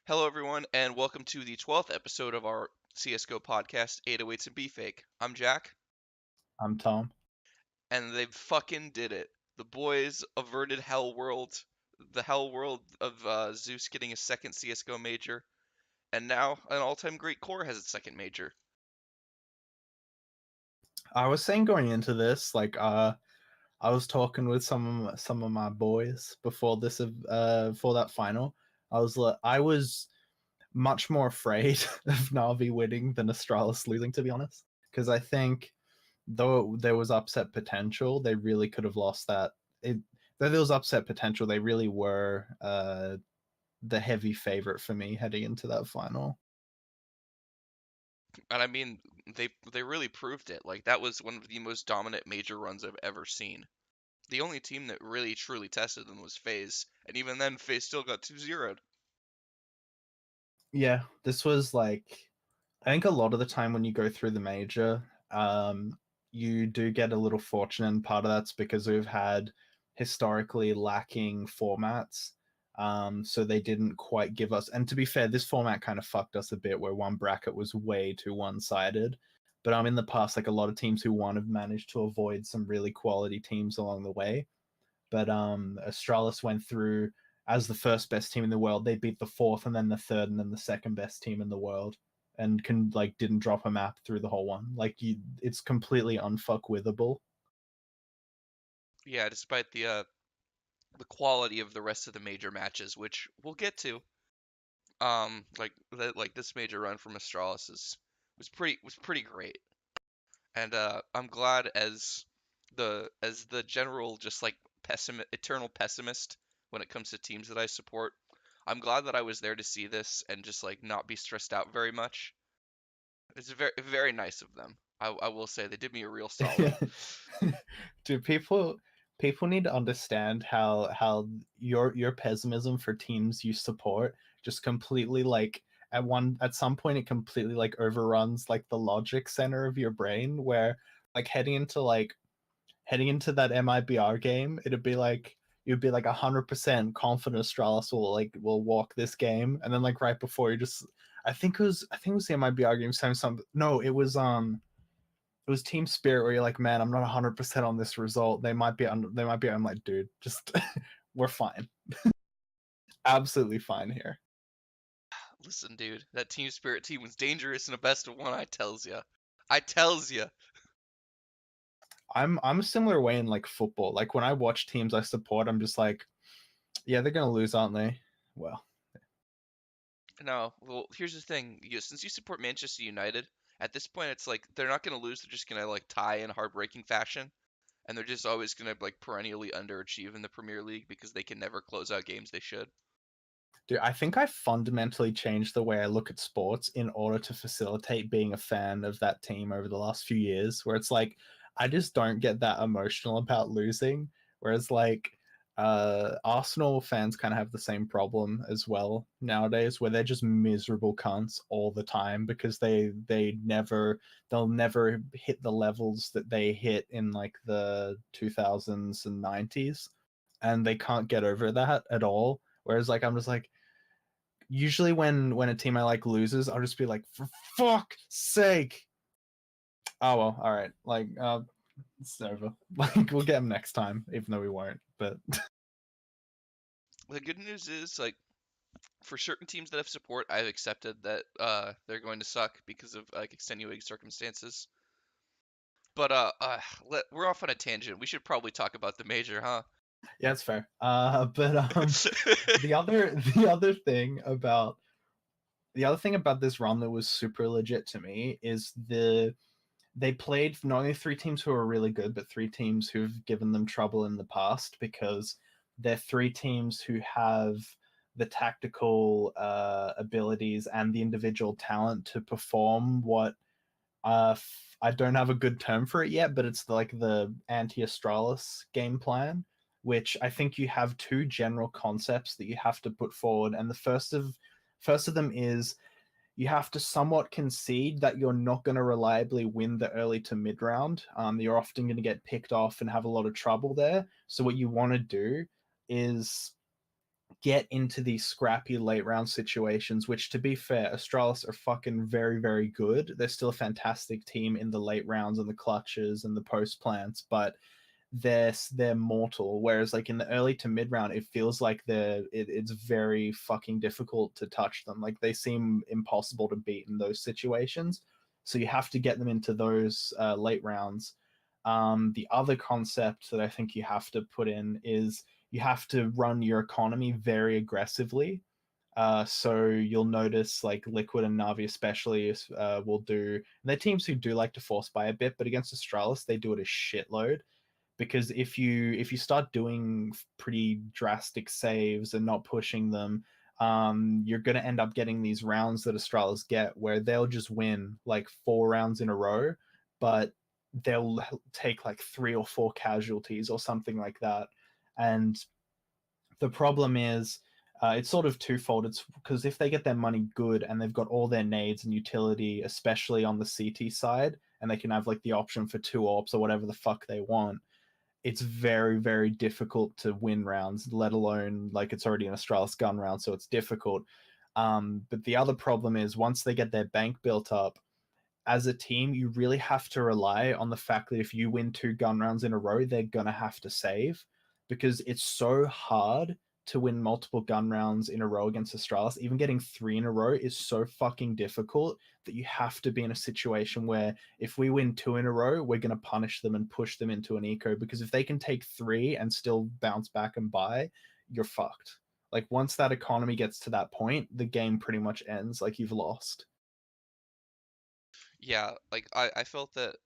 Hello, everyone, and welcome to the 12th episode of our CSGO podcast, 808s and Beefake. I'm Jack, I'm Tom. and they fucking did it. The boys averted Hell World, the Hell World of Zeus getting a second CSGO major, and now an all-time great core has its second major. I was saying going into this, I was talking with some of my boys before before that final. I was much more afraid of Navi winning than Astralis losing, to be honest, because I think though there was upset potential, they really could have lost that. Though there was upset potential, they really were the heavy favorite for me heading into that final. And I mean, they really proved it. Like that was one of the most dominant major runs I've ever seen. The only team that really truly tested them was FaZe, and even then, FaZe still got 2-0'd. Yeah, this was like I think a lot of the time when you go through the major, you do get a little fortunate, and part of that's because we've had historically lacking formats. So they didn't quite give us, and to be fair, this format kind of fucked us a bit where one bracket was way too one-sided. But in the past, like a lot of teams who won have managed to avoid some really quality teams along the way. But Astralis went through as the first best team in the world. They beat the fourth and then the third and then the second best team in the world, and didn't drop a map through the whole one. It's completely unfuckwithable. Yeah, despite the quality of the rest of the major matches, which we'll get to. Like this major run from Astralis was pretty great, and I'm glad as the general just like eternal pessimist when it comes to teams that I support. I'm glad that I was there to see this and just like not be stressed out very much. It's very nice of them. I will say they did me a real solid. Do people need to understand how your pessimism for teams you support just completely at some point it completely overruns like the logic center of your brain, where like heading into that MIBR game, you'd be like 100% confident Astralis will walk this game, and then like right before you just I think it was the MIBR game saying something. No, it was Team Spirit where you're like, man, I'm not 100% on this result. They might be under. They might be. I'm like, dude, just we're fine, absolutely fine here. Listen, dude, that Team Spirit team was dangerous in a best of one. I tells ya. I tells ya. I'm a similar way in like football. Like when I watch teams I support, I'm just like, yeah, they're gonna lose, aren't they? Well, No, well, here's the thing. Since you support Manchester United, at this point, it's like they're not going to lose. They're just going to like tie in heartbreaking fashion, and they're just always going to like perennially underachieve in the Premier League because they can never close out games they should. dude, I think I fundamentally changed the way I look at sports in order to facilitate being a fan of that team over the last few years, where it's like I just don't get that emotional about losing. Whereas Arsenal fans kind of have the same problem as well nowadays, where they're just miserable cunts all the time because they'll never hit the levels that they hit in like the 2000s and 90s, and they can't get over that at all. Whereas I'm just like, usually when a team I like loses, I'll just be like, for fuck's sake. Oh well, all right. It's over. Like we'll get them next time, even though we won't. But The good news is like for certain teams that have support, I've accepted that they're going to suck because of like extenuating circumstances. But we're off on a tangent. We should probably talk about the major, huh? yeah, it's fair. The other the other thing about this run that was super legit to me is they played not only three teams who are really good, but three teams who've given them trouble in the past, because they're three teams who have the tactical abilities and the individual talent to perform what I don't have a good term for it yet, but it's like the anti-Astralis game plan, which I think you have two general concepts that you have to put forward, and the first of them is you have to somewhat concede that you're not going to reliably win the early to mid round. You're often going to get picked off and have a lot of trouble there. So what you want to do is get into these scrappy late round situations, which to be fair, Astralis are fucking very, very good. They're still a fantastic team in the late rounds and the clutches and the post plants, but they're mortal. Whereas like in the early to mid round, it feels like it's very fucking difficult to touch them. Like they seem impossible to beat in those situations. So you have to get them into those late rounds. The other concept that I think you have to put in is you have to run your economy very aggressively. So you'll notice like Liquid and Navi especially will do. They're teams who do like to force buy a bit, but against Astralis they do it a shitload because if you start doing pretty drastic saves and not pushing them, you're going to end up getting these rounds that Astralis get where they'll just win like 4 rounds in a row, but they'll take like 3 or 4 casualties or something like that. And the problem is it's sort of twofold. It's because if they get their money good and they've got all their nades and utility, especially on the CT side, and they can have like the option for 2 AWPs or whatever the fuck they want, it's very, very difficult to win rounds, let alone like it's already an Astralis gun round, so it's difficult. But the other problem is once they get their bank built up, as a team, you really have to rely on the fact that if you win 2 gun rounds in a row, they're gonna have to save because it's so hard to win multiple gun rounds in a row against Astralis. Even getting 3 in a row is so fucking difficult that you have to be in a situation where if we win 2 in a row, we're gonna punish them and push them into an eco because if they can take 3 and still bounce back and buy, you're fucked. Like once that economy gets to that point, the game pretty much ends. Like you've lost. Yeah, like I felt that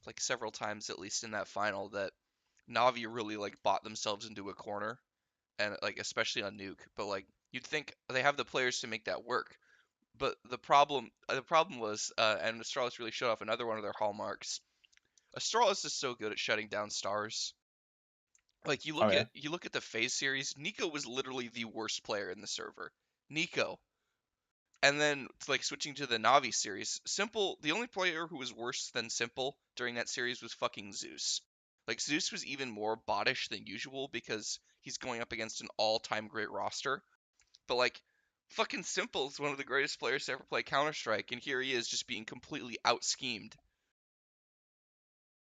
like several times at least in that final that Navi really like bought themselves into a corner and like especially on Nuke, but like you'd think they have the players to make that work. But the problem was and Astralis really showed off another one of their hallmarks. Astralis is so good at shutting down stars. Like Oh yeah. you look at the phase series, Nico was literally the worst player in the server. Nico. And then like switching to the Navi series, Simple, the only player who was worse than Simple during that series was fucking Zeus. Like Zeus was even more bottish than usual because he's going up against an all-time great roster. But like fucking Simple is one of the greatest players to ever play Counter-Strike, and here he is just being completely out-schemed.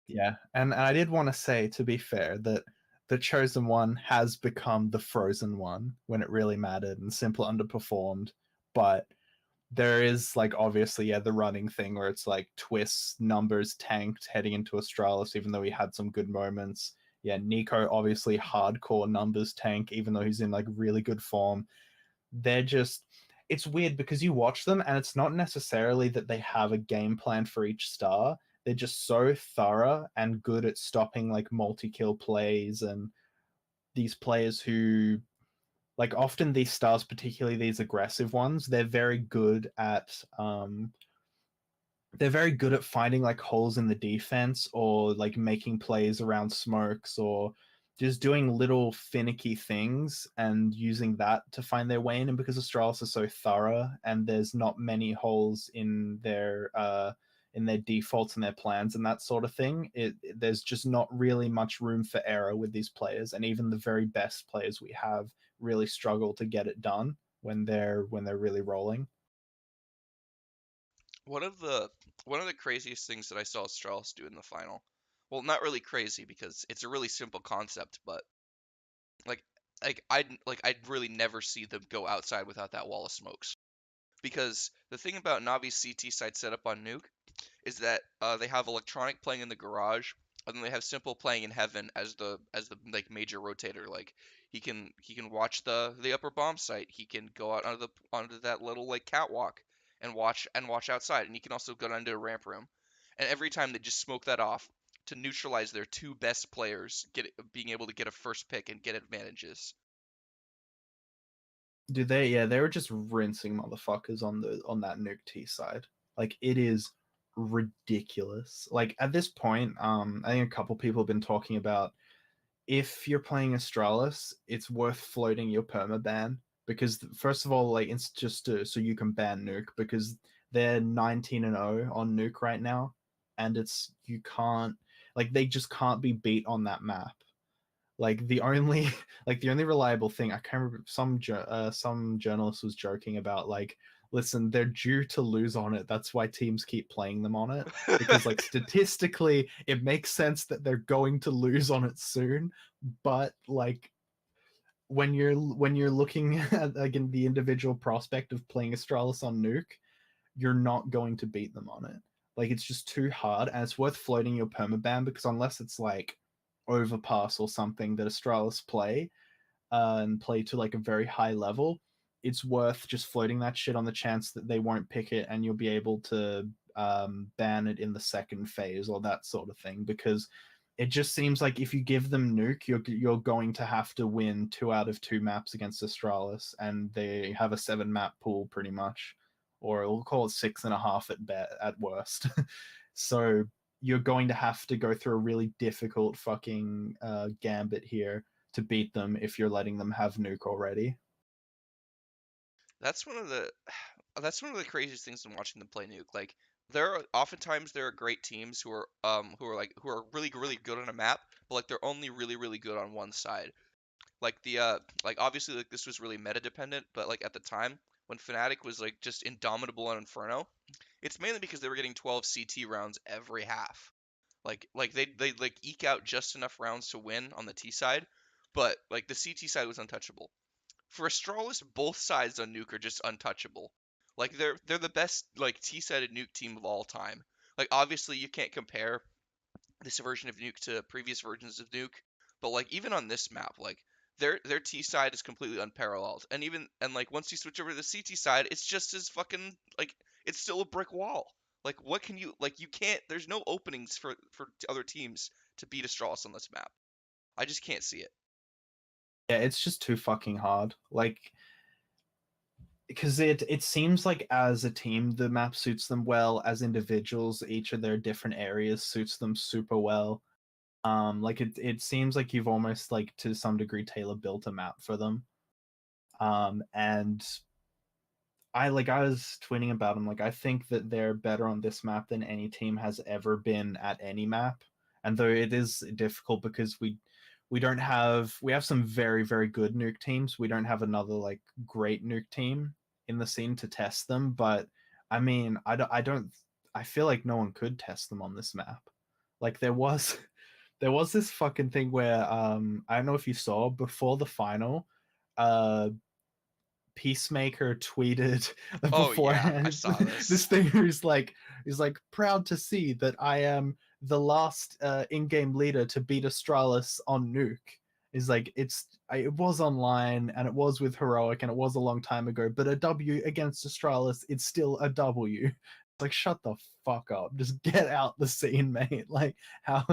Yeah, and I did want to say, to be fair, that the chosen one has become the frozen one when it really mattered, and Simple underperformed. But there is like obviously yeah the running thing where it's like twists numbers tanked heading into Astralis, even though he had some good moments. Yeah, Nico obviously hardcore numbers tank, even though he's in like really good form. They're just it's weird because you watch them and it's not necessarily that they have a game plan for each star. They're just so thorough and good at stopping like multi-kill plays and these players who like often these stars, particularly these aggressive ones, they're very good at finding like holes in the defense or like making plays around smokes or just doing little finicky things and using that to find their way in. And because Astralis are so thorough and there's not many holes in their defaults and their plans and that sort of thing, there's just not really much room for error with these players. And even the very best players we have really struggle to get it done when they're really rolling. One of the one of the craziest things that I saw Strauss do in the final. Well, not really crazy because it's a really simple concept, but like I'd really never see them go outside without that wall of smokes. Because the thing about Navi's CT side setup on Nuke is that they have electronic playing in the garage, and then they have simple playing in heaven as the like major rotator. Like he can watch the upper bomb site. He can go out onto that little like catwalk and watch outside, and he can also go down to a ramp room. And every time they just smoke that off to neutralize their 2 best players, being able to get a first pick and get advantages. Do they? Yeah, they were just rinsing motherfuckers on that Nuke T side. Like it is ridiculous. Like at this point, I think a couple people have been talking about if you're playing Astralis, it's worth floating your perma ban because first of all, like it's just so you can ban Nuke because they're 19-0 on Nuke right now, and it's you can't like they just can't be beat on that map. Like the only like the only reliable thing I can't remember, some journalist was joking about like, listen, they're due to lose on it. That's why teams keep playing them on it, because like statistically it makes sense that they're going to lose on it soon. But like when you're looking at again the individual prospect of playing Astralis on Nuke, you're not going to beat them on it. Like it's just too hard, and it's worth floating your permaban, because unless it's like Overpass or something that Astralis play, and play to like a very high level, it's worth just floating that shit on the chance that they won't pick it, and you'll be able to ban it in the second phase or that sort of thing. Because it just seems like if you give them Nuke, you're going to have to win 2 out of 2 maps against Astralis, and they have a 7 map pool pretty much, or we'll call it 6.5 at worst. So you're going to have to go through a really difficult fucking gambit here to beat them if you're letting them have Nuke already. That's one of the that's one of the craziest things in watching them play Nuke. Like there are great teams who are really good on a map, but like they're only really good on one side. Like like obviously like this was really meta dependent, but like at the time when Fnatic was like just indomitable on Inferno, it's mainly because they were getting 12 CT rounds every half. Like they like eke out just enough rounds to win on the T side, but like the CT side was untouchable. For Astralis, both sides on Nuke are just untouchable. Like they're the best like T-sided Nuke team of all time. Like obviously you can't compare this version of Nuke to previous versions of Nuke, but like even on this map, like their T side is completely unparalleled. And like once you switch over to the CT side, it's just as fucking like it's still a brick wall. Like what can you like you can't there's no openings for other teams to beat Astralis on this map. I just can't see it. Yeah, it's just too fucking hard. Like because it seems like as a team the map suits them well, as individuals each of their different areas suits them super well. Like it seems like you've almost like to some degree tailor built a map for them. And I was tweeting about them. Like I think that they're better on this map than any team has ever been at any map. And though it is difficult because we have some very good Nuke teams. We don't have another like great Nuke team in the scene to test them. But I mean, I feel like no one could test them on this map. Like there was this fucking thing where I don't know if you saw before the final, uh Peacemaker tweeted Oh yeah, I beforehand saw this this. thing who's like he's like proud to see that I am the last in-game leader to beat Astralis on Nuke. Is like it was online and it was with Heroic and it was a long time ago, but a W against Astralis, it's still a W. It's like shut the fuck up, just get out the scene, mate. Like how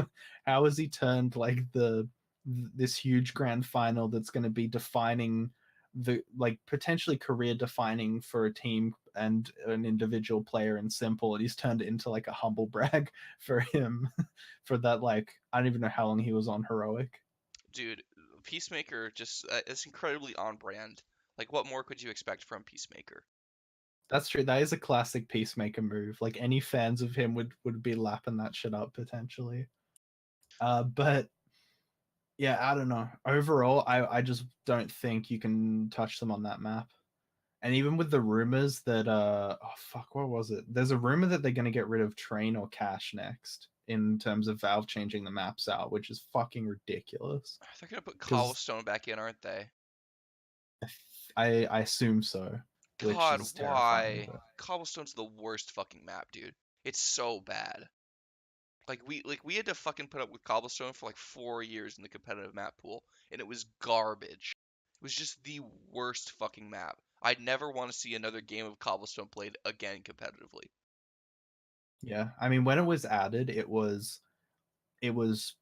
how has he turned like the this huge grand final that's going to be defining the like potentially career defining for a team and an individual player in Simple, and he's turned it into like a humble brag for him for that. Like I don't even know how long he was on Heroic. Dude, Peacemaker just it's incredibly on brand. Like what more could you expect from Peacemaker? That's true, that is a classic Peacemaker move. Like any fans of him would be lapping that shit up potentially. But yeah, I don't know, overall I just don't think you can touch them on that map. And even with the rumors that oh fuck, what was it? There's a rumor that they're gonna get rid of Train or Cash next in terms of Valve changing the maps out, which is fucking ridiculous. They're gonna put Because Cobblestone back in, aren't they? I assume so, which God, is terrifying. why? But Cobblestone's the worst fucking map, dude. It's so bad. Like we had to fucking put up with Cobblestone for like 4 years in the competitive map pool, and it was garbage. It was just the worst fucking map. I'd never want to see another game of Cobblestone played again competitively. yeah, I mean when it was added, it was it was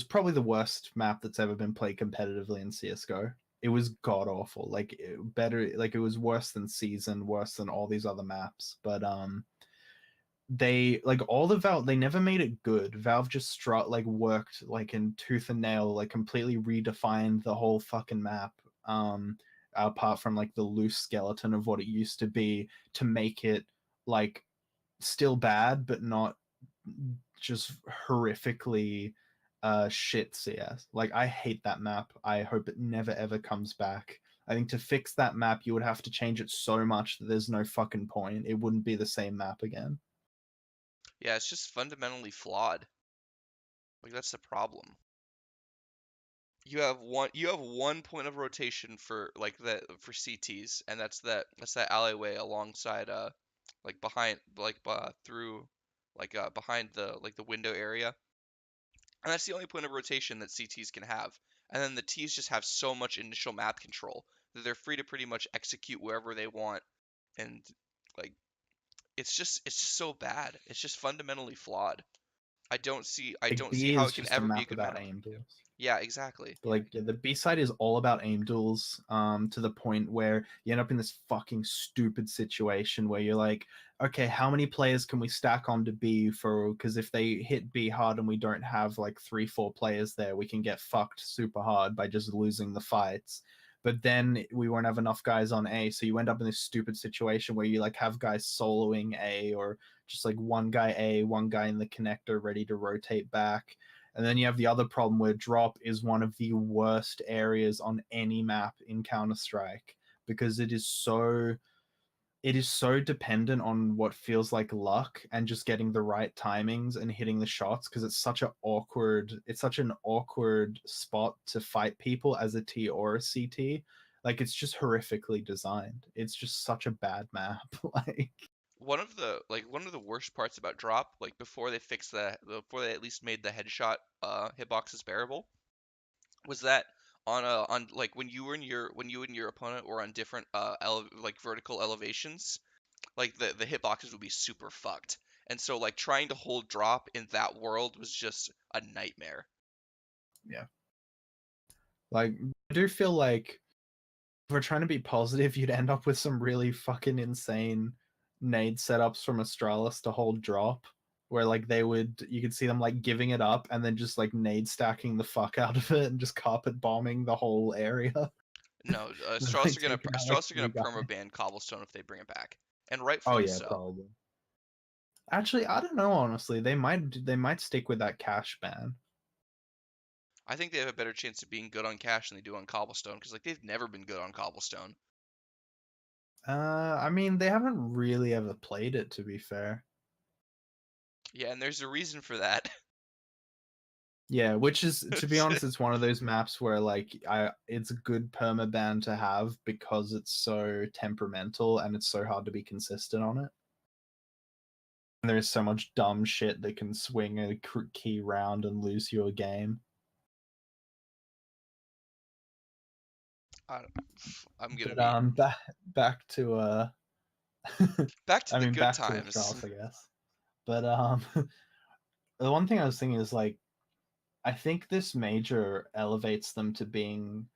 probably the worst map that's ever been played competitively in CS:GO. It was god awful. Like better, like it was worse than Season, worse than all these other maps. But they like all the Valve, they never made it good. Valve just like worked like in tooth and nail, like completely redefined the whole fucking map. Apart from like the loose skeleton of what it used to be, to make it like still bad but not just horrifically shit CS. Like I hate that map. I hope it never ever comes back. I think to fix that map, you would have to change it so much that there's no fucking point. It wouldn't be the same map again. Yeah, it's just fundamentally flawed. Like that's the problem. You have one point of rotation for like the for CTs, and that's that alleyway alongside like behind like through like behind the like the window area. And that's the only point of rotation that CTs can have. And then the Ts just have so much initial map control that they're free to pretty much execute wherever they want. And like it's just so bad. It's just fundamentally flawed. I Like don't see B how is it can just a ever be a map good about map. aim duels. Yeah, exactly. But like yeah, the B side is all about aim duels, to the point where you end up in this fucking stupid situation where you're like, okay, how many players can we stack onto B for? Because if they hit B hard and we don't have like 3, 4 players there, we can get fucked super hard by just losing the fights. But then we won't have enough guys on A, so you end up in this stupid situation where you like have guys soloing A, or just like one guy A, one guy in the connector ready to rotate back. And then you have the other problem where drop is one of the worst areas on any map in Counter Strike, because it is so dependent on what feels like luck and just getting the right timings and hitting the shots, because it's such an awkward spot to fight people as a T or a CT. Like it's just horrifically designed. It's just such a bad map. Like One of the worst parts about drop, like before they at least made the headshot hitboxes bearable, was that on like when you and your opponent were on different like vertical elevations, like the hitboxes would be super fucked. And so like trying to hold drop in that world was just a nightmare. yeah. Like I do feel like if we're trying to be positive, you'd end up with some really fucking insane nade setups from Astralis to hold drop, where like you could see them like giving it up and then just like nade stacking the fuck out of it and just carpet bombing the whole area. No, And like taking out like Astralis are gonna 3 guys. permaban Cobblestone if they bring it back, and Oh rightfully yeah, so. probably. Actually, I don't know. Honestly, they might stick with that cash ban. I think they have a better chance of being good on cash than they do on Cobblestone because like they've never been good on Cobblestone. I mean, they haven't really ever played it, to be fair. Yeah, and there's a reason for that. Yeah, which is, to be honest, it's one of those maps where it's a good permaban to have because it's so temperamental and it's so hard to be consistent on it. And there's so much dumb shit that can swing a key round and lose you a game. I, I'm gonna But be back to back to I the mean good back to times. Astralis, I guess. But the one thing I was thinking is like I think this major elevates them to being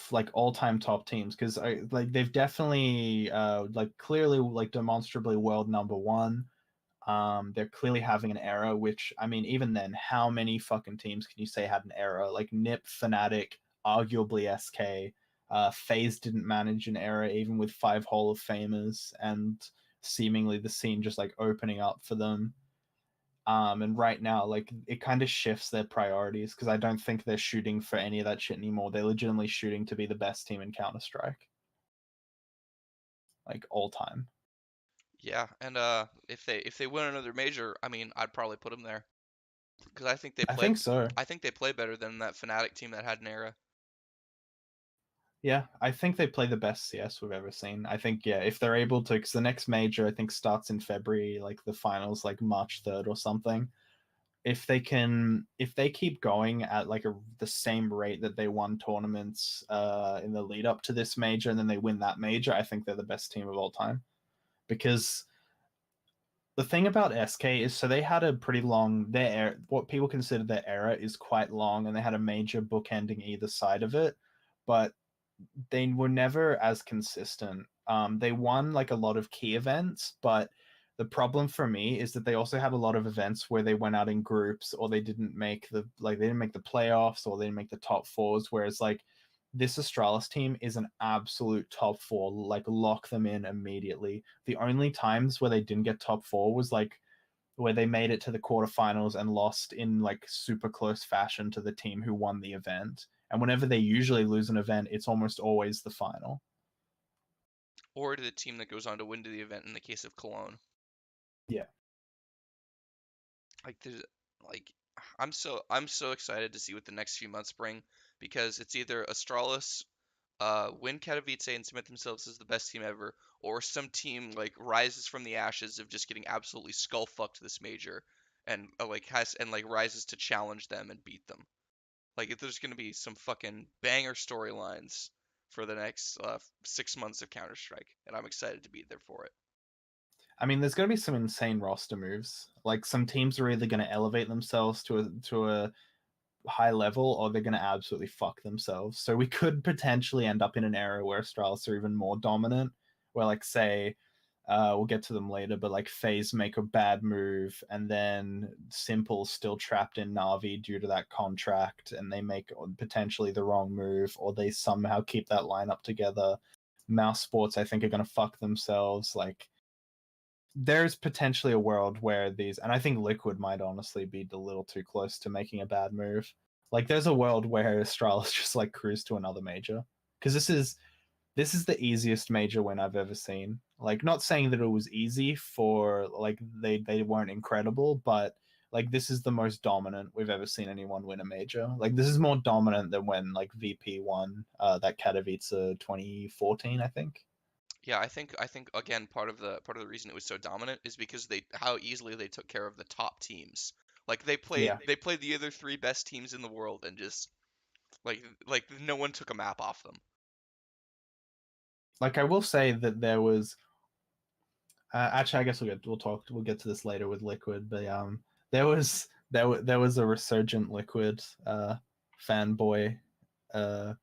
like all-time top teams, because I like they've definitely like clearly like demonstrably world number one. They're clearly having an era, which I mean, even then, how many fucking teams can you say had an era? Like Nip, Fnatic, arguably SK. FaZe didn't manage an era even with 5 Hall of Famers, and seemingly the scene just like opening up for them. And right now, like it kind of shifts their priorities, because I don't think they're shooting for any of that shit anymore. They're legitimately shooting to be the best team in Counter Strike, like all time. Yeah, and if they win another major, I mean, I'd probably put them there because I think so. I think they play better than that Fnatic team that had an era. Yeah, I think they play the best CS we've ever seen. I think, yeah, if they're able to, because the next major I think starts in February, like the finals like March 3rd or something. If they keep going at like the same rate that they won tournaments in the lead up to this major, and then they win that major, I think they're the best team of all time. Because the thing about SK is, so they had a pretty long what people consider their era is quite long, and they had a major bookending either side of it, but they were never as consistent. They won like a lot of key events, but the problem for me is that they also had a lot of events where they went out in groups, or they didn't make the playoffs, or they didn't make the top fours. Whereas like this Astralis team is an absolute top four, like lock them in immediately. The only times where they didn't get top four was like where they made it to the quarterfinals and lost in like super close fashion to the team who won the event. And whenever they usually lose an event, it's almost always the final. Or to the team that goes on to win to the event in the case of Cologne. Yeah. Like there's like I'm so excited to see what the next few months bring because it's either Astralis win Katowice and cement themselves as the best team ever, or some team like rises from the ashes of just getting absolutely skull fucked this major and like rises to challenge them and beat them. Like if there's gonna be some fucking banger storylines for the next 6 months of Counter Strike, and I'm excited to be there for it. I mean, there's going to be some insane roster moves. Like some teams are either going to elevate themselves to a high level, or they're going to absolutely fuck themselves. So we could potentially end up in an era where Astralis are even more dominant. Where, like, say, we'll get to them later, but like FaZe make a bad move, and then Simple's still trapped in Navi due to that contract, and they make potentially the wrong move, or they somehow keep that lineup together. Mouse Sports, I think, are going to fuck themselves. Like, there's potentially a world where these, and I think Liquid might honestly be a little too close to making a bad move. Like, there's a world where Astralis just like cruise to another major, because this is the easiest major win I've ever seen. Like, not saying that it was easy for like they weren't incredible, but like this is the most dominant we've ever seen anyone win a major. Like, this is more dominant than when like VP won that Katowice 2014, I think. Yeah, I think again part of the reason it was so dominant is because they how easily they took care of the top teams. Like they played Yeah. they played the other three best teams in the world and just like no one took a map off them. Like, I will say that there was actually, I guess we'll get to this later with Liquid, but there was a resurgent Liquid fanboy uh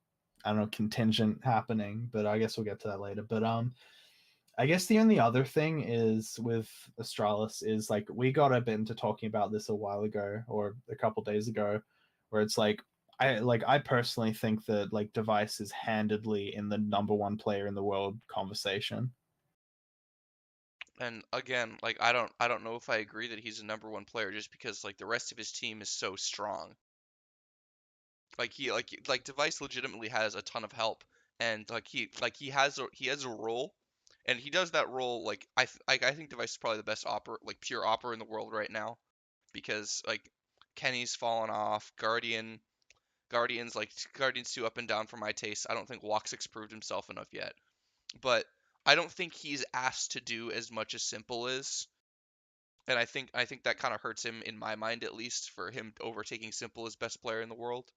I don't know, contingent happening, but I guess we'll get to that later. But I guess the only other thing is with Astralis is like we got a bit into talking about this a while ago or a couple days ago, where it's like I personally think that like Device is handedly in the number one player in the world conversation. And again, like I don't know if I agree that he's a number one player just because like the rest of his team is so strong. Like Device legitimately has a ton of help and like he has a role and he does that role I think Device is probably the best like pure opera in the world right now because like Kenny's fallen off, Guardian's too up and down for my taste. I don't think Woxic proved himself enough yet. But I don't think he's asked to do as much as Simple is. And I think that kind of hurts him in my mind at least for him overtaking Simple as best player in the world.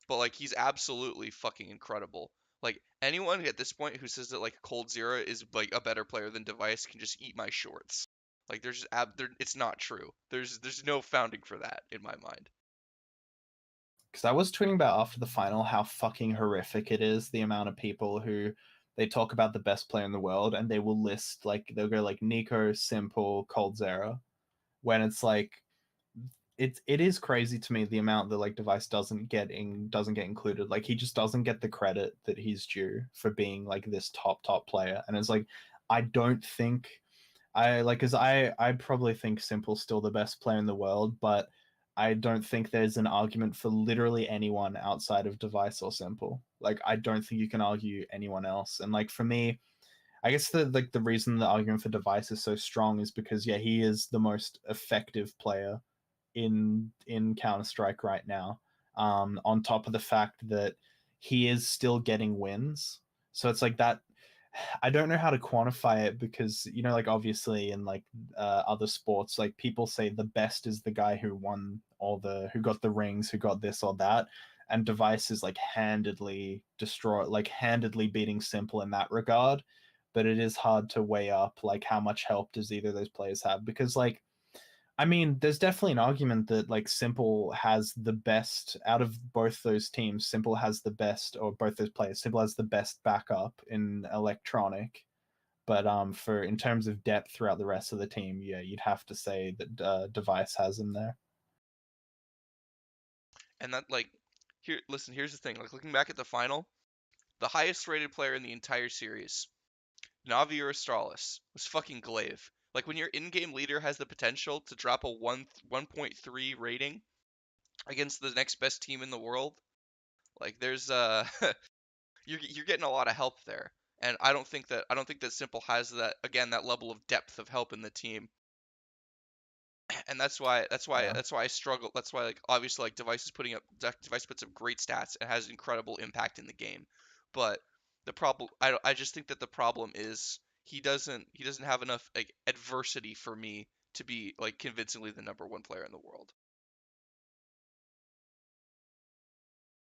But like he's absolutely fucking incredible. Like anyone at this point who says that like Cold Zero is like a better player than Device can just eat my shorts. Like there's just it's not true. There's no founding for that in my mind. Because I was tweeting about after the final how fucking horrific it is, the amount of people who they talk about the best player in the world and they will list like they'll go like Nico, Simple, Cold Zero, when it's like it is crazy to me the amount that like Device doesn't get included. Like, he just doesn't get the credit that he's due for being like this top player. And it's like I don't think I like because I probably think Simple's still the best player in the world, but I don't think there's an argument for literally anyone outside of Device or Simple. Like, I don't think you can argue anyone else. And like for me, I guess the reason the argument for Device is so strong is because yeah, he is the most effective player in Counter Strike right now. On top of the fact that he is still getting wins, so it's like that. I don't know how to quantify it because like obviously in like other sports, like people say the best is the guy who won who got the rings, who got this or that, and Device is like handedly beating Simple in that regard. But it is hard to weigh up like how much help does either of those players have because like I mean, there's definitely an argument that like Simple has the best out of both those teams. Simple has the best, or both those players. Simple has the best backup in electronic, but for in terms of depth throughout the rest of the team, yeah, you'd have to say that Device has him there. And that like here listen, here's the thing. Like looking back at the final, the highest rated player in the entire series, Navi or Astralis, was fucking Glaive. Like when your in-game leader has the potential to drop a 1.3 rating against the next best team in the world, like there's you're getting a lot of help there. And I don't think that Simple has that, again, that level of depth of help in the team. And Yeah. that's why I struggle. That's why, like, obviously, like, Device puts up great stats and has incredible impact in the game. But the problem, I just think that the problem is he doesn't have enough, like, adversity for me to be, like, convincingly the number one player in the world.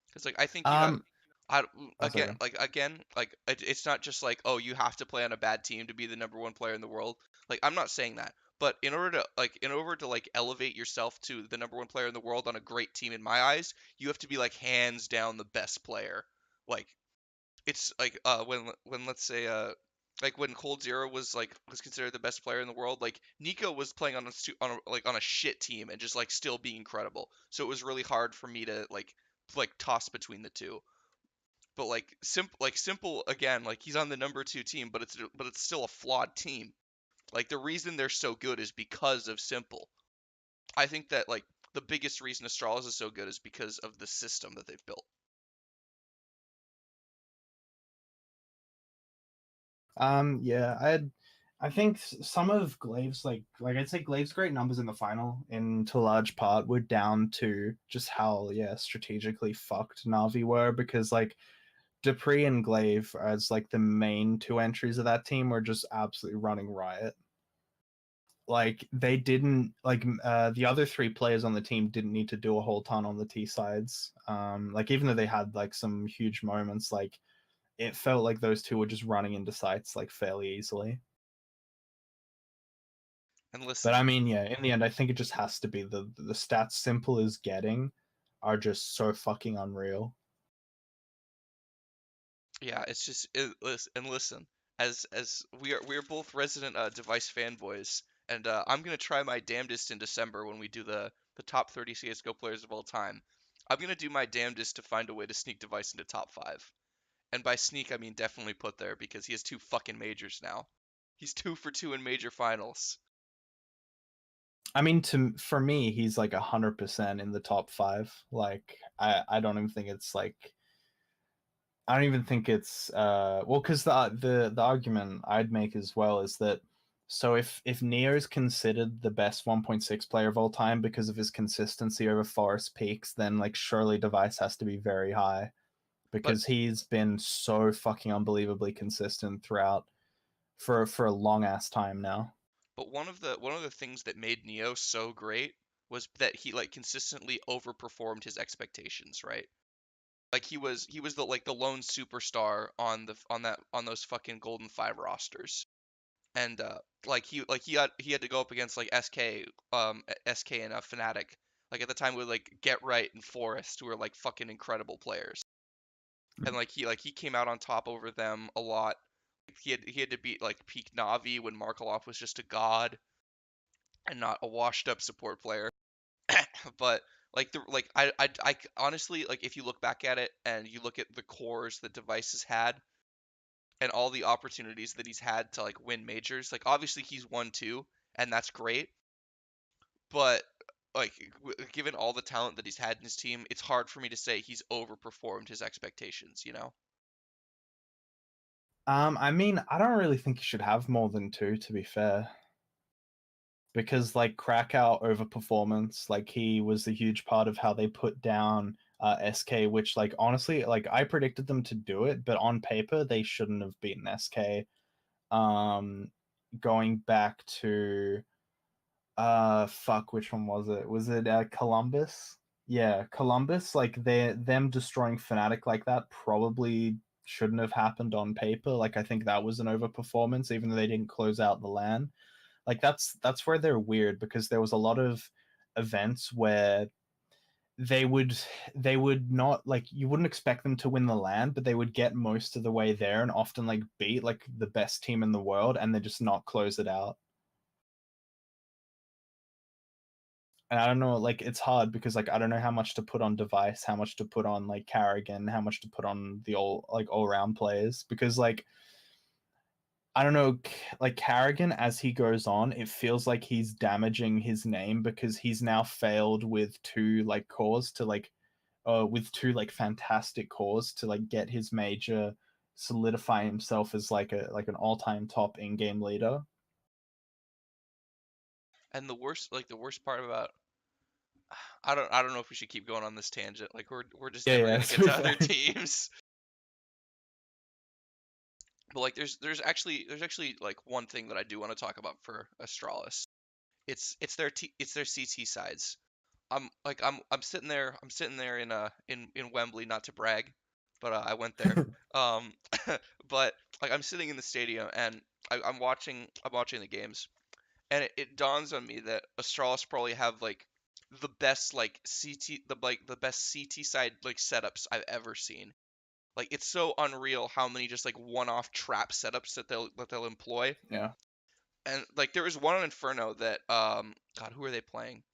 Because, like, I think you got Um. I Oh, sorry. again, like, it's not just like, oh, you have to play on a bad team to be the number one player in the world. Like, I'm not saying that, but in order to elevate yourself to the number one player in the world on a great team, in my eyes, you have to be like hands down the best player. Like, it's like, when let's say, like when Cold Zero was considered the best player in the world, like Nico was playing on a shit team and just like still being incredible. So it was really hard for me to like toss between the two. But Simple, again, like he's on the number two team, but it's still a flawed team. Like the reason they're so good is because of Simple. I think that, like, the biggest reason Astralis is so good is because of the system that they've built. Yeah, I think some of Glaive's I'd say Glaive's great numbers in the final, in to a large part, were down to just how, yeah, strategically fucked Navi were, because like Dupree and Glaive as like the main two entries of that team were just absolutely running riot. Like they didn't like the other three players on the team didn't need to do a whole ton on the T sides. Like even though they had like some huge moments, like it felt like those two were just running into sites like fairly easily. And But I listen, mean, yeah, in the end, I think it just has to be the stats Simple is getting are just so fucking unreal. yeah, it's just and listen, as we are both resident Device fanboys, and I'm gonna try my damnedest in December when we do the top 30 CS:GO players of all time. I'm gonna do my damnedest to find a way to sneak Device into top five. And by sneak, I mean definitely put there because he has two fucking majors now. He's 2 for 2 in major finals. I mean, to for me, he's like 100% in the top five. Like, I don't even think it's like I don't even think it's well, because the argument I'd make as well is that, so if Neo is considered the best 1.6 player of all time because of his consistency over Forest Peaks, then like surely Device has to be very high, But because he's been so fucking unbelievably consistent throughout for a long ass time now. but one of the things that made Neo so great was that he, like, consistently overperformed his expectations, right? Like he was the lone superstar on those fucking Golden 5 rosters. And like he had to go up against like SK and Fnatic. Like at the time with like Get Right and Forest, who were like fucking incredible players. And he came out on top over them a lot. He had to beat like peak Navi when Markelov was just a god and not a washed up support player. But I honestly, like, if you look back at it and you look at the cores that Device had and all the opportunities that he's had to like win majors, like obviously he's won two and that's great, but like given all the talent that he's had in his team, it's hard for me to say he's overperformed his expectations, you know? I mean, I don't really think you should have more than two, to be fair, because like Krakow overperformance, like he was a huge part of how they put down SK, which like honestly, like I predicted them to do it, but on paper they shouldn't have beaten SK. Um, Going back to fuck, which one was it? Was it Columbus? Yeah, Columbus. Like them destroying Fnatic like that probably shouldn't have happened on paper. Like I think that was an overperformance, even though they didn't close out the LAN. Like that's where they're weird, because there was a lot of events where they would they would not, like, you wouldn't expect them to win the LAN, but they would get most of the way there and often like beat like the best team in the world and they just not close it out. And I don't know, like it's hard because like I don't know how much to put on Device, how much to put on like Carrigan, how much to put on the all round players, because like I don't know, like Carrigan, as he goes on, it feels like he's damaging his name because he's now failed with two like cores to like with two like fantastic cores to like get his major, solidify himself as like an all-time top in-game leader. And the worst part about I don't know if we should keep going on this tangent. Like we're just Yeah, never yeah, gonna to get be to other fair. teams. But like there's actually like one thing that I do want to talk about for Astralis. It's their CT sides. I'm sitting there in Wembley, not to brag, but I went there. Um, but like I'm sitting in the stadium and I'm watching the games, and it dawns on me that Astralis probably have like the best like the best CT side like setups I've ever seen. Like it's so unreal how many just like one-off trap setups that they'll employ. Yeah. And like there was one on Inferno that God, who are they playing?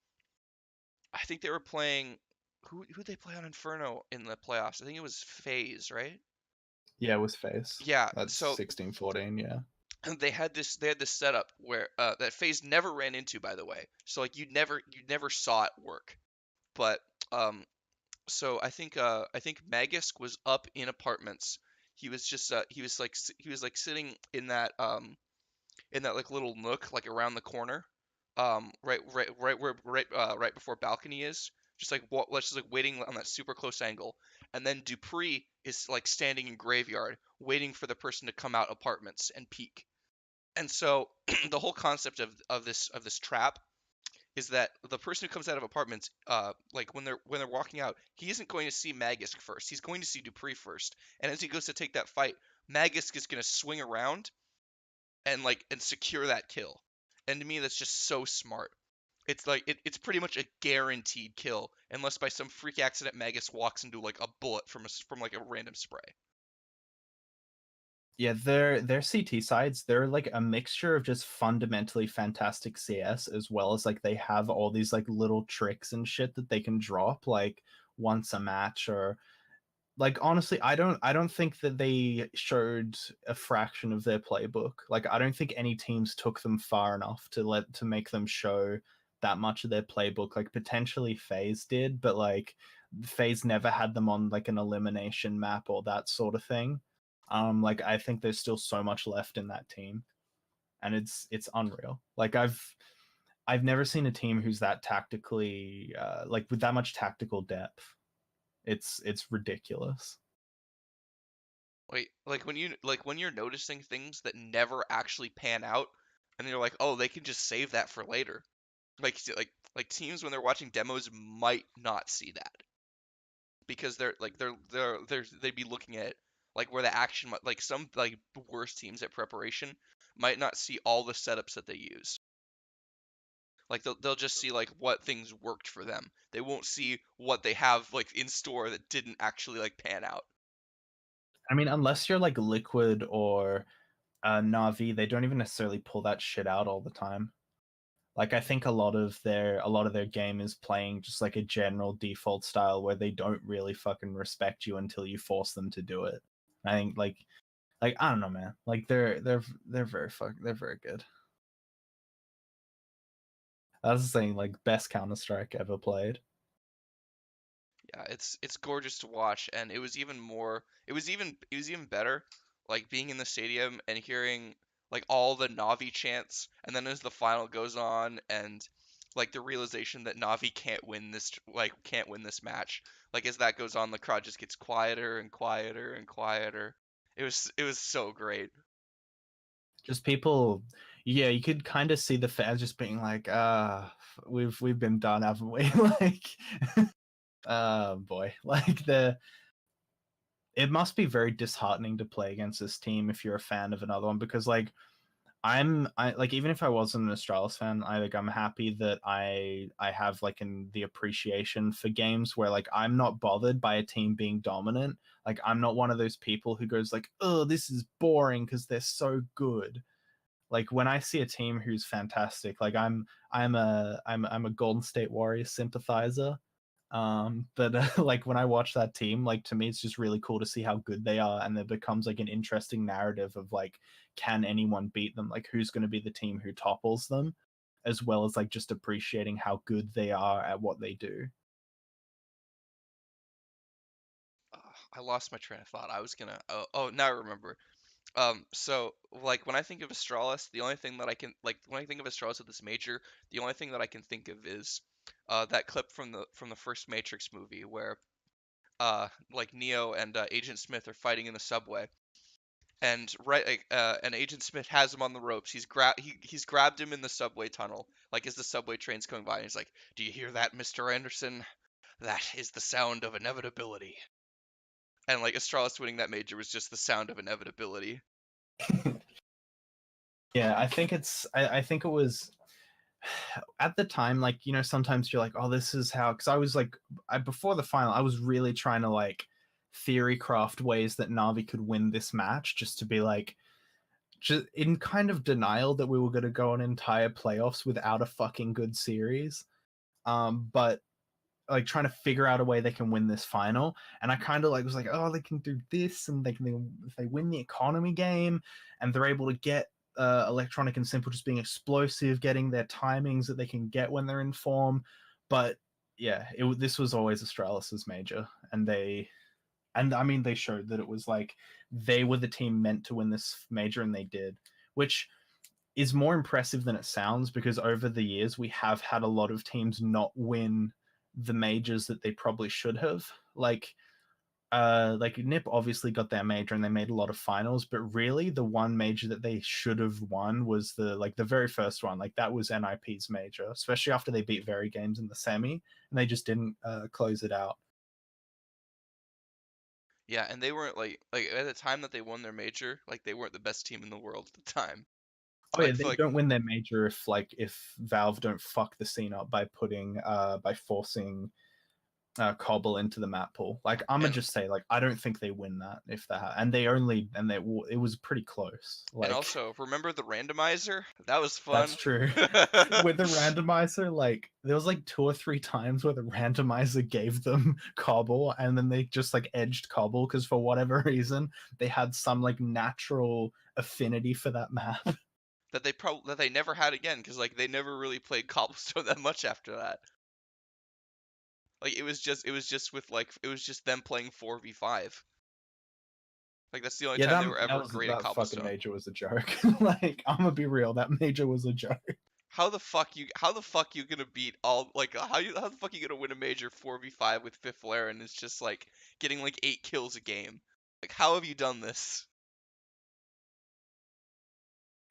I think they were playing who they play on Inferno in the playoffs? I think it was FaZe, right? Yeah, with face. Yeah, That's so 16-14, yeah. they had this setup where that FaZe never ran into, by the way. So like you never saw it work. But um so I think Magisk was up in apartments. He was like sitting in that like little nook like around the corner, right before balcony is, just like let's just like waiting on that super close angle, and then Dupree is like standing in graveyard waiting for the person to come out apartments and peek. And so the whole concept of this trap is that the person who comes out of apartments, like when they're walking out, he isn't going to see Magisk first. He's going to see Dupree first, and as he goes to take that fight, Magisk is going to swing around and secure that kill. And to me, that's just so smart. It's like it's pretty much a guaranteed kill, unless by some freak accident Magus walks into like a bullet from like a random spray. Yeah, their CT sides, they're like a mixture of just fundamentally fantastic CS as well as like they have all these like little tricks and shit that they can drop like once a match or like honestly I don't think that they showed a fraction of their playbook. Like I don't think any teams took them far enough to make them show that much of their playbook. Like potentially FaZe did, but like FaZe never had them on like an elimination map or that sort of thing. Like I think there's still so much left in that team, and it's unreal. Like I've never seen a team who's that tactically like with that much tactical depth. It's ridiculous. Wait, like when you're noticing things that never actually pan out, and you're like, oh, they can just save that for later. Like teams when they're watching demos might not see that because they'd be looking at like where the action like some like worst teams at preparation might not see all the setups that they use. Like they'll just see like what things worked for them. They won't see what they have like in store that didn't actually like pan out. I mean, unless you're like Liquid or Navi, they don't even necessarily pull that shit out all the time. Like I think a lot of their game is playing just like a general default style where they don't really fucking respect you until you force them to do it. I think like I don't know, man. Like they're very good. That's the saying, like best Counter Strike ever played. Yeah, it's gorgeous to watch, and it was even better, like being in the stadium and hearing like all the Navi chants, and then as the final goes on, and like the realization that Navi can't win this match. Like as that goes on, the crowd just gets quieter and quieter and quieter. It was so great. Just people, yeah, you could kind of see the fans just being like, we've been done, haven't we? Like, boy, like the it must be very disheartening to play against this team if you're a fan of another one because I like even if I wasn't an Astralis fan, I'm happy that I have like the appreciation for games where like I'm not bothered by a team being dominant. Like I'm not one of those people who goes like, "Oh, this is boring because they're so good." Like when I see a team who's fantastic, like I'm a Golden State Warriors sympathizer. But like when I watch that team, like to me, it's just really cool to see how good they are, and there becomes like an interesting narrative of like, can anyone beat them? Like, who's going to be the team who topples them, as well as like just appreciating how good they are at what they do. I lost my train of thought. I was gonna. Oh, now I remember. So like when I think of Astralis, the only thing that I can like when I think of Astralis at this major, the only thing that I can think of is that clip from the first Matrix movie where like Neo and Agent Smith are fighting in the subway, and and Agent Smith has him on the ropes. He's grabbed him in the subway tunnel, like as the subway train's coming by, and he's like, "Do you hear that, Mr. Anderson? That is the sound of inevitability." And like Astralis winning that major was just the sound of inevitability. Yeah, I think it was at the time, like, sometimes you're like, oh, this is how, because I was like, before the final, I was really trying to like theory craft ways that Navi could win this match, just to be like, just in kind of denial that we were going to go an entire playoffs without a fucking good series. But like trying to figure out a way they can win this final, and I kind of like was like, oh, they can do this, and if they win the economy game, and they're able to get electronic and simple just being explosive, getting their timings that they can get when they're in form. But yeah, this was always Astralis's major, and I mean they showed that it was like they were the team meant to win this major, and they did, which is more impressive than it sounds, because over the years we have had a lot of teams not win the majors that they probably should have. Like Nip obviously got their major and they made a lot of finals, but really the one major that they should have won was the very first one. Like that was NIP's major, especially after they beat Very Games in the semi, and they just didn't close it out. Yeah, and they weren't like at the time that they won their major, like they weren't the best team in the world at the time. Oh I yeah, feel they like don't win their major if Valve don't fuck the scene up by forcing Cobble into the map pool. Like I'm gonna and just say, like I don't think they win that if they have, and they it was pretty close. and Like also remember the randomizer? That was that's fun. true. With the randomizer, like there was like 2 or 3 times where the randomizer gave them Cobble, and then they just like edged Cobble because for whatever reason they had some like natural affinity for that map. That they never had again because like they never really played Cobblestone that much after that. Like it was just them playing 4v5. Like that's the only Yeah, time they were ever great at that fucking Cobblestone. major was a joke. Like I'm gonna be real, that major was a joke. How the fuck you gonna beat all like how the fuck you gonna win a major 4v5 with Fifth Lair and it's just like getting like 8 kills a game? Like how have you done this?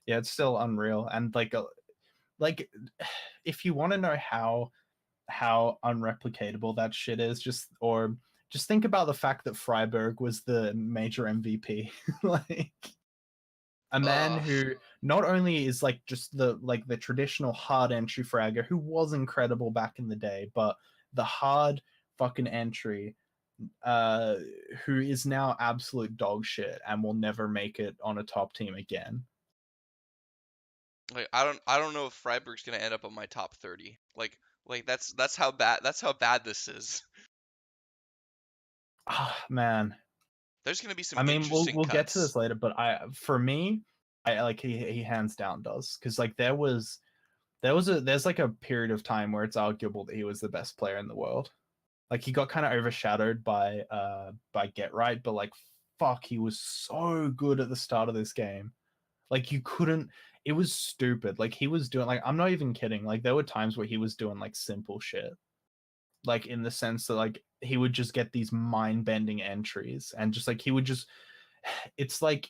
Yeah, it's still unreal, and like if you want to know how unreplicatable that shit is, just think about the fact that Freiberg was the major MVP. Like a man Ugh. who not only is like just the traditional hard entry fragger who was incredible back in the day, but the hard fucking entry uh who is now absolute dog shit and will never make it on a top team again. Like I don't know if Freiburg's gonna end up on my top 30. Like that's how bad this is. Ah, man. There's gonna be some I mean, interesting we'll get to cuts. this later, but for me, I like he hands down does, because like there's like a period of time where it's arguable that he was the best player in the world. Like he got kind of overshadowed by Get Right, but like fuck, he was so good at the start of this game. Like you couldn't. It was stupid. Like he was doing, like, I'm not even kidding. Like there were times where he was doing like simple shit. Like in the sense that like he would just get these mind bending entries, and just like he would just. It's like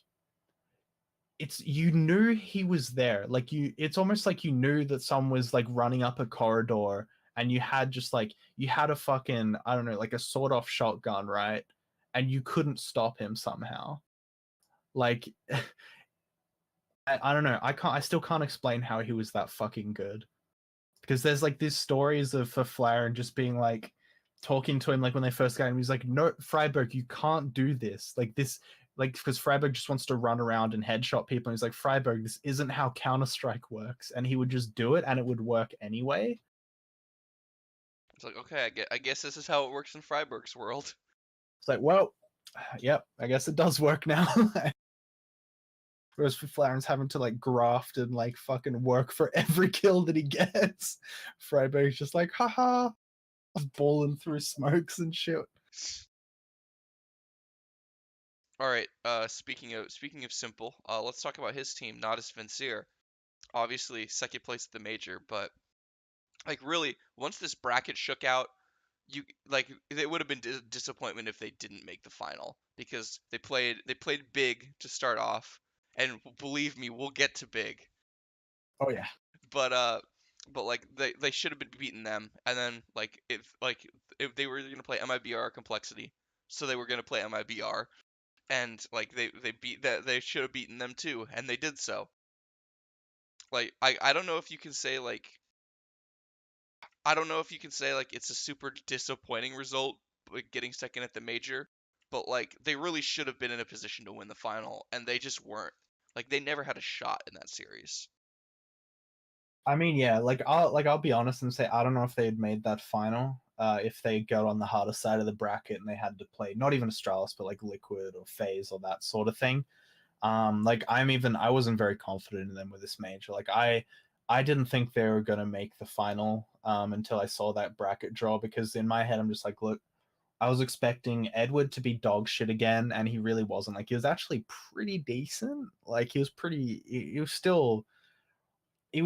you knew he was there. Like it's almost like you knew that someone was like running up a corridor, and you had a fucking, I don't know, like a sawed off shotgun, right? And you couldn't stop him somehow. Like I don't know. I still can't explain how he was that fucking good. Because there's like these stories of for Flair and just being like talking to him, like when they first got him, he's like, no, Freiberg, you can't do this. Like this, like, because Freiberg just wants to run around and headshot people. And he's like, Freiberg, this isn't how Counter Strike works. And he would just do it and it would work anyway. It's like, okay, I guess this is how it works in Freiburg's world. It's like, well, yep, I guess it does work now. Whereas for Flaren's having to like graft and like fucking work for every kill that he gets. Freiburg's just like, haha, balling through smokes and shit. All right. Speaking of simple, let's talk about his team, not as Vincier. Obviously, second place at the major, but like really, once this bracket shook out, you like it would have been disappointment if they didn't make the final because they played big to start off, and believe me, we'll get to big. Oh yeah. But like they should have been beating them, and then if they were gonna play MIBR complexity, so they were gonna play MIBR, and like they beat that they should have beaten them too, and they did so. Like I don't know if you can say like I don't know if you can say like it's a super disappointing result, like getting second at the major, but like they really should have been in a position to win the final, and they just weren't. Like they never had a shot in that series. I mean, yeah, I'll be honest and say I don't know if they had made that final, if they got on the harder side of the bracket and they had to play not even Astralis, but like Liquid or FaZe or that sort of thing. Like I wasn't very confident in them with this major. Like I didn't think they were gonna make the final until I saw that bracket draw because in my head I'm just like, look, I was expecting Edward to be dog shit again, and he really wasn't. Like he was actually pretty decent. Like he was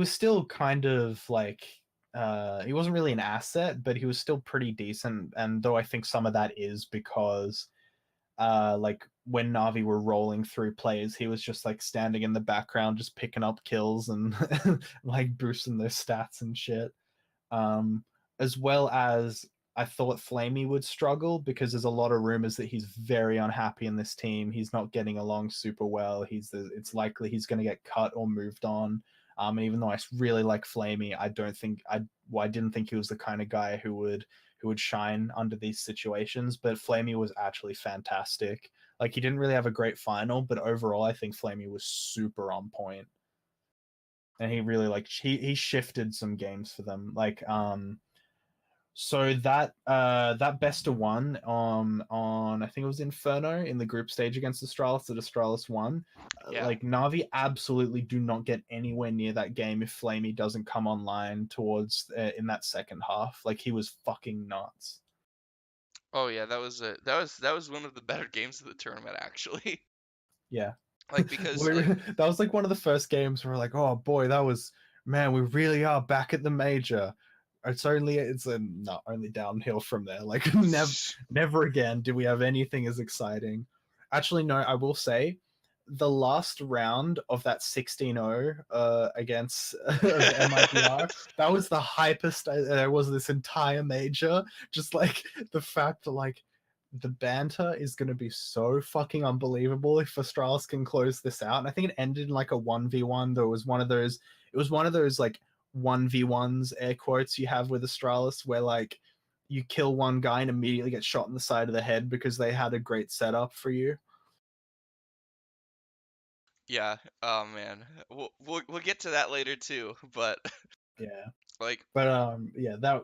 still kind of like he wasn't really an asset, but he was still pretty decent. And though I think some of that is because like when Navi were rolling through plays, he was just like standing in the background, just picking up kills and like boosting their stats and shit. Um, as well as I thought Flamey would struggle because there's a lot of rumors that he's very unhappy in this team. He's not getting along super well. It's likely he's going to get cut or moved on. And even though I really like Flamey, I didn't think he was the kind of guy who would shine under these situations. But Flamey was actually fantastic. Like he didn't really have a great final, but overall I think Flamey was super on point, and he really like he shifted some games for them. Like so that best of one on I think it was Inferno in the group stage against Astralis that Astralis won. Yeah. Like Navi absolutely do not get anywhere near that game if Flamey doesn't come online towards in that second half. Like he was fucking nuts. Oh yeah, that was one of the better games of the tournament actually. Yeah. Like because like That was like one of the first games where we're like, oh boy, that was man, we really are back at the major. It's not only downhill from there. Like never again do we have anything as exciting. Actually, no, I will say the last round of that 16-0 against of MIBR, that was the hypest there was this entire major. Just like the fact that like the banter is going to be so fucking unbelievable if Astralis can close this out. And I think it ended in like a 1v1. There was one of those, it was one of those like 1v1s, air quotes, you have with Astralis where like you kill one guy and immediately get shot in the side of the head because they had a great setup for you. yeah, oh man. We'll get to that later too, but Yeah. like But yeah, that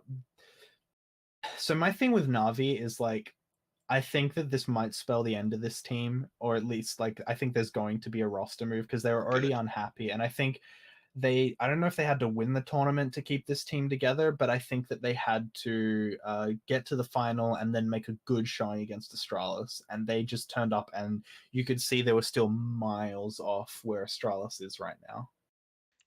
so my thing with Navi is like I think that this might spell the end of this team, or at least like I think there's going to be a roster move because they were already good. unhappy, and I think I don't know if they had to win the tournament to keep this team together, but I think that they had to get to the final and then make a good showing against Astralis, and they just turned up, and you could see they were still miles off where Astralis is right now.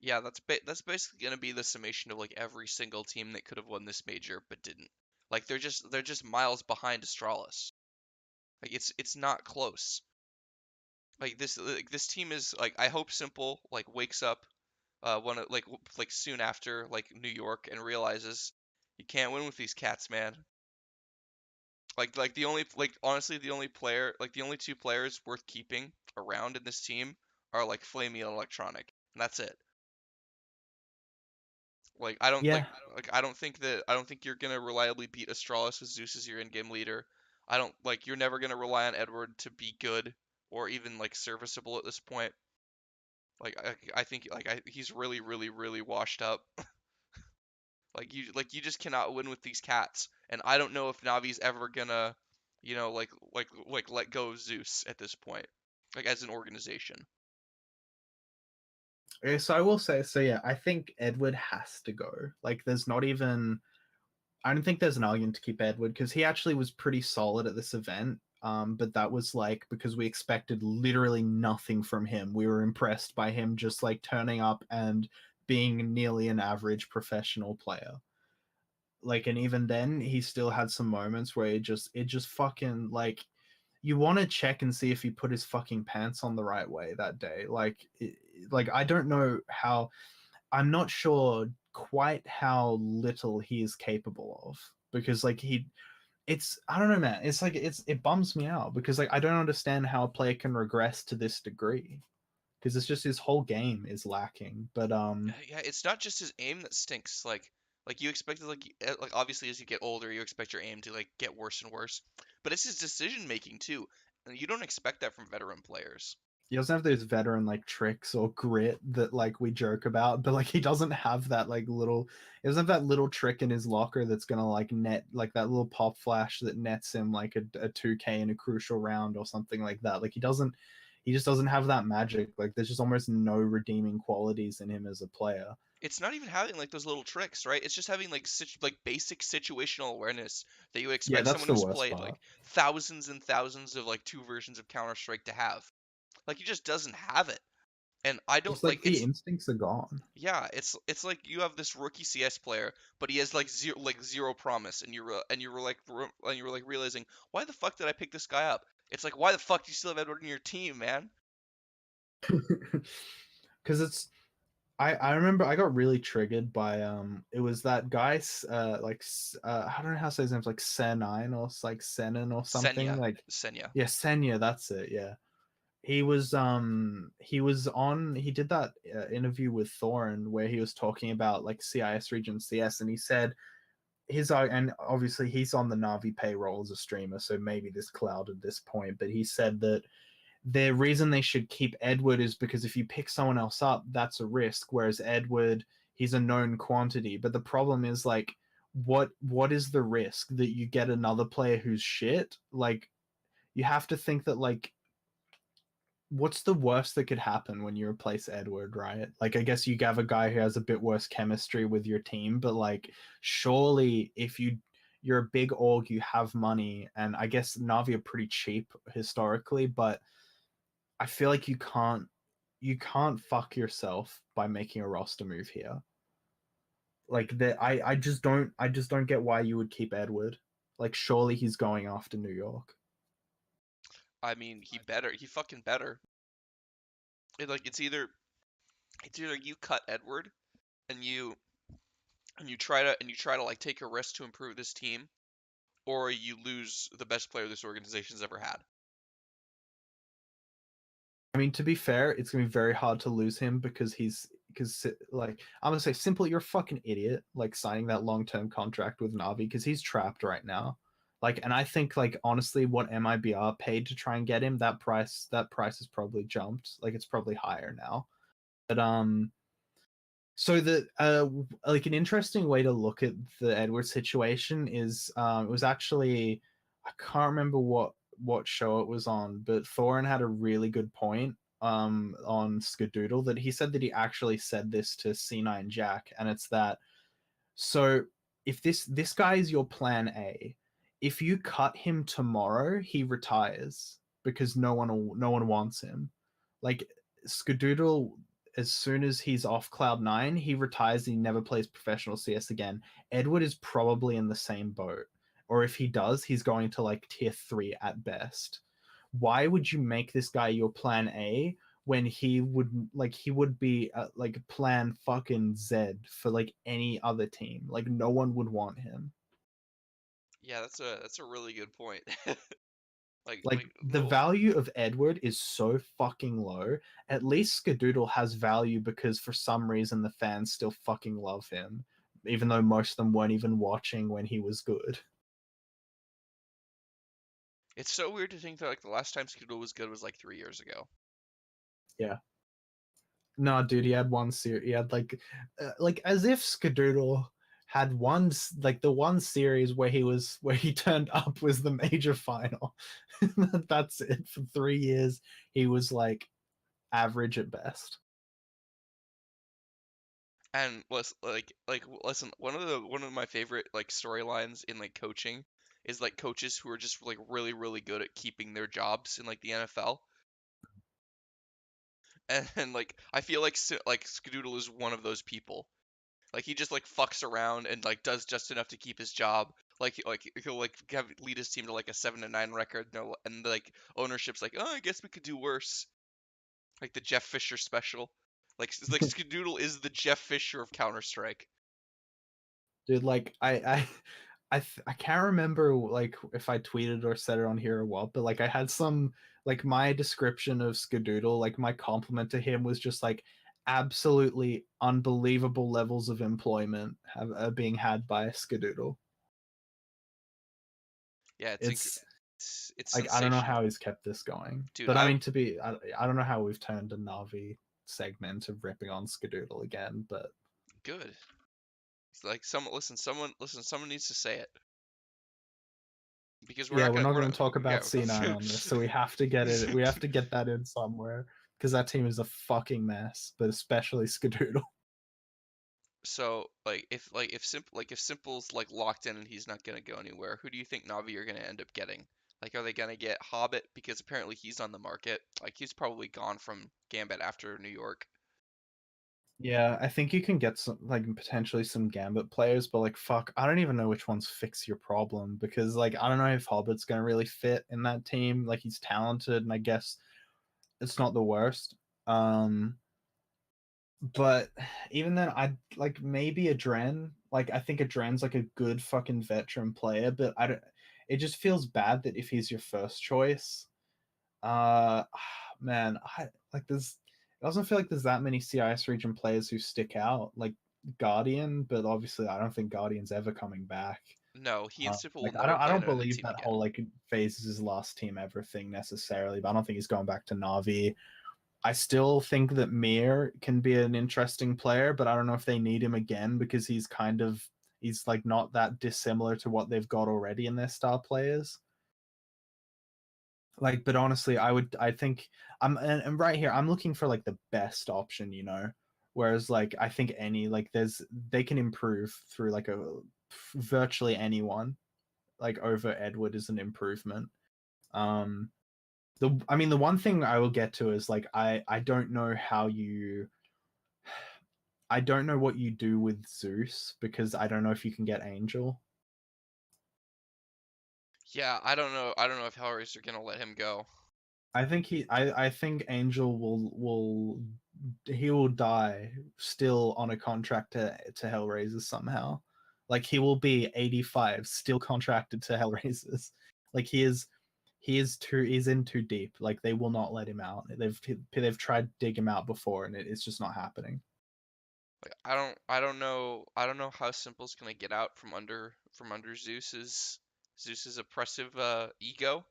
Yeah, that's basically gonna be the summation of like every single team that could have won this major but didn't. Like they're just miles behind Astralis. Like it's not close. Like this team is like I hope Simple like wakes up one of like soon after like New York and realizes you can't win with these cats, man. Like the only like honestly the only two players worth keeping around in this team are like Flamey and Electronic, and that's it. Like I don't Yeah, I don't think you're gonna reliably beat Astralis with Zeus as your in-game leader. I don't like you're never gonna rely on Edward to be good or even like serviceable at this point. Like I think he's really washed up. Like you just cannot win with these cats. And I don't know if Navi's ever gonna, let go of Zeus at this point, like as an organization. Okay, so I will say, so yeah, I think Edward has to go. Like, there's not even, I don't think there's an argument to keep Edward because he actually was pretty solid at this event. But that was like because we expected literally nothing from him. We were impressed by him just like turning up and being nearly an average professional player. Like, and even then, he still had some moments where it just fucking like you want to check and see if he put his fucking pants on the right way that day. Like I don't know how. I'm not sure quite how little he is capable of because like it's I don't know, man. It's like it bums me out because like I don't understand how a player can regress to this degree because it's just his whole game is lacking. But Yeah, it's not just his aim that stinks. Like you expected, like obviously as you get older, you expect your aim to like get worse and worse. But it's his decision making too, and you don't expect that from veteran players. he doesn't have those veteran like tricks or grit that like we joke about, but like he doesn't have that like little he doesn't have that little trick in his locker that's gonna like net like that little pop flash that nets him like a 2K in a crucial round or something like that. Like he just doesn't have that magic. Like there's just almost no redeeming qualities in him as a player. It's not even having like those little tricks, right? It's just having like basic situational awareness that you would Yeah, expect that's someone the who's worst played part. like thousands and thousands of like two versions of Counter-Strike to have. Like he just doesn't have it. And I don't It's like like the it's instincts are gone. yeah, it's like you have this rookie CS player, but he has like zero promise, and and you're like realizing why the fuck did I pick this guy up? It's like why the fuck do you still have Edward in your team, man? Because it's I remember I got really triggered by it was that guy I don't know how to say his name, like Senine or like Senin or something Senya, like Senya. yeah, Senya, that's it. Yeah, he did that interview with Thorin where he was talking about like CIS region CS, and he said and obviously he's on the Navi payroll as a streamer, so maybe this clouded this point, but he said that the reason they should keep Edward is because if you pick someone else up, that's a risk. Whereas Edward, he's a known quantity. But the problem is like, what is the risk that you get another player who's shit? Like, you have to think that like, what's the worst that could happen when you replace Edward, right? Like, I guess you have a guy who has a bit worse chemistry with your team, but like, surely if you're a big org, you have money, and I guess Navi are pretty cheap historically, but I feel like you can't fuck yourself by making a roster move here. Like that I just don't get why you would keep Edward. Like surely he's going after New York. I mean, he fucking better. Like it's either you cut Edward and you try to like take a risk to improve this team, or you lose the best player this organization's ever had. I mean, to be fair, it's gonna be very hard to lose him because like I'm gonna say simply you're a fucking idiot like signing that long-term contract with Navi because he's trapped right now. Like, and I think like honestly, what MIBR paid to try and get him, that price has probably jumped. Like it's probably higher now. But so the like an interesting way to look at the Edward situation is it was actually I can't remember what show it was on, but Thorin had a really good point on Skadoodle that he said that he actually said this to C9 Jack, and it's that so if this guy is your plan A, if you cut him tomorrow, he retires because no one wants him. Like Skadoodle, as soon as he's off Cloud9, he retires and he never plays professional CS again. Edward is probably in the same boat. Or if he does, he's going to like tier 3 at best. Why would you make this guy your plan A when he would be like plan fucking Z for like any other team. Like no one would want him. Yeah, that's a really good point. Like Like the no, value of Edward is so fucking low. At least Skadoodle has value because for some reason the fans still fucking love him, even though most of them weren't even watching when he was good. it's so weird to think that like the last time Scootle was good was like 3 years ago. Yeah. No, dude, he had one series. He had like as if Skadoodle had one like the one series where he turned up was the major final. That's it. For 3 years, he was like average at best. And was like listen, one of my favorite like storylines in like coaching is like coaches who are just like really good at keeping their jobs in like the NFL. And like I feel like like Skadoodle is one of those people. Like he just like fucks around and like does just enough to keep his job. Like he'll like lead his team to like a 7-9 record, and like ownership's like, oh, I guess we could do worse. Like the Jeff Fisher special. Like Skadoodle is the Jeff Fisher of Counter Strike. Dude, like I can't remember like if I tweeted or said it on here or what, but like I had some like my description of Skadoodle, like my compliment to him was just like absolutely unbelievable levels of employment being had by Skadoodle. Yeah, It's it's like I don't know sensational, how he's kept this going, dude. but I mean I don't know how we've turned a Navi segment of ripping on Skadoodle again, but Good. It's like someone needs to say it because we're yeah, not we're gonna not we're going not to talk about C9 yeah. on this, so we have to get it. We have to get that in somewhere because that team is a fucking mess, but especially Skadoodle. So if Simple's like locked in and he's not gonna go anywhere, who do you think Navi are gonna end up getting? Like, are they gonna get Hobbit because apparently he's on the market? Like, he's probably gone from Gambit after New York. Yeah, I think you can get some like potentially some Gambit players, but like fuck, I don't even know which ones fix your problem because like I don't know if Hobbit's gonna really fit in that team. Like he's talented, and I guess it's not the worst. Um, but even then, I'd like maybe a Dren. Like I think a Dren's like a good fucking veteran player, but I don't. It just feels bad that if he's your first choice, uh, man, I like there's. It doesn't feel like there's that many CIS region players who stick out. Like Guardian, but obviously I don't think Guardian's ever coming back. No, he and Simple will Like never I play don't in a believe team that again. whole like phase is his last team ever thing necessarily, but I don't think he's going back to Navi. I still think that Mir can be an interesting player, but I don't know if they need him again because he's like not that dissimilar to what they've got already in their star players. Like, but honestly, I think and right here I'm looking for like the best option, you know. Whereas like I think any like they can improve through like a virtually anyone like over Edward is an improvement. Um, the one thing I will get to is like I don't know how you I don't know what you do with Zeus because I don't know if you can get Angel. Yeah, I don't know. I don't know if Hellraiser are gonna let him go. I think Angel will he will die still on a contract to Hellraisers somehow. Like he will be 85 still contracted to Hellraisers. Like he's in too deep. Like they will not let him out. They've tried to dig him out before and it's just not happening. Like, I don't know how Simple's gonna get out from under Zeus's oppressive ego.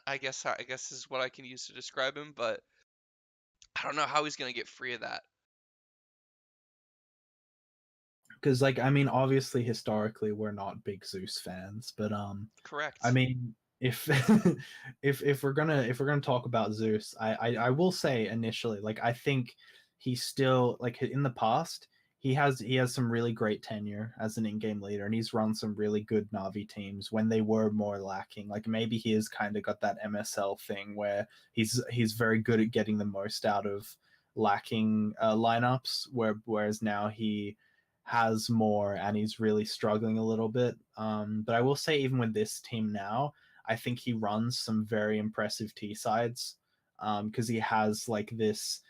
I guess is what I can use to describe him, but I don't know how he's gonna get free of that. Because like I mean obviously historically we're not big Zeus fans, but I Correct. mean if if we're gonna talk about Zeus, I will say initially like I think he's still like in the past he has some really great tenure as an in-game leader and he's run some really good Navi teams when they were more lacking. Like maybe he has kind of got that MSL thing where he's very good at getting the most out of lacking lineups whereas now he has more and he's really struggling a little bit. But I will say, even with this team now, I think he runs some very impressive T sides because he has like this.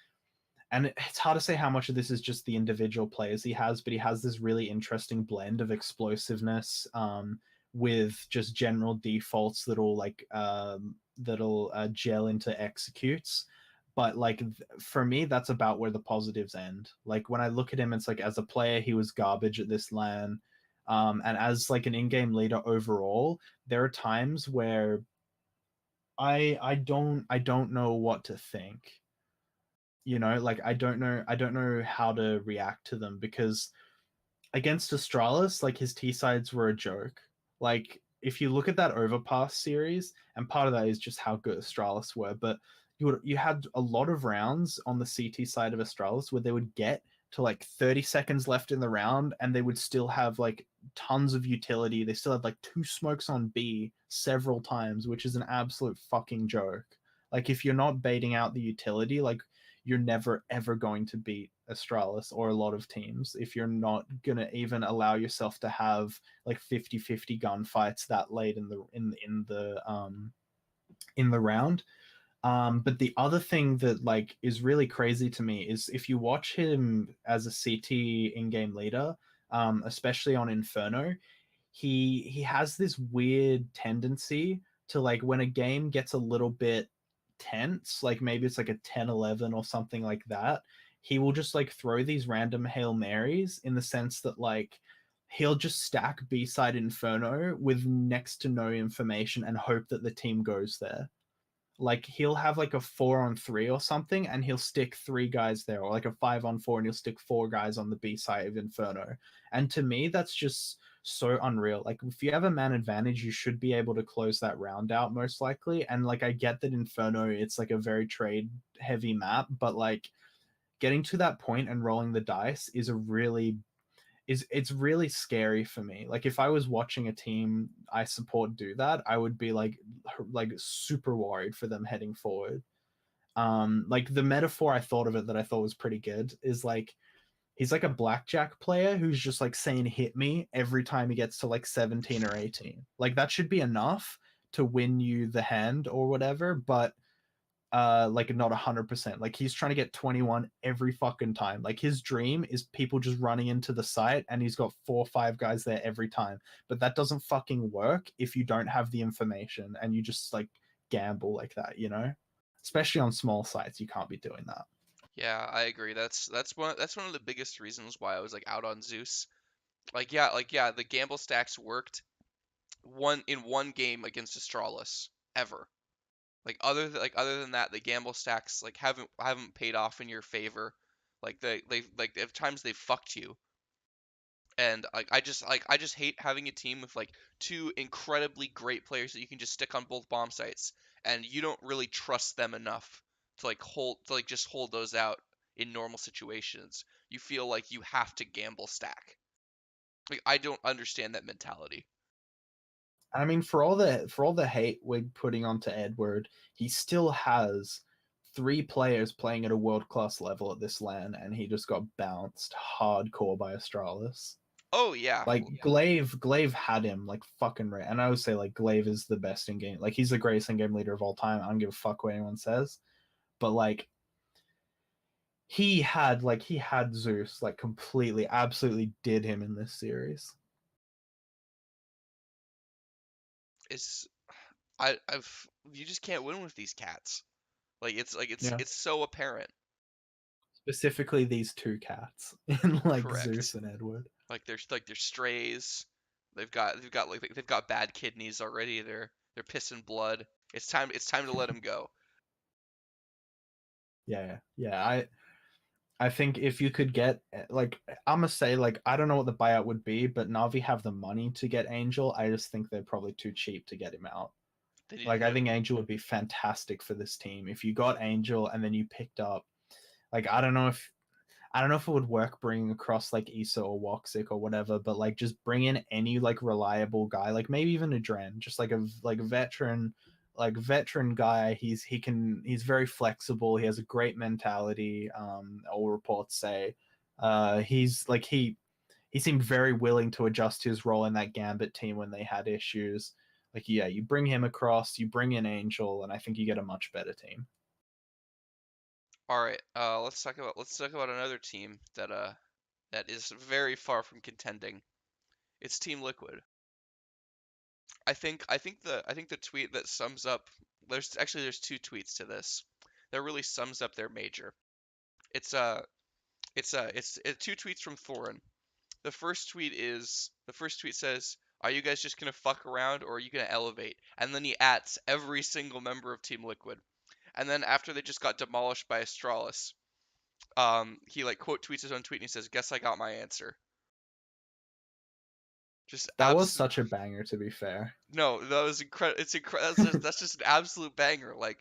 And it's hard to say how much of this is just the individual players he has, but he has this really interesting blend of explosiveness with just general defaults that'll gel into executes, but like for me that's about where the positives end. Like when I look at him it's like as a player he was garbage at this LAN, and as like an in-game leader overall there are times where I don't know what to think, you know. Like I don't know how to react to them because against Astralis, like his T sides were a joke. Like if you look at that Overpass series, and part of that is just how good Astralis were, but you had a lot of rounds on the CT side of Astralis where they would get to like 30 seconds left in the round and they would still have like tons of utility. They still had like two smokes on B several times, which is an absolute fucking joke. Like if you're not baiting out the utility, like you're never ever going to beat Astralis or a lot of teams if you're not going to even allow yourself to have like 50-50 gunfights that late in the round. But the other thing that like is really crazy to me is if you watch him as a CT in-game leader, especially on Inferno, he has this weird tendency to like when a game gets a little bit tense, like maybe it's like a 10-11 or something like that, he will just like throw these random Hail Marys in the sense that like he'll just stack B-side Inferno with next to no information and hope that the team goes there. Like he'll have like a 4-on-3 or something and he'll stick three guys there, or like a 5-on-4 and he'll stick four guys on the B side of Inferno. And to me that's just so unreal. Like if you have a man advantage you should be able to close that round out most likely. And like I get that Inferno it's like a very trade heavy map, but like getting to that point and rolling the dice is a really is it's really scary for me. Like if I was watching a team I support do that, I would be like super worried for them heading forward. Like the metaphor I thought of it that I thought was pretty good is like he's like a blackjack player who's just like saying hit me every time he gets to like 17 or 18. Like that should be enough to win you the hand or whatever, but like not 100%. Like he's trying to get 21 every fucking time. Like his dream is people just running into the site and he's got 4 or 5 guys there every time. But that doesn't fucking work if you don't have the information and you just like gamble like that, you know? Especially on small sites, you can't be doing that. Yeah, I agree. That's one of the biggest reasons why I was like out on Zeus. Like yeah, the gamble stacks worked one game against Astralis ever. Other than that, the gamble stacks like haven't paid off in your favor. Like they like at times they fucked you. And I just hate having a team with like two incredibly great players that you can just stick on both bomb sites and you don't really trust them enough to like just hold those out in normal situations. You feel like you have to gamble stack. Like I don't understand that mentality. I mean, for all the hate we're putting onto Edward, he still has 3 players playing at a world class level at this LAN, and he just got bounced hardcore by Astralis. Oh yeah. Like Glaive had him like fucking right, and I would say like Glaive is the best in game. Like he's the greatest in game leader of all time. I don't give a fuck what anyone says, but like he had Zeus like completely, absolutely did him in this series. It's I've you just can't win with these cats. Yeah, It's so apparent. specifically these two cats in like Correct. Zeus and Edward. Like they're strays. They've got bad kidneys already. They're pissing blood. It's time to let them go. Yeah, yeah. I think if you could get like I'm gonna say like I don't know what the buyout would be, but Navi have the money to get Angel. I just think they're probably too cheap to get him out. They need Like I to think Angel would be fantastic for this team if you got Angel and then you picked up like I don't know if it would work bringing across like Issa or Woxic or whatever, but like just bring in any like reliable guy, like maybe even a Dren, just like a veteran, like veteran guy. He's very flexible. He has a great mentality. All reports say, he seemed very willing to adjust his role in that Gambit team when they had issues. Like yeah, you bring him across, you bring in Angel, and I think you get a much better team. All right, let's talk about another team that is very far from contending. It's Team Liquid. I think the tweet that sums up there's two tweets to this that really sums up their major. It's two tweets from Thorin. The first tweet says, "Are you guys just gonna fuck around or are you gonna elevate?" And then he ats every single member of Team Liquid. And then after they just got demolished by Astralis, he like quote tweets his own tweet and he says, "Guess I got my answer." Just That was absolute. such a banger, to be fair. No, that was incredible. It's incredible. That's just an absolute banger. Like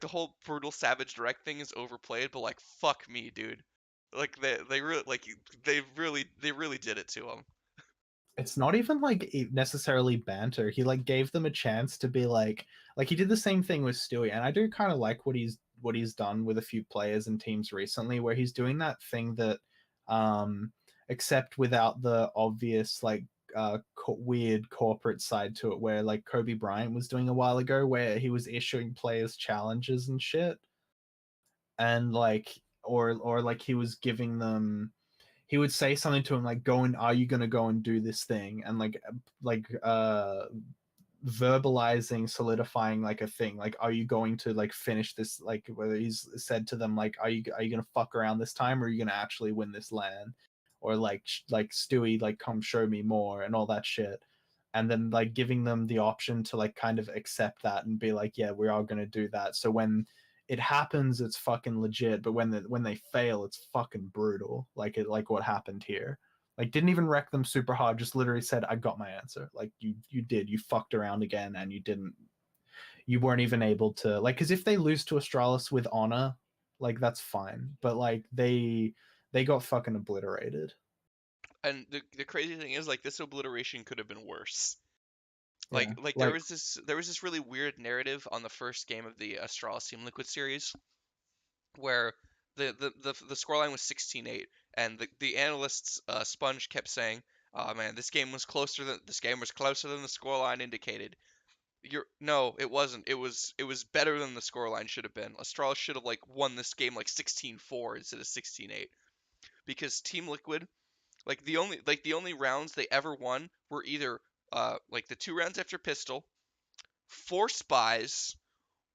the whole brutal savage direct thing is overplayed, but like fuck me, dude. Like they really like they really did it to him. It's not even like necessarily banter. He like gave them a chance to be like he did the same thing with Stewie, and I do kind of like what he's done with a few players and teams recently, where he's doing that thing that, um, except without the obvious like weird corporate side to it, where like Kobe Bryant was doing a while ago, where he was issuing players challenges and shit, and like or like he was giving them he would say something to him like go and are you going to go and do this thing, and like verbalizing, solidifying like a thing, like are you going to like finish this, like whether he's said to them like are you going to fuck around this time, or are you going to actually win this land, or like Stewie, like come show me more and all that shit, and then like giving them the option to like kind of accept that and be like yeah, we are going to do that, so when it happens it's fucking legit, but when they fail it's fucking brutal, like what happened here. Like didn't even wreck them super hard, just literally said I got my answer. Like you did, you fucked around again, and you weren't even able to like, because if they lose to Astralis with honor, like that's fine, but like they got fucking obliterated. And the crazy thing is like this obliteration could have been worse. Yeah, Like like there was this really weird narrative on the first game of the Astralis Team Liquid series where the scoreline was 16-8, and the analysts Sponge kept saying, "Oh man, this game was closer than the scoreline indicated." You're no, it wasn't. It was better than the scoreline should have been. Astralis should have like won this game like 16-4 instead of 16-8 because Team Liquid the only rounds they ever won were either like the two rounds after Pistol, four spies,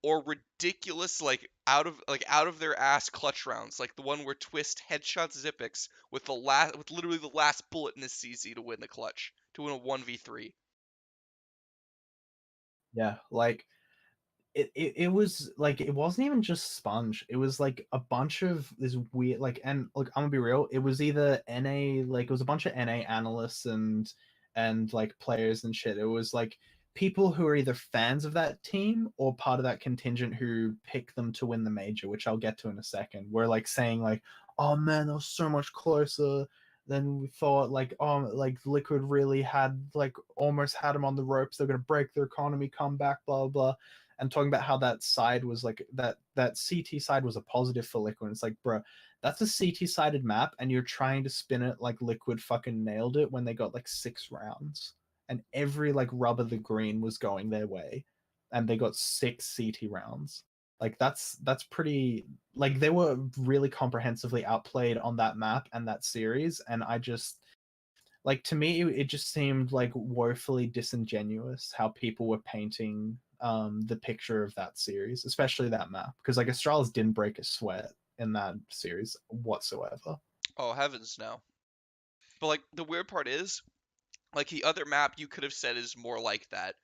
or ridiculous like out of their ass clutch rounds, like the one where Twist headshots Zippix with literally the last bullet in his CZ to win the clutch to win a 1v3. yeah, like it was like it wasn't even just Sponge. It was like a bunch of this weird like, and look, I'm gonna be real. It was either NA, like it was a bunch of NA analysts and like players and shit. It was like people who are either fans of that team or part of that contingent who pick them to win the major, which I'll get to in a second. We're like saying like, oh man, that was so much closer than we thought. Like, oh, like Liquid really had like almost had them on the ropes. They're gonna break their economy, come back, blah blah, and talking about how that side was like that CT side was a positive for Liquid. It's like, bro, that's a CT sided map, and you're trying to spin it like Liquid fucking nailed it when they got like 6 rounds, and every like rub of the green was going their way, and they got 6 CT rounds. Like that's pretty. Like they were really comprehensively outplayed on that map and that series, and I just like, to me it just seemed like woefully disingenuous how people were painting the picture of that series, especially that map, because like Astralis didn't break a sweat in that series whatsoever. Oh heavens no. But like the weird part is like the other map you could have said is more like that.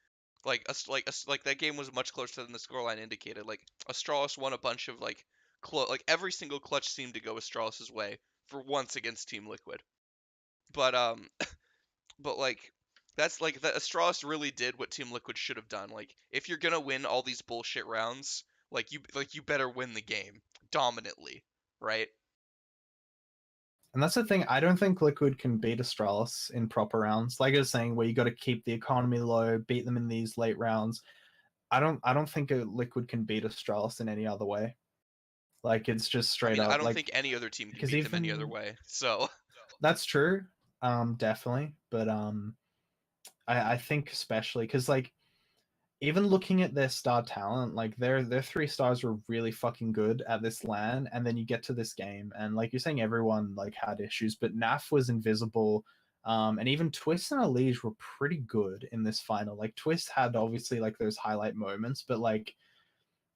Like that game was much closer than the scoreline indicated. Like Astralis won a bunch of like every single clutch seemed to go Astralis's way for once against Team Liquid. But but like that's like that Astralis really did what Team Liquid should have done. Like if you're gonna win all these bullshit rounds, like you better win the game dominantly, right? And that's the thing, I don't think Liquid can beat Astralis in proper rounds, like I was saying, where you got to keep the economy low, beat them in these late rounds. I don't think a Liquid can beat Astralis in any other way. Like it's just I straight mean, I up don't like, think any other team can because beat them any other even way. So that's true, definitely, but I think especially because like even looking at their star talent, like their 3 stars were really fucking good at this LAN, and then you get to this game, and like you're saying, everyone like had issues, but Naf was invisible, and even Twist and Elige were pretty good in this final. Like Twist had obviously like those highlight moments, but like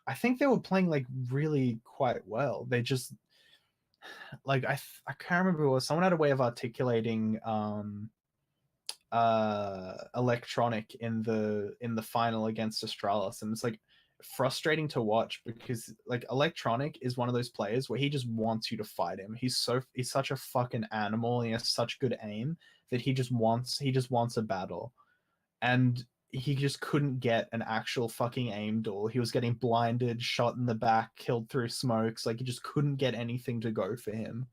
I think they were playing like really quite well. They just like I can't remember, what someone had a way of articulating electronic in the final against Astralis, and it's like frustrating to watch because like Electronic is one of those players where he just wants you to fight him. He's such a fucking animal and he has such good aim that he just wants a battle. And he just couldn't get an actual fucking aim duel. He was getting blinded, shot in the back, killed through smokes. Like he just couldn't get anything to go for him.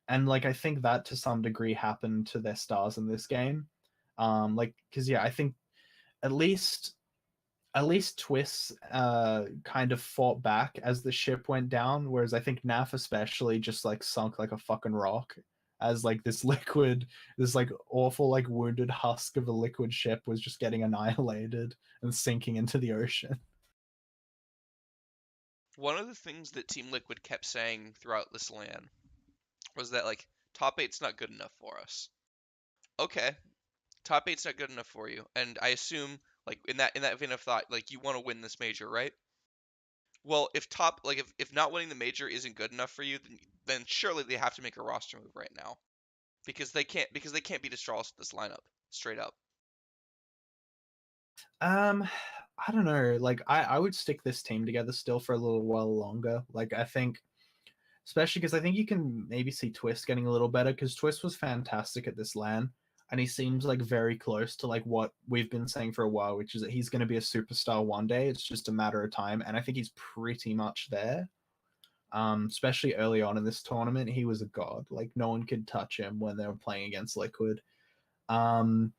And like I think that to some degree happened to their stars in this game. Like because yeah, I think at least at least Twist kind of fought back as the ship went down, whereas I think Naf especially just like sunk like a fucking rock as like this liquid, this like awful like wounded husk of a liquid ship was just getting annihilated and sinking into the ocean. One of the things that Team Liquid kept saying throughout this LAN was that like top eight's not good enough for us. Okay, top eight's not good enough for you, and I assume like in that vein of thought, like you want to win this major, right? Well, if not winning the major isn't good enough for you, then surely they have to make a roster move right now because they can't beat Astralis with this lineup straight up. Um, I don't know. Like I would stick this team together still for a little while longer. Like I think especially because I think you can maybe see Twist getting a little better because Twist was fantastic at this LAN, and he seems like very close to like what we've been saying for a while, which is that he's going to be a superstar one day. It's just a matter of time, and I think he's pretty much there. Especially early on in this tournament, he was a god. Like no one could touch him when they were playing against Liquid. Um,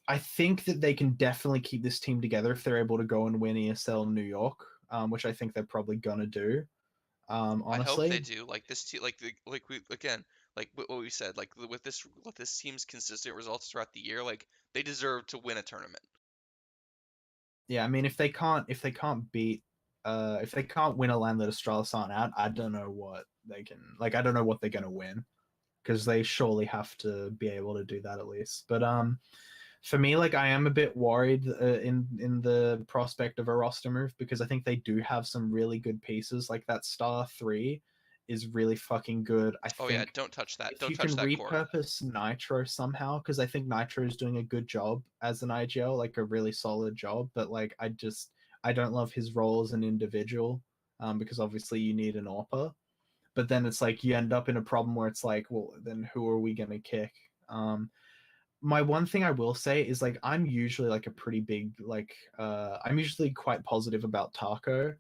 I think that they can definitely keep this team together if they're able to go and win ESL New York, which I think they're probably gonna do. I hope they Honestly, do. Like this team, like we again, like what we said, like with this team's consistent results throughout the year, like they deserve to win a tournament. yeah, I mean, if they can't win a land that Astralis aren't at, I don't know what they can. Like, I don't know what they're gonna win because they surely have to be able to do that at least. But for me, like, I am a bit worried in the prospect of a roster move because I think they do have some really good pieces. Like that star three is really fucking good. I Oh yeah, think don't touch that. if Don't you touch can that core. repurpose Nitro somehow, because I think Nitro is doing a good job as an IGL, like a really solid job. But like, I don't love his role as an individual, because obviously you need an AWPer. But then it's like you end up in a problem where it's like, well, then who are we gonna kick? My one thing I will say is like I'm usually like a pretty big like I'm usually quite positive about Taco.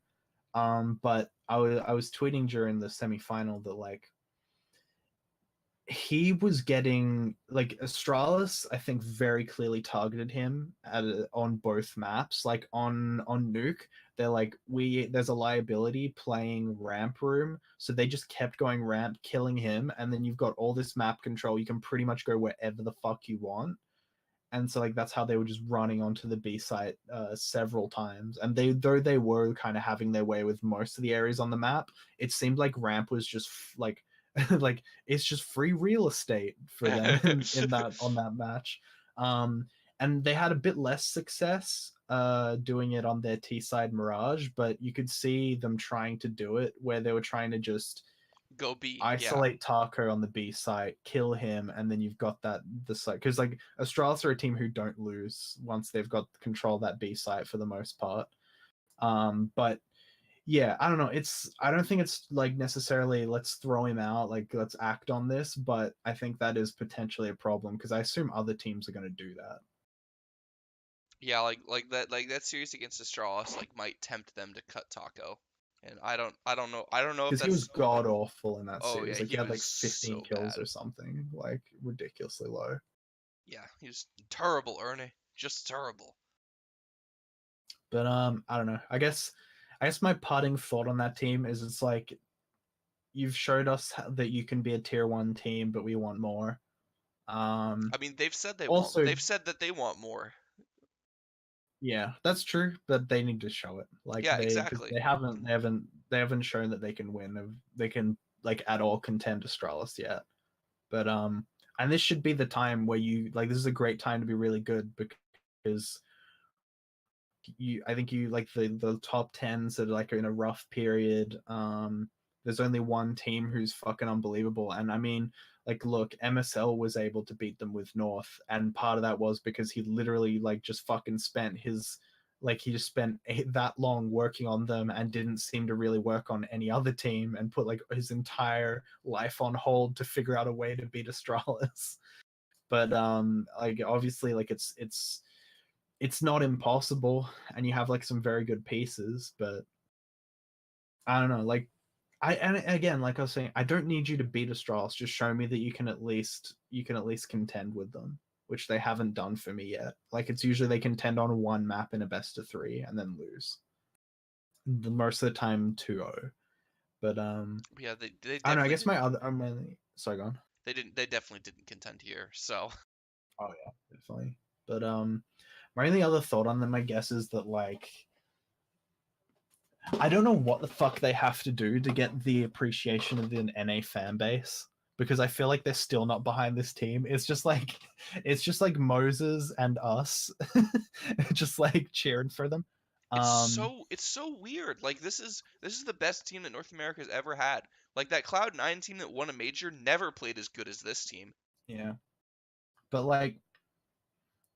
But I was tweeting during the semifinal that like he was getting like Astralis, I think, very clearly targeted him on both maps. Like on Nuke, they're like there's a liability playing ramp room, so they just kept going ramp, killing him, and then you've got all this map control. You can pretty much go wherever the fuck you want, and so like that's how they were just running onto the B site several times. And though they were kind of having their way with most of the areas on the map, it seemed like ramp was just like like it's just free real estate for them in that on that match. Um, and they had a bit less success doing it on their T side Mirage, but you could see them trying to do it where they were trying to just Go B. Yeah. isolate Taco on the B site, kill him, and then you've got that the site because like Astralis are a team who don't lose once they've got control of that B site for the most part. But yeah, I don't know. I don't think it's like necessarily let's throw him out, like let's act on this, but I think that is potentially a problem because I assume other teams are going to do that Yeah, like that series against Astralis like might tempt them to cut Taco. And I don't know if because he was that's god awful in that oh yeah, series. Like he he had was like 15 so kills bad. or something, like ridiculously low. Yeah, he was terrible, Ernie. Just terrible. But I don't know. I guess my parting thought on that team is it's like you've showed us that you can be a tier one team, but we want more. Um, I mean, also, they've said that they want more. yeah, that's true, but they need to show it. Like Yeah, because exactly. they haven't shown that they can win. They can like at all contend Astralis yet. But and this should be the time where you like. This is a great time to be really good because I think you like the top tens that are like in a rough period. There's only one team who's fucking unbelievable, and I mean, like, look, MSL was able to beat them with North, and part of that was because he literally like just fucking spent his like he just spent that long working on them and didn't seem to really work on any other team and put like his entire life on hold to figure out a way to beat Astralis. But like obviously like it's not impossible, and you have like some very good pieces, but I don't know, like and again, like I was saying, I don't need you to beat Astralis. Just show me that you can at least contend with them, which they haven't done for me yet. Like it's usually they contend on one map in a best of three and then lose. Most of the time 2-0. But Yeah, they I don't know. I definitely guess my didn't. other I'm really sorry, go on. They definitely didn't contend here. So Oh yeah, definitely. But my only other thought on them, I guess, is that like I don't know what the fuck they have to do to get the appreciation of the NA fan base, because I feel like they're still not behind this team. It's just like Moses and us just like cheering for them. it's so weird. Like this is the best team that North America has ever had. Like that Cloud9 team that won a major never played as good as this team. Yeah. But like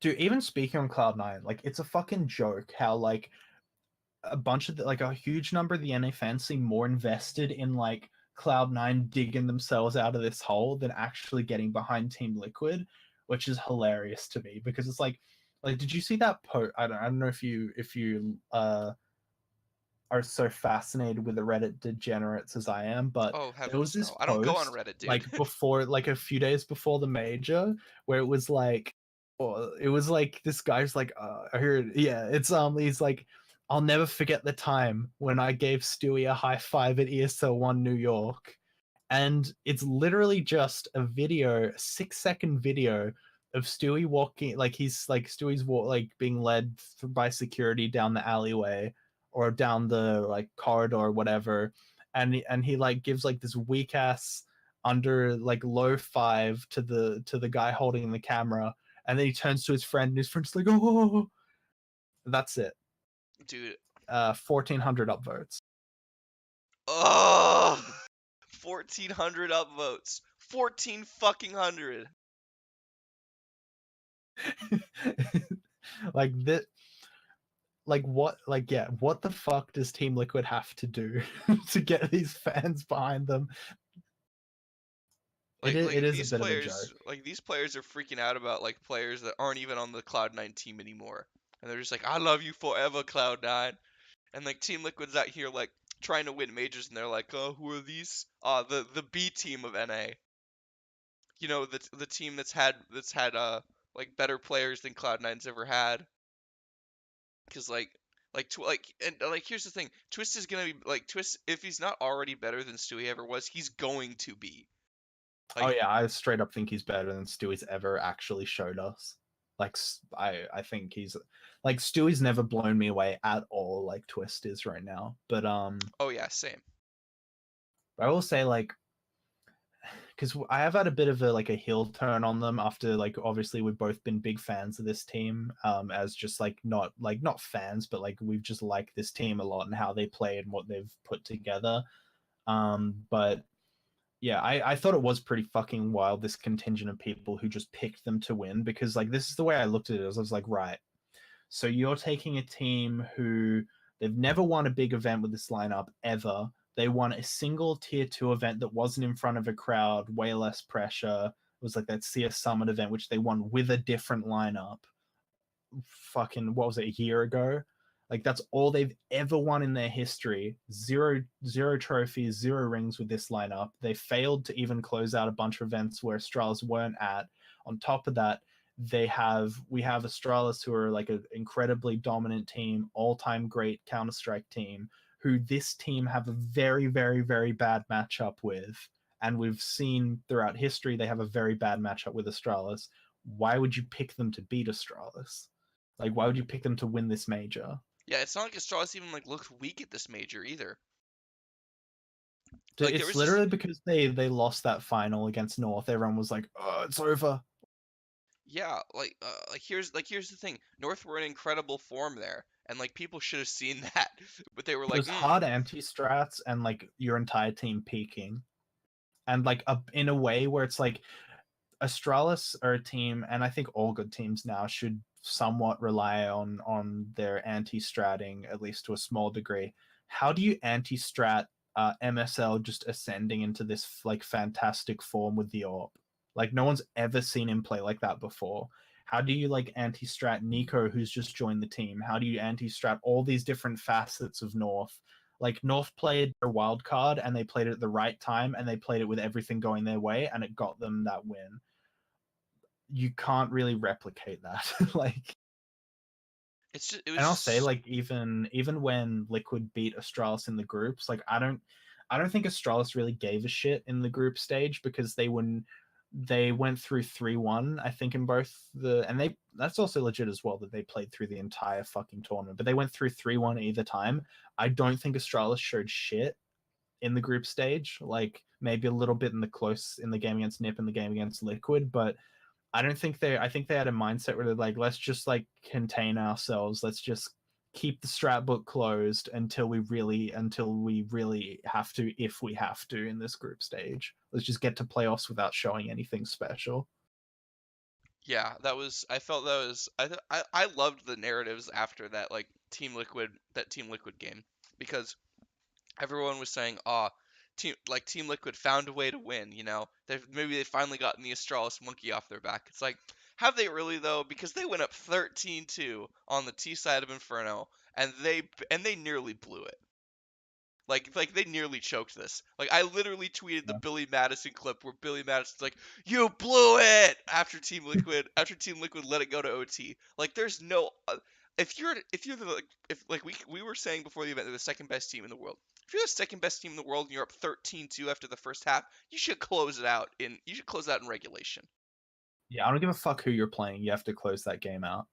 dude, even speaking on Cloud9, like it's a fucking joke how like a bunch of like a huge number of the NA fans seem more invested in like Cloud9 digging themselves out of this hole than actually getting behind Team Liquid, which is hilarious to me because it's like did you see that post? I don't know if you are so fascinated with the Reddit degenerates as I am, but Oh there was heavens this no. I don't go on post Reddit, dude. like before, like a few days before the major, where it was like, oh, it was like this guy's like, I heard, yeah, it's he's like, I'll never forget the time when I gave Stewie a high five at ESL1 New York, and it's literally just a video, a 6-second video of Stewie walking, like he's like Stewie's like being led by security down the alleyway or down the like corridor or whatever, and he like gives like this weak ass under like low five to the guy holding the camera, and then he turns to his friend, and his friend's like, oh, that's it. Dude. 1,400 upvotes. Oh 1,400 upvotes. 14 fucking hundred. Like that, like what, like yeah, what the fuck does Team Liquid have to do to get these fans behind them? It is a bit of a joke. Like these players are freaking out about like players that aren't even on the Cloud9 team anymore. And they're just like, I love you forever, Cloud9. And like Team Liquid's out here like trying to win majors and they're like, oh, who are these? The B team of NA. You know, the team that's had like better players than Cloud9's ever had. Cause and like here's the thing, Twist is gonna be like Twist if he's not already better than Stewie ever was, he's going to be. Oh Like yeah, I straight up think he's better than Stewie's ever actually showed us. Like I think he's like Stewie's never blown me away at all like Twist is right now. But oh yeah, same. I will say like because I have had a bit of a like a heel turn on them after like obviously we've both been big fans of this team as just like not fans but like we've just liked this team a lot and how they play and what they've put together. But yeah, I thought it was pretty fucking wild, this contingent of people who just picked them to win, because like this is the way I looked at it. I was like, right, so you're taking a team who they've never won a big event with this lineup ever. They won a single tier 2 event that wasn't in front of a crowd, way less pressure. It was like that CS Summit event, which they won with a different lineup. Fucking, what was it, a year ago? Like that's all they've ever won in their history. Zero trophies, zero rings with this lineup. They failed to even close out a bunch of events where Astralis weren't at. On top of that, we have Astralis, who are like an incredibly dominant team, all-time great Counter-Strike team, who this team have a very, very, very bad matchup with. And we've seen throughout history they have a very bad matchup with Astralis. Why would you pick them to beat Astralis? Like, why would you pick them to win this major? Yeah, it's not like Astralis even like looked weak at this major either. Like there It's was this literally because they lost that final against North. Everyone was like, "Oh, it's over." yeah, here's the thing. North were in incredible form there, and like people should have seen that, but they were It like, was hard anti strats and like your entire team peaking, and like in a way where it's like Astralis are a team, and I think all good teams now should somewhat rely on their anti-stratting, at least to a small degree. How do you anti-strat MSL just ascending into this like fantastic form with the AWP? Like no one's ever seen him play like that before. How do you like anti-strat Nico, who's just joined the team? How do you anti-strat all these different facets of North? Like North played their wild card and they played it at the right time and they played it with everything going their way and it got them that win. You can't really replicate that. Like, It was and I'll say just like even when Liquid beat Astralis in the groups, like I don't think Astralis really gave a shit in the group stage because they went through 3-1, I think, in both the and they that's also legit as well that they played through the entire fucking tournament, but they went through 3-1 either time. I don't think Astralis showed shit in the group stage, like maybe a little bit in the game against Nip and the game against Liquid, but I think they had a mindset where they're like, let's just like contain ourselves. Let's just keep the strat book closed until we really have to, if we have to in this group stage. Let's just get to playoffs without showing anything special. yeah, that was I felt that was I loved the narratives after that like Team Liquid game because everyone was saying, "Ah, Team Liquid found a way to win." Maybe they finally gotten the Astralis monkey off their back. It's like, have they really though? Because they went up 13-2 on the T side of Inferno, and they nearly blew it. Like they nearly choked this. Like I literally tweeted the Yeah. Billy Madison clip where Billy Madison's like, "You blew it!" after Team Liquid let it go to OT. Like there's no if you're the like if like we were saying before the event they're the second best team in the world. If you're the second best team in the world and you're up 13-2 after the first half, you should close out in regulation. Yeah, I don't give a fuck who you're playing. You have to close that game out.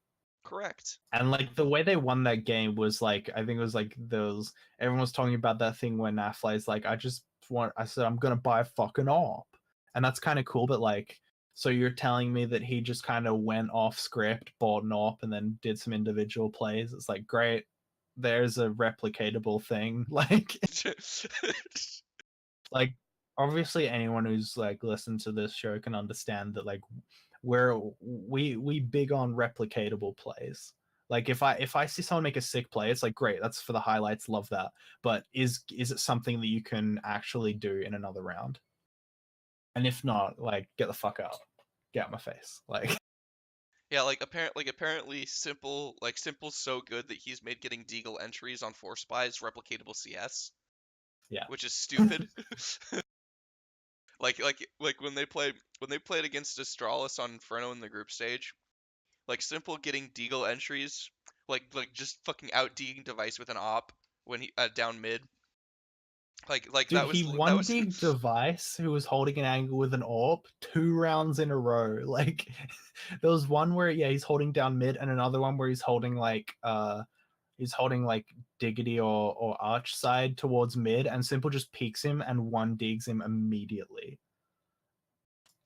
Correct. And like the way they won that game was like I think it was like those everyone was talking about that thing when Affley's like I said I'm gonna buy a fucking AWP. And that's kind of cool, but like so you're telling me that he just kind of went off script, bought an AWP, and then did some individual plays. It's like great, there's a replicatable thing. Like obviously anyone who's like listened to this show can understand that like we big on replicatable plays. Like if I see someone make a sick play, it's like great, that's for the highlights, love that. But is it something that you can actually do in another round? And if not, like get the fuck out, get out my face. Like Yeah, apparently Simple's so good that he's made getting Deagle entries on Force Spies replicatable CS, yeah, which is stupid. Like when they played against Astralis on Inferno in the group stage, like Simple getting Deagle entries, like just fucking out Dealing Device with an op when he down mid. Like dude, he that one was D device who was holding an angle with an AWP 2 rounds in a row. Like there was one where yeah he's holding down mid, and another one where he's holding like Diggity or Arch side towards mid, and Simple just peeks him and one digs him immediately.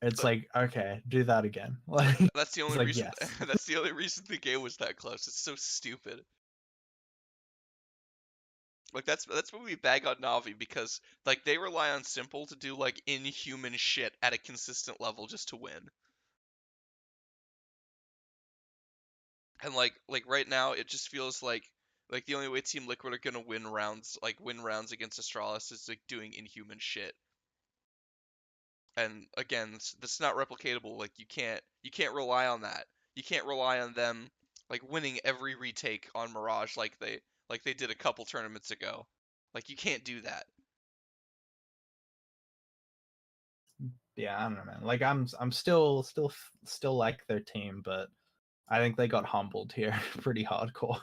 It's like okay, do that again. like Like that's the he's only like reason yes, that's the only reason the game was that close. It's so stupid. Like that's what we bag on Navi because like they rely on Simple to do like inhuman shit at a consistent level just to win. And like right now it just feels like the only way Team Liquid are gonna win rounds against Astralis is like doing inhuman shit. And again, that's not replicatable. Like you can't rely on that. You can't rely on them like winning every retake on Mirage like they did a couple tournaments ago. Like you can't do that. yeah, I don't know, man. Like I'm still like their team, but I think they got humbled here pretty hardcore.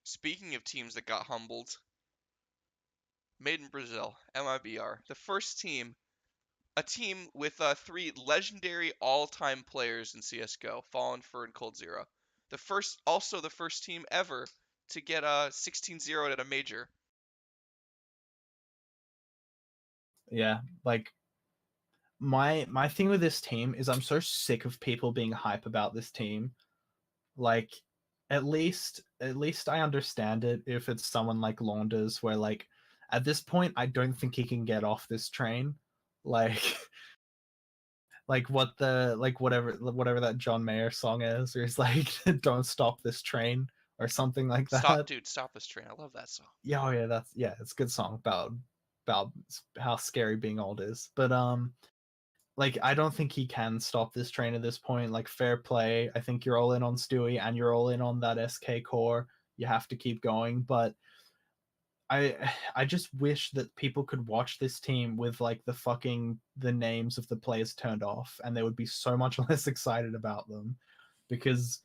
Speaking of teams that got humbled, Made in Brazil, MIBR, the first team, a team with three legendary all-time players in CS:GO, Fallen, Fur, and Cold Zero. Also the first team ever to get 16-0 at a major. Yeah, like my thing with this team is I'm so sick of people being hype about this team. Like at least I understand it if it's someone like Launders where like at this point I don't think he can get off this train. Like like whatever that John Mayer song is, where he's like, "Don't stop this train" or something like Stop, that. dude, stop this train. I love that song. Yeah, oh yeah, it's a good song about how scary being old is. But like I don't think he can stop this train at this point. Like fair play. I think you're all in on Stewie and you're all in on that SK core. You have to keep going, but I just wish that people could watch this team with like the names of the players turned off and they would be so much less excited about them because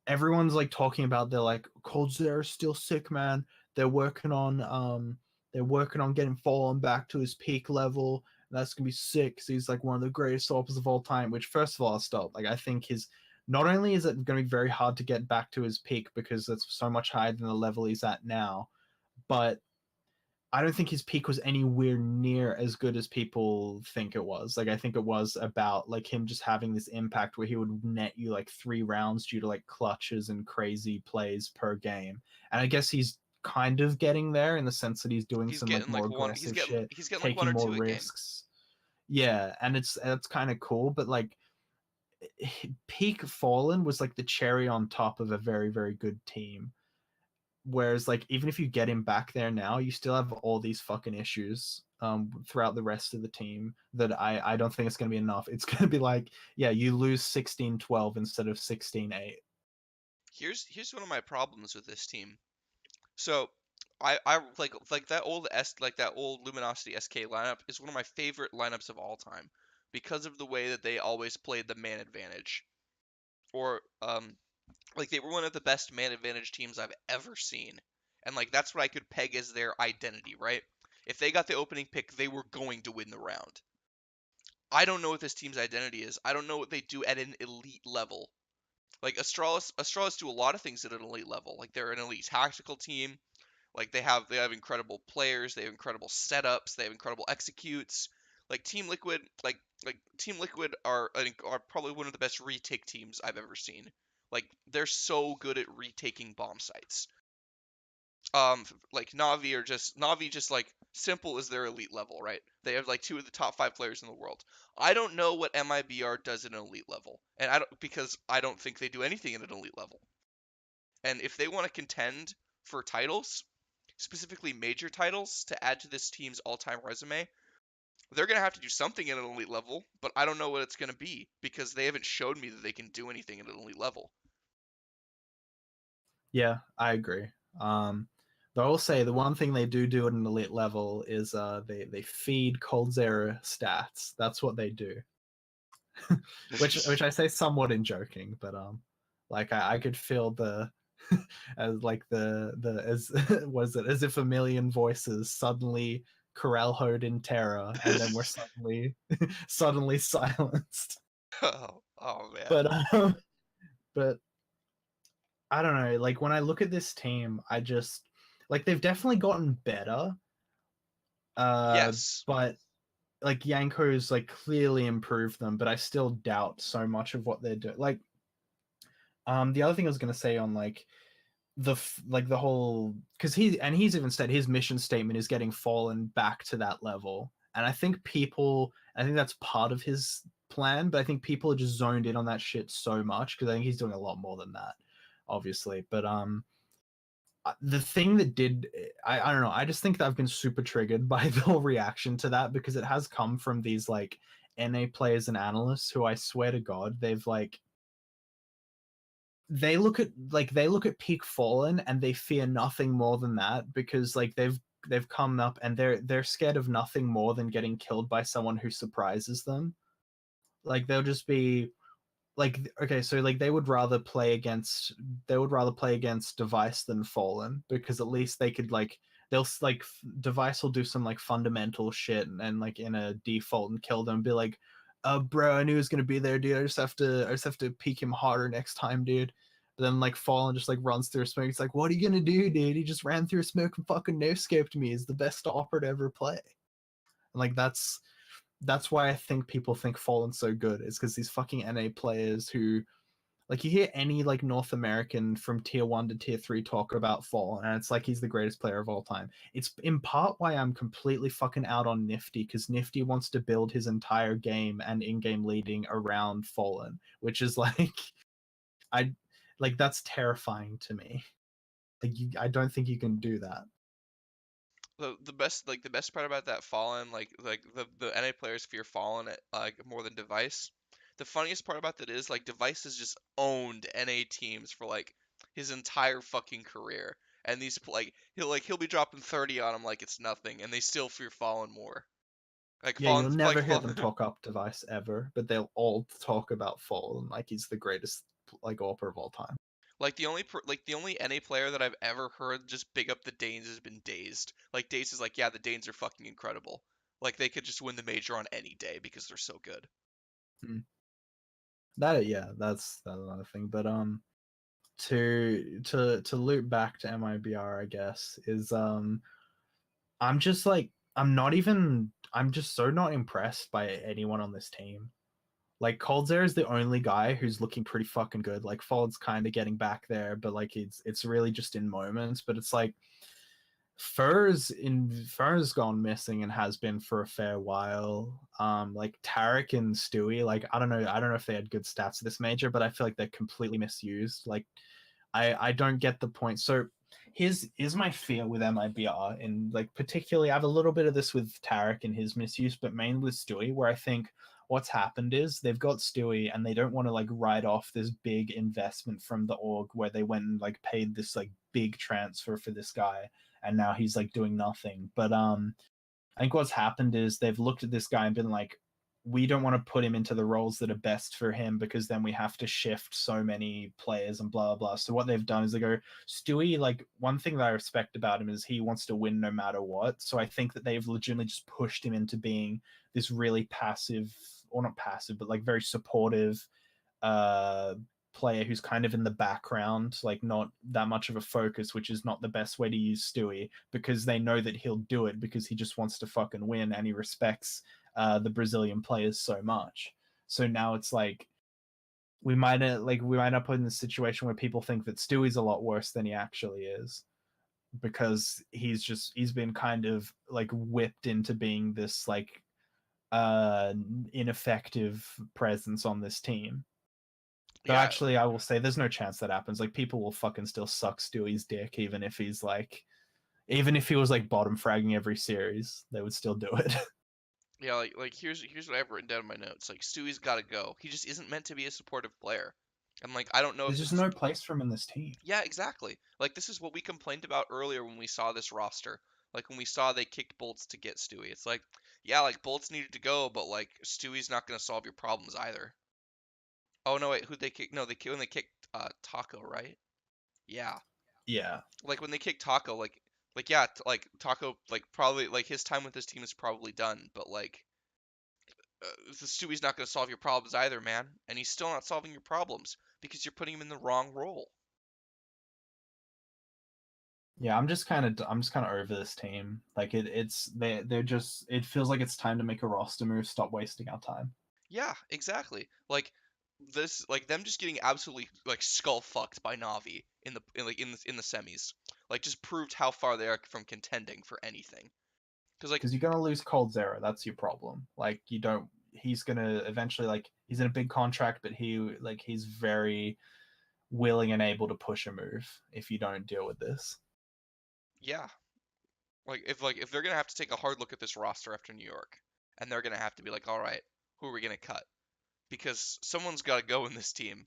everyone's like talking about they're like Coldzera's still sick, man. They're working on they're working on getting Fallen back to his peak level. And that's gonna be sick. So he's like one of the greatest swappers of all time. Which first of all, I'll stop. Like I think his not only is it gonna be very hard to get back to his peak because it's so much higher than the level he's at now, but I don't think his peak was anywhere near as good as people think it was. Like I think it was about like him just having this impact where he would net you like 3 rounds due to like clutches and crazy plays per game. And I guess he's kind of getting there in the sense that he's doing He's some like getting like more one. aggressive shit, He's getting like one taking or more two a game. risks. Yeah, and that's kind of cool, but like peak Fallen was like the cherry on top of a very very good team. Whereas, like, even if you get him back there now, you still have all these fucking issues throughout the rest of the team that I don't think it's going to be enough. It's going to be like, yeah, you lose 16-12 instead of 16-8. Here's one of my problems with this team. So I like that old that old Luminosity SK lineup is one of my favorite lineups of all time because of the way that they always played the man advantage. Or like they were one of the best man advantage teams I've ever seen. And like that's what I could peg as their identity, right? If they got the opening pick, they were going to win the round. I don't know what this team's identity is. I don't know what they do at an elite level. Like Astralis do a lot of things at an elite level. Like they're an elite tactical team. Like they have incredible players, they have incredible setups, they have incredible executes. Like Team Liquid, like Team Liquid are probably one of the best retake teams I've ever seen. Like they're so good at retaking bomb sites. Like Navi just like simple as their elite level, right? They have like two of the top 5 players in the world. I don't know what MIBR does at an elite level, and I don't think they do anything at an elite level. And if they want to contend for titles, specifically major titles, to add to this team's all-time resume, they're going to have to do something at an elite level, but I don't know what it's going to be because they haven't showed me that they can do anything at an elite level. Yeah, I agree. Though I will say the one thing they do at an elite level is they feed Coldzera stats. That's what they do. which I say somewhat in joking, but like I could feel the as like the as was it as if a million voices suddenly Corelhoed in terror, and then we're suddenly silenced. Oh man. But but I don't know. Like when I look at this team, I just like they've definitely gotten better. Uh, Yes. but like Yanko's like clearly improved them, but I still doubt so much of what they're doing. Like the other thing I was gonna say on like the whole because he's even said his mission statement is getting Fallen back to that level, and I think that's part of his plan, but I think people are just zoned in on that shit so much because I think he's doing a lot more than that, obviously. But the thing that did I don't know, I just think that I've been super triggered by the whole reaction to that because it has come from these like NA players and analysts who I swear to God they've like they look at peak Fallen and they fear nothing more than that because like they've come up and they're scared of nothing more than getting killed by someone who surprises them. Like they'll just be like okay, so like they would rather play against Device than Fallen because at least they could like they'll like Device will do some like fundamental shit and like in a default and kill them and be like bro, I knew he was gonna be there, dude. I just have to peek him harder next time, dude. But then like Fallen just like runs through smoke. It's like, what are you gonna do, dude? He just ran through smoke and fucking no scoped me. He's the best stopper to ever play. And like that's why I think people think Fallen's so good. Is because these fucking NA players who Like you hear any like North American from tier 1 to tier 3 talk about Fallen, and it's like he's the greatest player of all time. It's in part why I'm completely fucking out on Nifty, because Nifty wants to build his entire game and in-game leading around Fallen, which is like I like that's terrifying to me. Like I don't think you can do that. The best part about that Fallen, like the NA players fear Fallen at, like more than Device. The funniest part about that is like Device has just owned NA teams for like his entire fucking career, and he'll be dropping 30 on them like it's nothing, and they still fear Fallen more. Like Yeah, you'll Fallen, never hear them talk up Device ever, but they'll all talk about Fallen like he's the greatest like AWPer of all time. like the only NA player that I've ever heard just big up the Danes has been Dazed. Like Dazed is like, yeah, the Danes are fucking incredible. Like they could just win the major on any day because they're so good. Hmm. That yeah, that's another thing. But to loop back to MIBR, I guess, is I'm just like I'm just so not impressed by anyone on this team. Like Coldzera is the only guy who's looking pretty fucking good. Like Fold's kind of getting back there, but like it's really just in moments. But it's like Fur's gone missing and has been for a fair while. Like Tarek and Stewie, like I don't know if they had good stats this major, but I feel like they're completely misused. Like I don't get the point. So here's my fear with MIBR, and like particularly I have a little bit of this with Tarek and his misuse, but mainly with Stewie, where I think what's happened is they've got Stewie and they don't want to like write off this big investment from the org where they went and like paid this like big transfer for this guy and now he's like doing nothing. But I think what's happened is they've looked at this guy and been like, we don't want to put him into the roles that are best for him because then we have to shift so many players and blah blah blah. So what they've done is they go, Stewie, like one thing that I respect about him is he wants to win no matter what. So I think that they've legitimately just pushed him into being this really passive, or not passive, but like very supportive uh player who's kind of in the background, like not that much of a focus, which is not the best way to use Stewie because they know that he'll do it because he just wants to fucking win and he respects the Brazilian players so much. So now it's like we might not put in the situation where people think that Stewie's a lot worse than he actually is because he's been kind of like whipped into being this like uh ineffective presence on this team. Though Yeah, actually, I will say there's no chance that happens. Like people will fucking still suck Stewie's dick, even if he was like bottom fragging every series, they would still do it. yeah. Like here's what I've written down in my notes. Like Stewie's got to go. He just isn't meant to be a supportive player. And like I don't know if There's just this is no place for him in this team. yeah, exactly. Like this is what we complained about earlier when we saw this roster. Like when we saw they kicked Bolts to get Stewie. It's like, yeah, like Bolts needed to go, but like Stewie's not gonna solve your problems either. Oh no, wait, who'd they kick? No, when they kicked Taco, right? Yeah. Yeah, Like when they kicked Taco, like yeah, like Taco, like probably like his time with this team is probably done, but like the Stewie's not gonna solve your problems either, man. And he's still not solving your problems because you're putting him in the wrong role. yeah. I'm just kind of over this team. Like they're just it feels like it's time to make a roster move. Stop wasting our time. Yeah, exactly. Like them just getting absolutely like skull fucked by Navi in the semis, like just proved how far they are from contending for anything. Because like Because you're gonna lose Cold Zero. That's your problem. Like you don't. He's gonna eventually like he's in a big contract, but he's very willing and able to push a move if you don't deal with this. yeah, like if they're gonna have to take a hard look at this roster after New York, and they're gonna have to be like, all right, who are we gonna cut? Because someone's got to go in this team.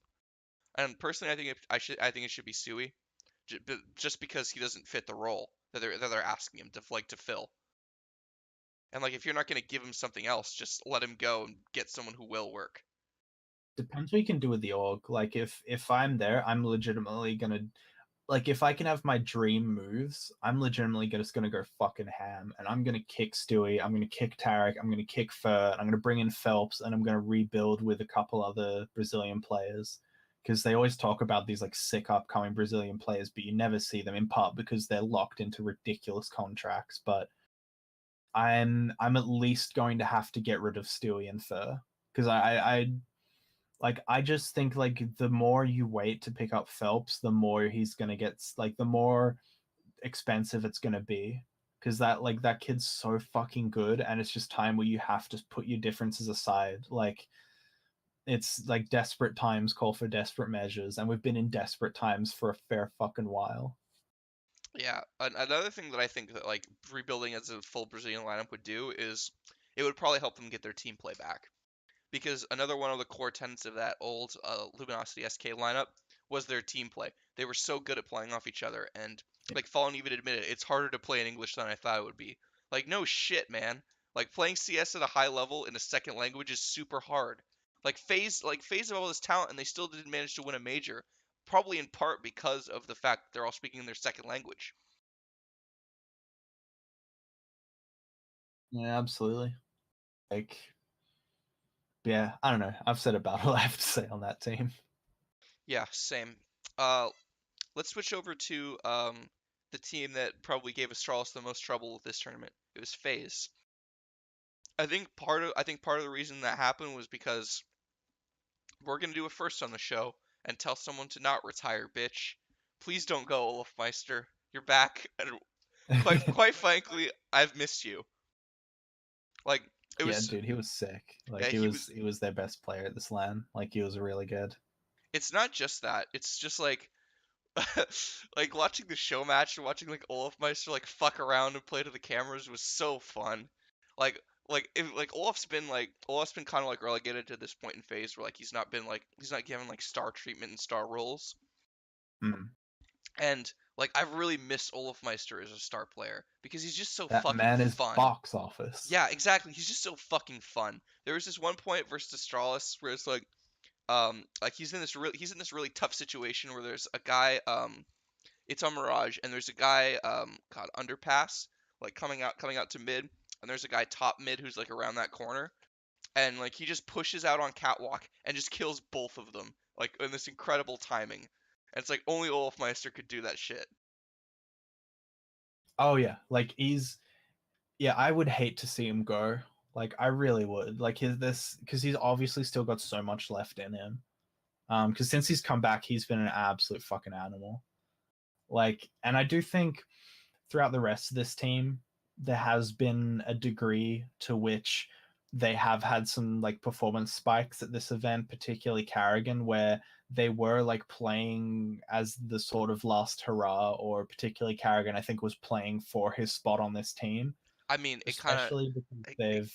And personally, I think it should be Sui, just because he doesn't fit the role that they're asking him to fill. And like if you're not gonna give him something else, just let him go and get someone who will work. Depends what you can do with the org. Like if I'm there, I'm legitimately gonna like if I can have my dream moves, I'm legitimately just gonna go fucking ham, and I'm gonna kick Stewie, I'm gonna kick Tarek, I'm gonna kick Fur, I'm gonna bring in Phelps, and I'm gonna rebuild with a couple other Brazilian players. Because they always talk about these like sick upcoming Brazilian players, but you never see them in part because they're locked into ridiculous contracts. But I'm at least going to have to get rid of Stewie and Fur because Like I just think like the more you wait to pick up Phelps, the more he's gonna get like the more expensive it's gonna be. Because that kid's so fucking good, and it's just time where you have to put your differences aside. Like it's like desperate times call for desperate measures, and we've been in desperate times for a fair fucking while. Yeah, another thing that I think that like rebuilding as a full Brazilian lineup would do is it would probably help them get their team play back. Because another one of the core tenets of that old Luminosity SK lineup was their team play. They were so good at playing off each other, and Yeah. like Fallen even admitted, it's harder to play in English than I thought it would be. Like no shit, man. Like playing CS at a high level in a second language is super hard. Phase have all this talent and they still didn't manage to win a major, probably in part because of the fact that they're all speaking their second language. Yeah, absolutely. Like, yeah, I don't know. I've said about all I have to say on that team. Yeah, same. Uh, let's switch over to the team that probably gave Astralis the most trouble with this tournament. It was FaZe. I think part of the reason that happened was because we're gonna do a first on the show and tell someone to not retire, bitch. Please don't go, Olof Meister. You're back, and quite frankly, I've missed you. Like it Yeah, was, dude, he was sick. Like yeah, he he was was. he was their best player at this LAN. Like he was really good. It's not just that. It's just like like watching the show match and watching like Olafmeister like fuck around and play to the cameras was so fun. Like Olaf's been kind of like relegated to this point in phase where like he's not given like star treatment and star roles. Mm. And like I've really missed Olafmeister as a star player because he's just so That fucking man is fun. box office. Yeah, exactly. He's just so fucking fun. There was this one point versus Astralis where it's like he's in this really tough situation where there's a guy it's on Mirage, and there's a guy, God, underpass, like coming out to mid, and there's a guy top mid who's like around that corner, and like he just pushes out on catwalk and just kills both of them, like in this incredible timing, and it's like only Olaf Meister could do that shit. Oh yeah, like he's yeah. I would hate to see him go. Like I really would. Like his this because he's obviously still got so much left in him. Because since he's come back, he's been an absolute fucking animal. Like, and I do think throughout the rest of this team, there has been a degree to which they have had some like performance spikes at this event, particularly Carrigan, where they were like playing as the sort of last hurrah, or particularly Carrigan, I think, was playing for his spot on this team, I mean, especially because they've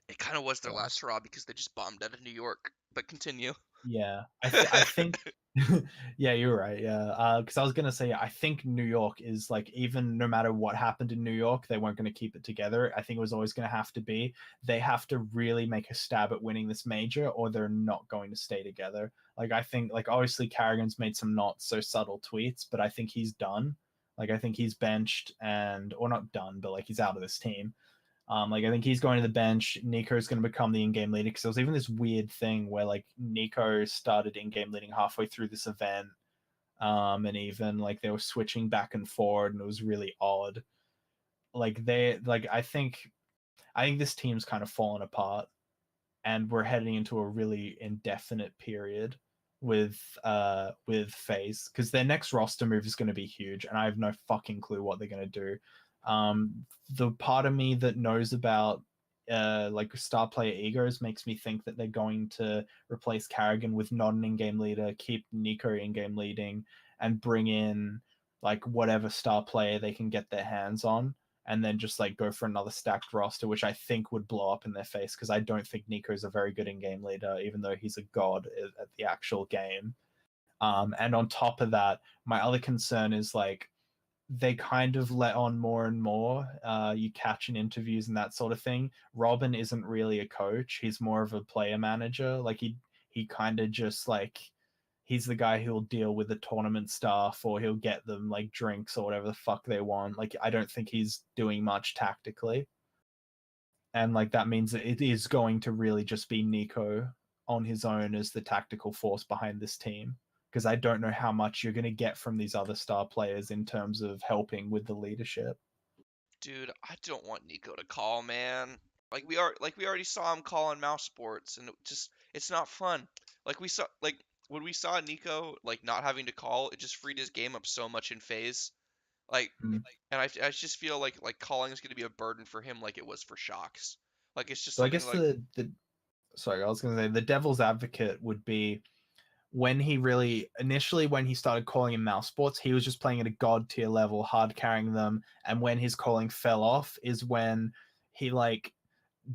it kind of was their gone. last hurrah because they just bombed out of New York. But continue. Yeah, I think yeah, you're right. Yeah, because I was gonna say I think New York is like even no matter what happened in New York, they weren't gonna keep it together. I think it was always gonna have to be they have to really make a stab at winning this major, or they're not going to stay together. Like I think like obviously Carrigan's made some not so subtle tweets, but I think he's done. Like I think he's benched and or not done, but like he's out of this team. Like I think he's going to the bench. Nico's going to become the in-game leader because there was even this weird thing where like Nico started in-game leading halfway through this event, and even like they were switching back and forward, and it was really odd. Like they like I think this team's kind of fallen apart, and we're heading into a really indefinite period with FaZe because their next roster move is going to be huge, and I have no fucking clue what they're going to do. The part of me that knows about like star player egos makes me think that they're going to replace Carrigan with not an in-game leader, keep Nico in-game leading, and bring in like whatever star player they can get their hands on, and then just like go for another stacked roster, which I think would blow up in their face because I don't think Nico's a very good in-game leader, even though he's a god at the actual game. And on top of that, my other concern is like they kind of let on more and more. You catch in interviews and that sort of thing. Robin isn't really a coach; he's more of a player manager. Like he kind of just like he's the guy who'll deal with the tournament stuff, or he'll get them like drinks or whatever the fuck they want. Like I don't think he's doing much tactically, and like that means that it is going to really just be Nico on his own as the tactical force behind this team, because I don't know how much you're going to get from these other star players in terms of helping with the leadership. Dude, I don't want Nico to call, man. like we already saw him calling mouse sports, and it's not fun. Like we saw like when we saw Nico like not having to call, it just freed his game up so much in phase. Like, Mm. and I just feel like calling is going to be a burden for him, like it was for Shocks. Like it's just So I something guess like the sorry, I was gonna say the devil's advocate would be when he really initially when he started calling him mouse sports, he was just playing at a god tier level, hard carrying them, and when his calling fell off is when he like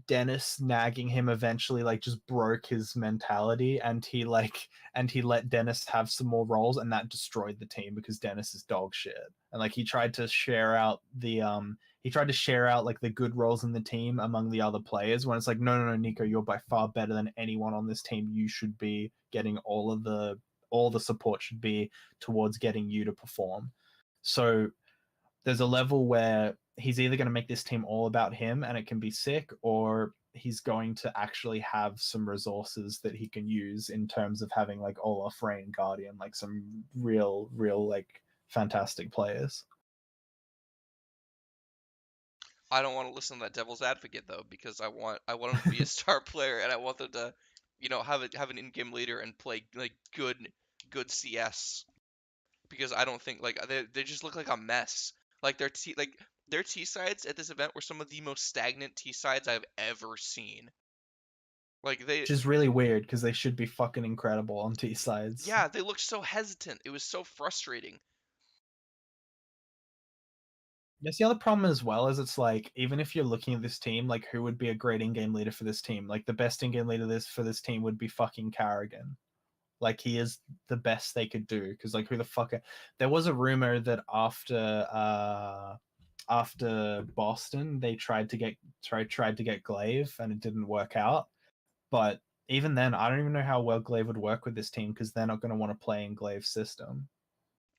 Dennis nagging him eventually like just broke his mentality, and he let Dennis have some more roles, and that destroyed the team because Dennis is dog shit. And like he tried to share out like the good roles in the team among the other players when it's like no, Nico, you're by far better than anyone on this team. You should be getting all the support should be towards getting you to perform. So there's a level where he's either going to make this team all about him and it can be sick, or he's going to actually have some resources that he can use in terms of having like Olaf, Rain, Guardian, like some real like fantastic players. I don't want to listen to that devil's advocate though, because I want him to be a star player, and I want them to, have an in-game leader and play like good CS, because I don't think like they just look like a mess. Like their T sides at this event were some of the most stagnant T sides I've ever seen. Like they Which is really weird because they should be fucking incredible on T sides. Yeah, they looked so hesitant. It was so frustrating. Yes, the other problem as well is it's like even if you're looking at this team, like who would be a great in-game leader for this team? Like the best in-game leader for this team would be fucking Carrigan. Like he is the best they could do because like who the fuck there was a rumor that after Boston they tried to get Glaive and it didn't work out, but even then I don't even know how well Glaive would work with this team because they're not going to want to play in Glaive's system.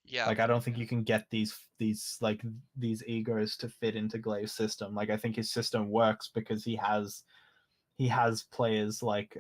Yeah, Like I don't think you can get these egos to fit into Glaive's system. Like I think his system works because he has players like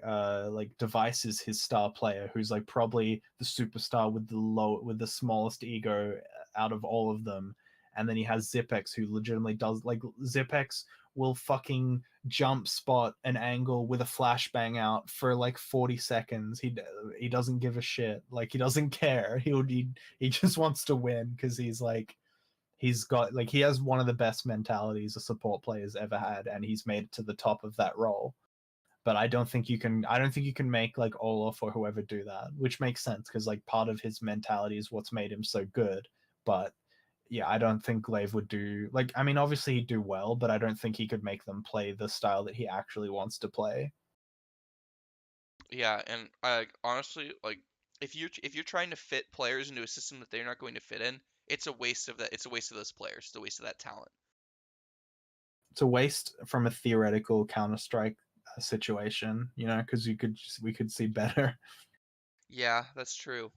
Device is his star player, who's like probably the superstar with the smallest ego out of all of them. And then he has Zipex, who legitimately does like Zipex will fucking jump spot an angle with a flashbang out for like 40 seconds. He doesn't give a shit. Like he doesn't care. He just wants to win because he's got like he has one of the best mentalities a support player's ever had, and he's made it to the top of that role. But I don't think you can make like Olof or whoever do that, which makes sense because like part of his mentality is what's made him so good. But yeah, I don't think Glaive would do like I mean obviously he'd do well, but I don't think he could make them play the style that he actually wants to play. yeah, and I honestly like if you're trying to fit players into a system that they're not going to fit in, it's a waste of that. It's a waste of those players. It's a waste of that talent. It's a waste from a theoretical Counter Strike situation, you know, because we could see better. Yeah, that's true.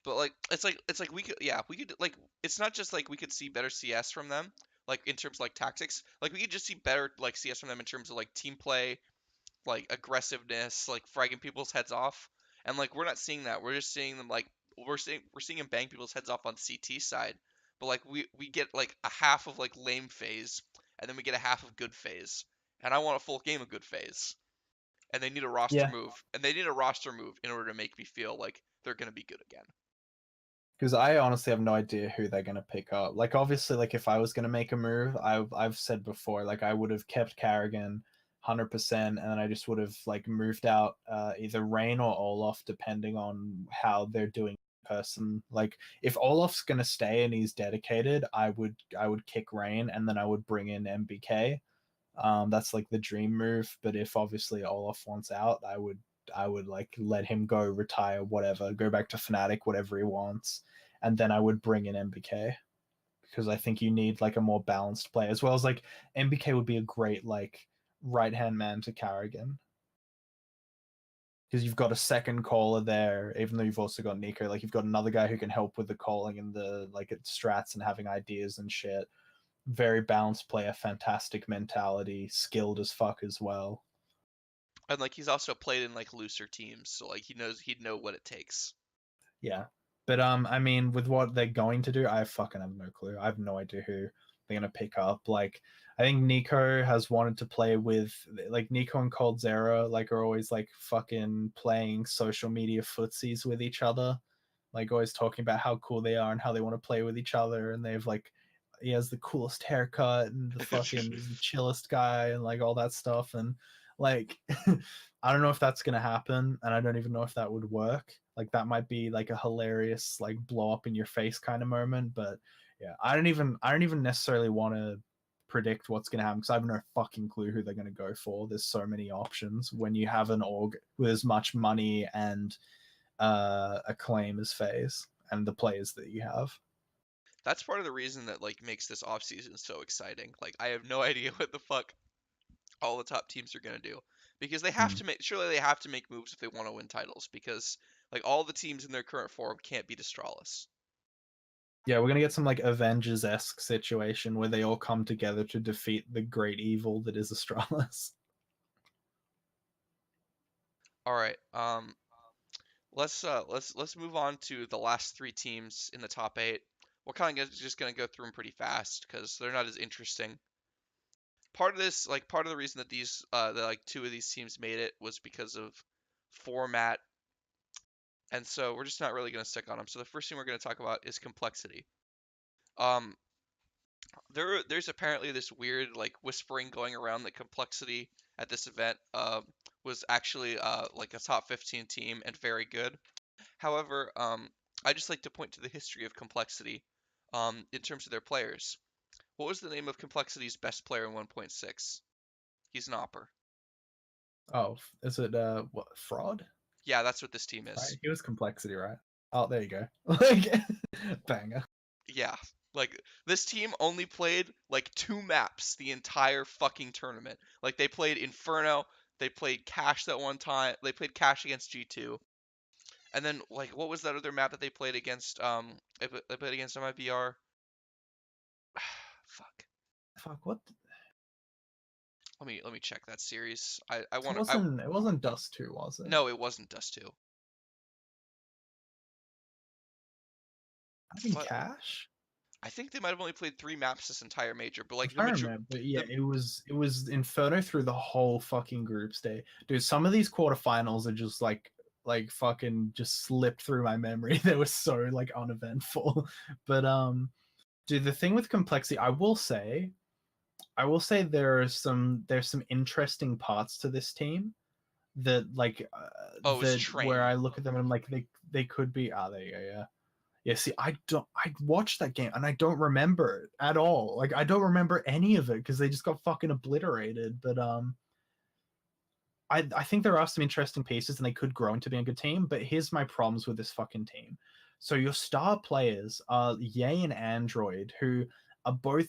But like it's like we could like it's not just like we could see better CS from them, like in terms of like tactics. Like we could just see better like CS from them in terms of like team play, like aggressiveness, like fragging people's heads off. And like we're not seeing that. We're just seeing them like we're seeing him bang people's heads off on CT side. But like we get like a half of like lame phase, and then we get a half of good phase. And I want a full game of good phase. And they need a roster Yeah, move. And they need a roster move in order to make me feel like they're gonna be good again. because I honestly have no idea who they're gonna pick up. Like obviously, like if I was gonna make a move, I've said before, like I would have kept Carrigan 100%, and then I just would have like moved out either Rain or Olaf depending on how they're doing in person. Like if Olaf's gonna stay and he's dedicated, I would kick Rain and then I would bring in MBK. That's like the dream move. But if obviously Olaf wants out, I would like let him go, retire, whatever, go back to Fnatic, whatever he wants, and then I would bring in MBK because I think you need like a more balanced play as well as like MBK would be a great like right hand man to Carrigan because you've got a second caller there, even though you've also got Nico. Like you've got another guy who can help with the calling and the like strats and having ideas and shit. Very balanced player, fantastic mentality, skilled as fuck as well. And like he's also played in like looser teams, so like he'd know what it takes. Yeah. But I mean, with what they're going to do, I fucking have no clue. I have no idea who. they're gonna pick up. Like I think Nico has wanted to play with like Nico and Cold Zero like are always like fucking playing social media footsies with each other, like always talking about how cool they are and how they want to play with each other, and they've like he has the coolest haircut and the fucking he's the chillest guy and like all that stuff and like I don't know if that's gonna happen, and I don't even know if that would work. Like that might be like a hilarious like blow up in your face kind of moment, but yeah, I don't even necessarily want to predict what's gonna happen because I have no fucking clue who they're gonna go for. There's so many options when you have an org with as much money and acclaim as FaZe and the players that you have. That's part of the reason that like makes this offseason so exciting. Like I have no idea what the fuck all the top teams are gonna do because they have Mm. to make surely they have to make moves if they want to win titles because like all the teams in their current form can't beat Astralis. Yeah, we're gonna get some like Avengers esque situation where they all come together to defeat the great evil that is Astralis. All right, let's move on to the last three teams in the top eight. We're kind of just gonna go through them pretty fast because they're not as interesting. Part of this, like part of the reason that like two of these teams made it was because of format, and so we're just not really gonna stick on them. So the first thing we're gonna talk about is complexity. Um, there's apparently this weird like whispering going around that complexity at this event was actually like a top 15 team and very good. However, I just like to point to the history of complexity in terms of their players. What was the name of complexity's best player in 1.6? He's an opper. Oh, is it what fraud? Yeah, that's what this team Right, is. he was complexity, right? Oh, there you go. Like banger. Yeah, like this team only played like two maps the entire fucking tournament. Like they played Inferno, they played Cash that one time, they played Cash against G2, and then like what was that other map that they played against? They played against MIBR. Fuck. Fuck what? Let me check that series. I It want I wasn't. It wasn't Dust 2, was it? No, it wasn't Dust 2. I think Fuck. Cash. I think they might have only played three maps this entire major, but like If I remember, yeah, the it was Inferno through the whole fucking group stage. Dude, some of these quarterfinals are just like fucking just slipped through my memory. They were so like uneventful. But dude, the thing with complexity, I will say there's some interesting parts to this team that like oh, it was that where Train. I look at them and I'm like they could be there you go, yeah. Yeah, see, I watched that game and I don't remember it at all. Like I don't remember any of it because they just got fucking obliterated. But I think there are some interesting pieces and they could grow into being a good team. But here's my problems with this fucking team. So your star players are Ye and Android, who are both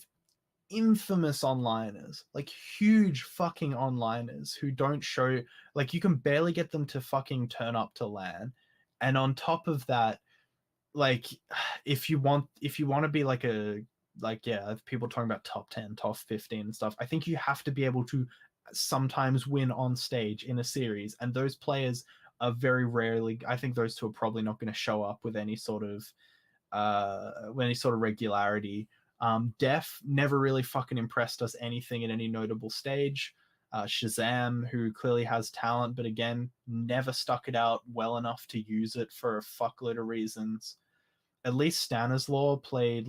infamous onliners, like huge fucking onliners who don't show, like you can barely get them to fucking turn up to LAN. And on top of that, like if you want to be like a like yeah, if people talking about top 10, top 15 and stuff, I think you have to be able to sometimes win on stage in a series, and those players are very rarely, I think those two are probably not going to show up with any sort of regularity. Def never really fucking impressed us anything at any notable stage. Shazam, who clearly has talent, but again, never stuck it out well enough to use it for a fuckload of reasons. At least Stanislaw played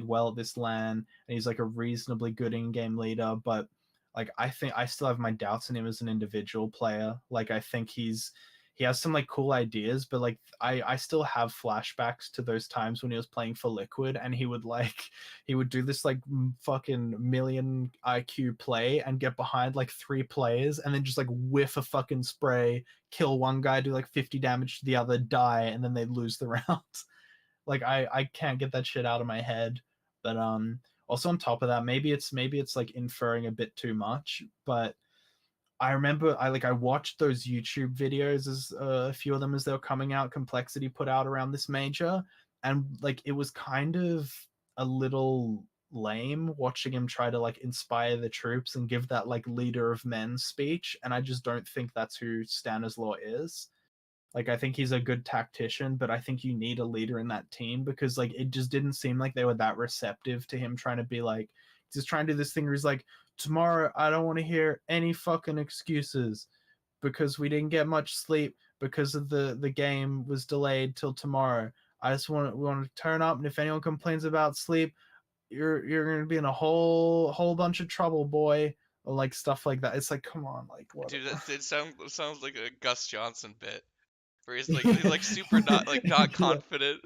well at this LAN, and he's like a reasonably good in-game leader. But like I think I still have my doubts in him as an individual player. Like I think he has some like cool ideas, but like I still have flashbacks to those times when he was playing for Liquid, and he would do this like fucking million IQ play and get behind like three players, and then just like whiff a fucking spray, kill one guy, do like 50 damage to the other, die, and then they lose the round. Like I can't get that shit out of my head. But also on top of that, maybe it's like inferring a bit too much, but I remember I watched those YouTube videos as a few of them as they were coming out. Complexity put out around this major, and like it was kind of a little lame watching him try to like inspire the troops and give that like leader of men speech. And I just don't think that's who Stanislaw is. Like I think he's a good tactician, but I think you need a leader in that team because like it just didn't seem like they were that receptive to him trying to be like, just trying to do this thing where he's like, tomorrow I don't want to hear any fucking excuses because we didn't get much sleep because of the game was delayed till tomorrow. We want to turn up, and if anyone complains about sleep, you're gonna be in a whole bunch of trouble, boy. Or like stuff like that. It's like, come on, like what? Dude, it sounds like a Gus Johnson bit where he's Yeah, like super not yeah. confident.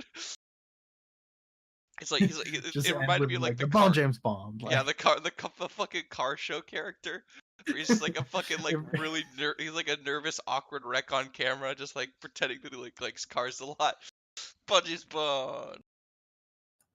He's like Just it end reminded with me of like like the the Bond car, James Bond. yeah, Like the fucking car show character where he's just like a fucking like really he's like a nervous awkward wreck on camera, just like pretending that he like likes cars a lot. Budgie's Bond.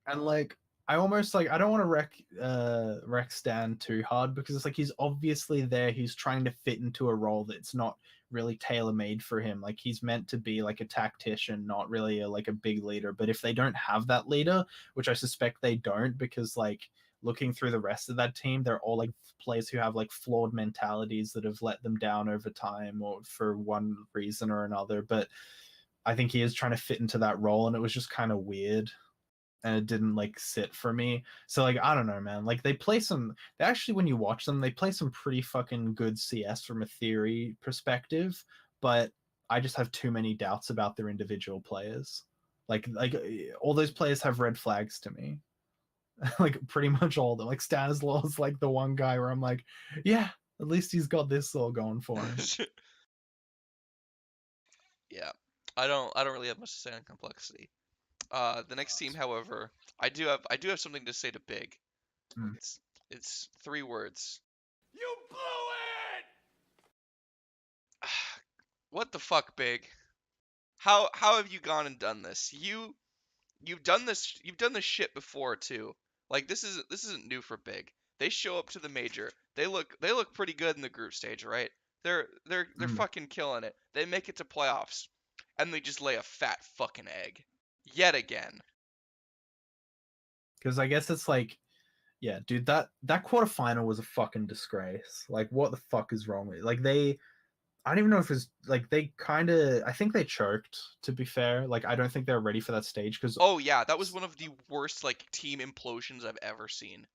and like I almost like I don't want to wreck Stan too hard because it's like he's obviously there. He's trying to fit into a role that's not really tailor made for him. Like he's meant to be like a tactician, not really like a big leader. But if they don't have that leader, which I suspect they don't, because like looking through the rest of that team, they're all like players who have like flawed mentalities that have let them down over time or for one reason or another. But I think he is trying to fit into that role, and it was just kind of weird and it didn't like sit for me. So like I don't know, man. Like they actually when you watch them, they play some pretty fucking good CS from a theory perspective, but I just have too many doubts about their individual players. Like all those players have red flags to me. Like pretty much all of them. Like Stanislaw is like the one guy where I'm like, yeah, at least he's got this all going for him. Yeah. I don't really have much to say on complexity. The next team, however, I do have something to say to Big. Mm. It's 3 words. You blew What the fuck, Big? How have you gone and done this? You've done this shit before too. Like this isn't new for Big. They show up to the major. They look pretty good in the group stage, right? They're Mm. fucking killing it. They make it to playoffs, and they just lay a fat fucking egg, yet again. Because I guess it's like, yeah, dude, that quarterfinal was a fucking disgrace. Like, what the fuck is wrong with it? Like I don't even know if it's like they kind of. I think they choked. To be fair, like I don't think they're ready for that stage Oh yeah, that was one of the worst like team implosions I've ever seen.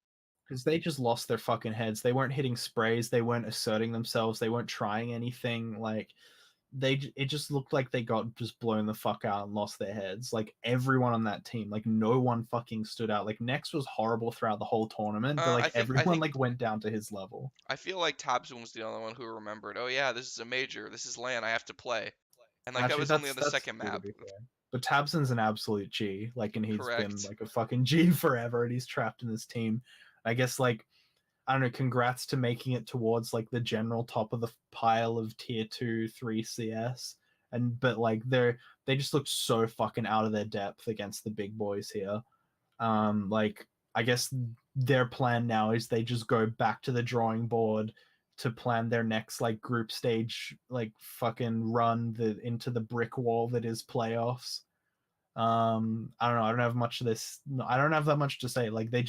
they just lost their fucking heads. They weren't hitting sprays. They weren't asserting themselves. They weren't trying anything. Like it just looked like they got just blown the fuck out and lost their heads. Like everyone on that team, like no one fucking stood out. Like Nex was horrible throughout the whole tournament, but like I everyone think like went down to his level. I feel like Tabson was the only one who remembered. Oh yeah, this is a major. This is LAN. I have to play. And like I Actually, was only on the that's second true to map. be fair. But Tabson's an absolute G. Like, and he's been Correct. like a fucking G forever, and he's trapped in this team. I guess like I don't know. Congrats to making it towards like the general top of the pile of tier 2, 3 CS. And but like they just look so fucking out of their depth against the big boys here. Like I guess their plan now is they just go back to the drawing board to plan their next like group stage like fucking run into the brick wall that is playoffs. I don't know. I don't have much of this. I don't have that much to say. Like they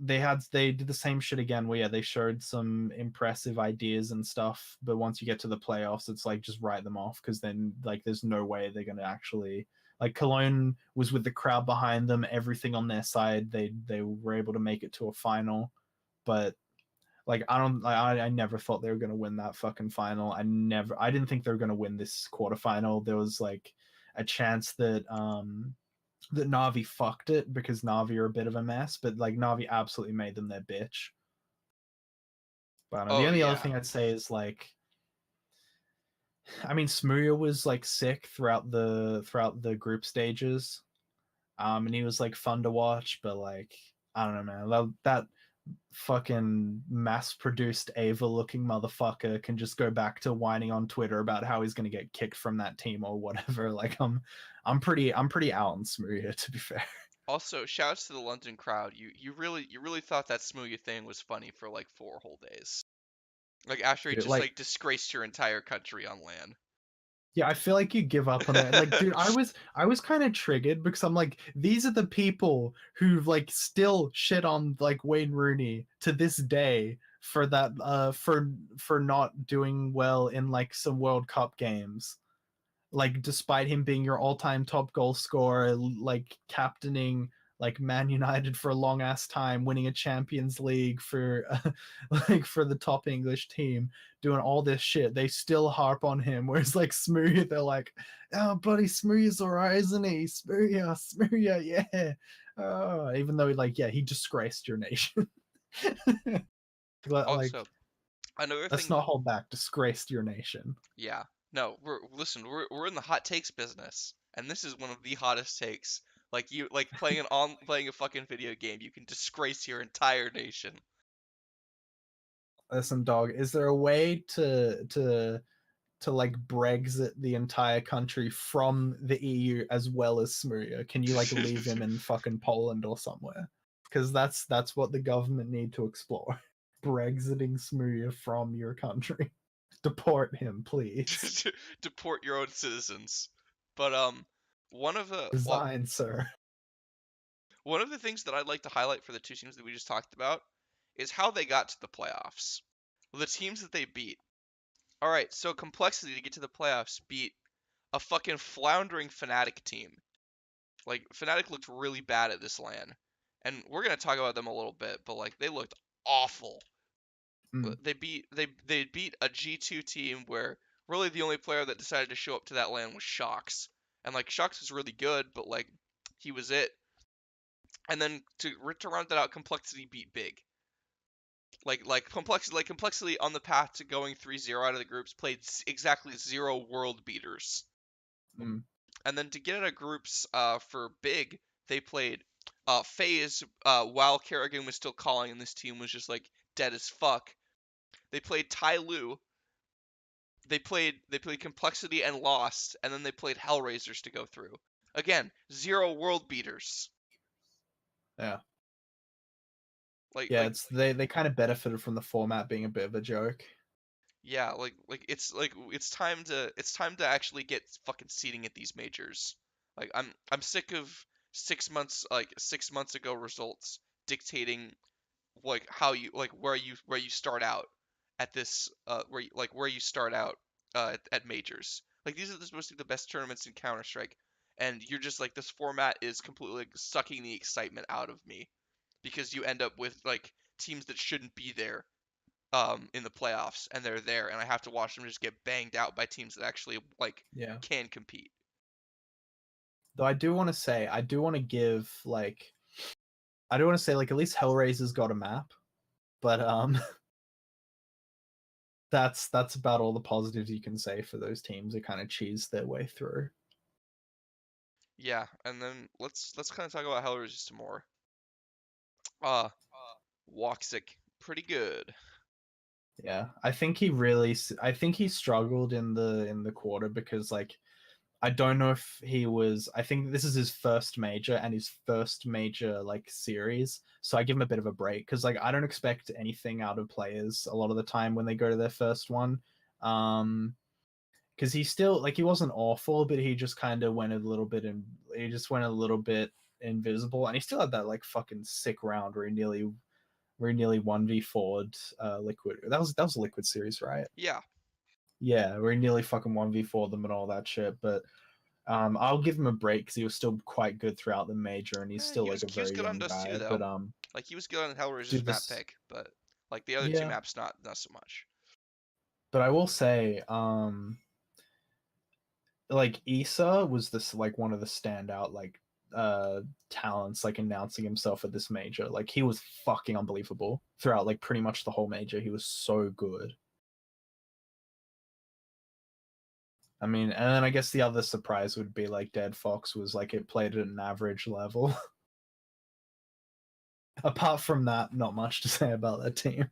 did the same shit again where yeah, they showed some impressive ideas and stuff, but once you get to the playoffs it's like just write them off because then like there's no way they're going to actually like Cologne was with the crowd behind them, everything on their side. They were able to make it to a final, but like I never thought they were going to win that fucking final. I didn't think they were going to win this quarterfinal. There was like a chance that Navi fucked it because Navi are a bit of a mess, but like Navi absolutely made them their bitch. But the Oh only other yeah. thing I'd say is like, I mean, Smooya was like sick throughout the group stages, and he was like fun to watch. But like, I don't know, man, that fucking mass-produced Ava-looking motherfucker can just go back to whining on Twitter about how he's gonna get kicked from that team or whatever. Like, I'm pretty out on Smooya, to be fair. Also, shouts to the London crowd. You really thought that Smoothie thing was funny for like 4 whole days. Like after he Dude, just like like disgraced your entire country on LAN. yeah, I feel like you give up on it. Like, dude, I was kind of triggered because I'm like, these are the people who like still shit on like Wayne Rooney to this day for that for not doing well in like some World Cup games. Like despite him being your all-time top goal scorer, like captaining like Man United for a long ass time, winning a Champions League for like for the top English team, doing all this shit. They still harp on him. Whereas like Smoothie, they're like, "Oh, buddy, Smoothie's alright, isn't he? Smoothie, yeah." Even though like he disgraced your nation. Like, Also, another let's thing, not hold back. Disgraced your nation. yeah. No, we're in the hot takes business, and this is one of the hottest takes. Like you like playing a fucking video game, you can disgrace your entire nation. Listen, dog. Is there a way to like Brexit the entire country from the EU as well as Smurria? Can you like leave him in fucking Poland or somewhere? Because that's what the government need to explore. Brexiting Smurria from your country. Deport him, please. Deport your own citizens. But one of the well, Resign, sir. one of the things that I'd like to highlight for the two teams that we just talked about is how they got to the playoffs. The teams that they beat. All right, so Complexity to get to the playoffs beat a fucking floundering Fnatic team. Like Fnatic looked really bad at this LAN, and we're gonna talk about them a little bit, but like they looked awful. Mm. They beat a G2 team where really the only player that decided to show up to that LAN was Shox, and like Shox was really good, but like he was it. And then to round that out, Complexity beat Big. Complexity on the path to going 3-0 out of the groups played exactly 0 world beaters. Mm. And then to get out of groups for Big, they played FaZe while Kerrigan was still calling and this team was just like dead as fuck. They played Ty Lu. They played Complexity and lost, and then they played Hellraisers to go through. Again, 0 world beaters. Yeah. Like Yeah, it's they kind of benefited from the format being a bit of a joke. yeah, it's time to actually get fucking seeding at these majors. Like I'm sick of 6 months ago results dictating like how you like where you start out at this where you start out at majors. Like these are supposed to be the best tournaments in Counter-Strike, and you're just like this format is completely like, sucking the excitement out of me because you end up with like teams that shouldn't be there in the playoffs and they're there and I have to watch them just get banged out by teams that actually like Yeah. can compete. Though I do want to say, I do want to give like, I do want to say like at least Hellraiser's got a map, but that's about all the positives you can say for those teams that kind of cheese their way through. Yeah, and then let's kind of talk about Hellraisers some more. Uh, Woxic, pretty good. Yeah, I think he struggled in the quarter because like I don't know if he was. I think this is his first major and his first major like series, so I give him a bit of a break because like I don't expect anything out of players a lot of the time when they go to their first one. Because he still like he wasn't awful, but he just kind of went a little bit and he just went a little bit invisible, and he still had that like fucking sick round where he nearly 1v4'd Liquid. That was a Liquid series, right? Yeah. Yeah, where he nearly fucking 1v4 them and all that shit. But I'll give him a break because he was still quite good throughout the major, and he's still like a He was very good on young Dust 2 guy. though. But Like he was good on Hellraiser's dude, map this pick, but like the other two yeah. maps not so much. But I will say, like Issa was this like one of the standout like talents like announcing himself at this major. Like he was fucking unbelievable throughout like pretty much the whole major. He was so good. I mean, and then I guess the other surprise would be like Dead Fox was like it played at an average level. Apart from that, not much to say about that team.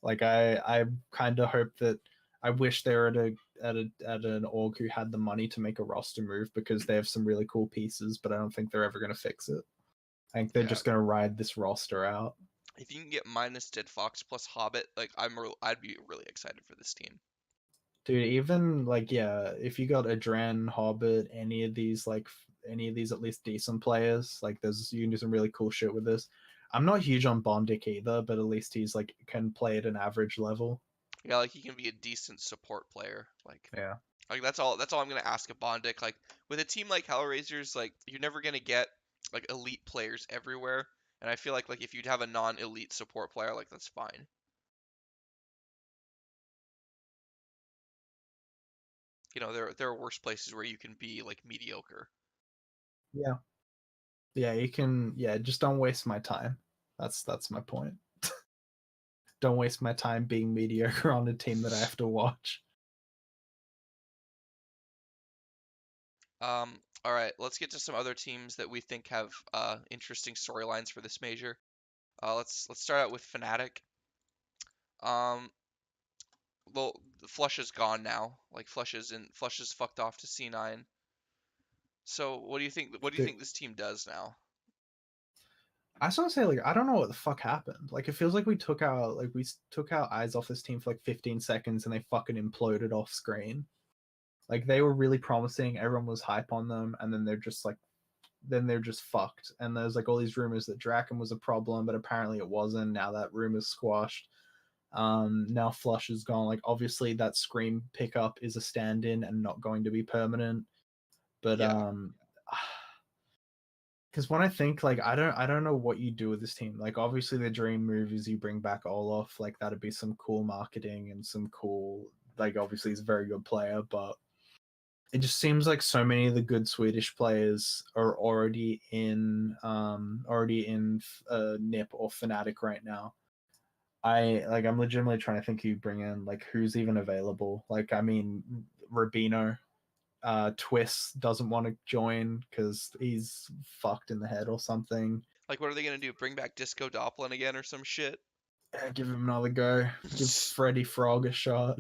Like I kind of hope that I wish they were at an org who had the money to make a roster move because they have some really cool pieces, but I don't think they're ever going to fix it. I think they're Yeah. just going to ride this roster out. If you can get minus Dead Fox plus Hobbit, like I'd be really excited for this team. Dude, even like if you got Adren, Hobbit, any of these at least decent players, like you can do some really cool shit with this. I'm not huge on Bondic either, but at least he's like can play at an average level. Yeah, like he can be a decent support player. Yeah. Like that's all I'm gonna ask of Bondic. Like with a team like Hellraisers, like you're never gonna get like elite players everywhere, and I feel like if you'd have a non-elite support player, like that's fine. You know, there are worse places where you can be like mediocre. Yeah. Yeah, you can. Yeah, just don't waste my time. That's my point. Don't waste my time being mediocre on a team that I have to watch. All right, let's get to some other teams that we think have interesting storylines for this major. Let's start out with Fnatic. Um, well, Flush is gone now. Like Flush is fucked off to C9. So what do you think? What do you Dude, think this team does now? I just want to say, like, I don't know what the fuck happened. Like, it feels like we took our eyes off this team for like 15 seconds and they fucking imploded off screen. Like, they were really promising. Everyone was hype on them, and then they're just fucked. And there's like all these rumors that Draken was a problem, but apparently it wasn't. Now that rumor's squashed. Now Flush is gone. Like, obviously that Scream pickup is a stand-in and not going to be permanent. But Yeah, because when I think, like, I don't know what you do with this team. Like, obviously the dream move is you bring back Olof. Like, that'd be some cool marketing and some cool, like, obviously he's a very good player, but it just seems like so many of the good Swedish players are already in Nip or Fnatic right now. I'm legitimately trying to think who you bring in, like, who's even available. Like, I mean, Rubino, Twist doesn't want to join because he's fucked in the head or something. like what are they gonna do? Bring back Disco Doppelin again or some shit? Yeah, give him another go. Give Freddy Frog a shot.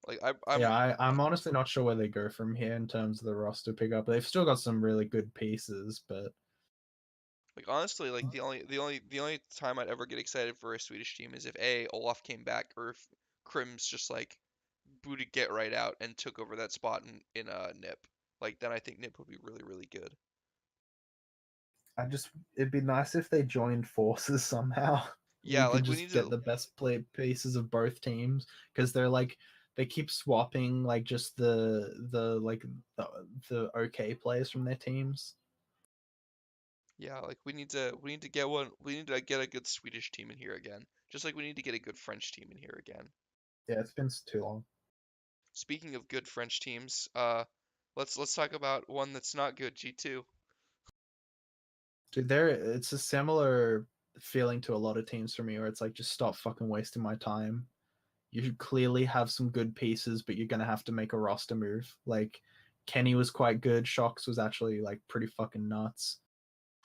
Like Yeah, I'm honestly not sure where they go from here in terms of the roster pickup. They've still got some really good pieces, but like honestly, like the only time I'd ever get excited for a Swedish team is if Olaf came back or if Krim's just like booted Get Right out and took over that spot in Nip. Like then I think Nip would be really really good. it'd be nice if they joined forces somehow. Yeah, We could like we just need get to the best play pieces of both teams because they keep swapping like just the okay players from their teams. yeah, like we need to get one we need to get a good Swedish team in here again. Just like we need to get a good French team in here again. Yeah, it's been too long. Speaking of good French teams, let's talk about one that's not good, G2. Dude, it's a similar feeling to a lot of teams for me where it's like just stop fucking wasting my time. You clearly have some good pieces, but you're gonna have to make a roster move. Like Kenny was quite good. Shocks was actually like pretty fucking nuts.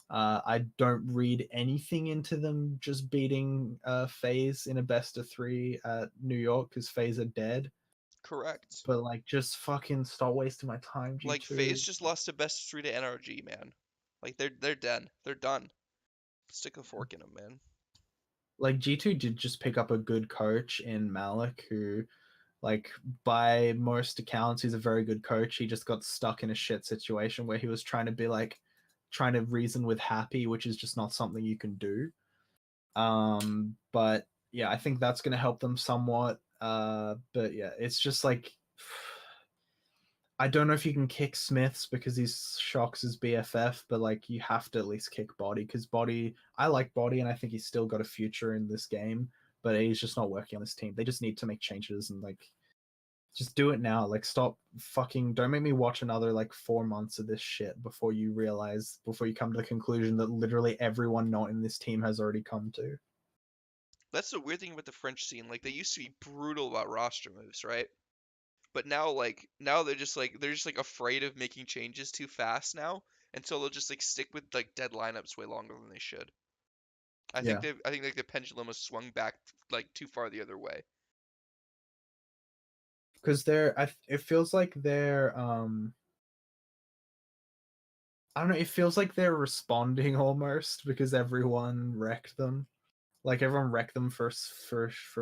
I don't read anything into them just beating FaZe in a best of three at New York because FaZe are dead. Correct. But like, just fucking stop wasting my time, Like G2. FaZe just lost to best of three to NRG, man. Like they're done. They're done. Stick a fork in them, man. Like G2 did just pick up a good coach in Malik, who, like, by most accounts, he's a very good coach. He just got stuck in a shit situation where he was trying to be like, trying to reason with Happy, which is just not something you can do. But yeah, I think that's going to help them somewhat. But yeah, it's just like, I don't know if you can kick Smiths because he's Shocks his BFF, but like you have to at least kick Body because Body, I like Body and I think he's still got a future in this game, but he's just not working on this team. They just need to make changes and like just do it now. Like stop fucking, don't make me watch another like 4 months of this shit before you come to the conclusion that literally everyone not in this team has already come to. That's the weird thing about the French scene. Like they used to be brutal about roster moves, right? But now they're just like afraid of making changes too fast now, and so they'll just like stick with like dead lineups way longer than they should. Yeah, I think like the pendulum has swung back like too far the other way. because it feels like they're I don't know. It feels like they're responding almost because everyone wrecked them. Like everyone wrecked them for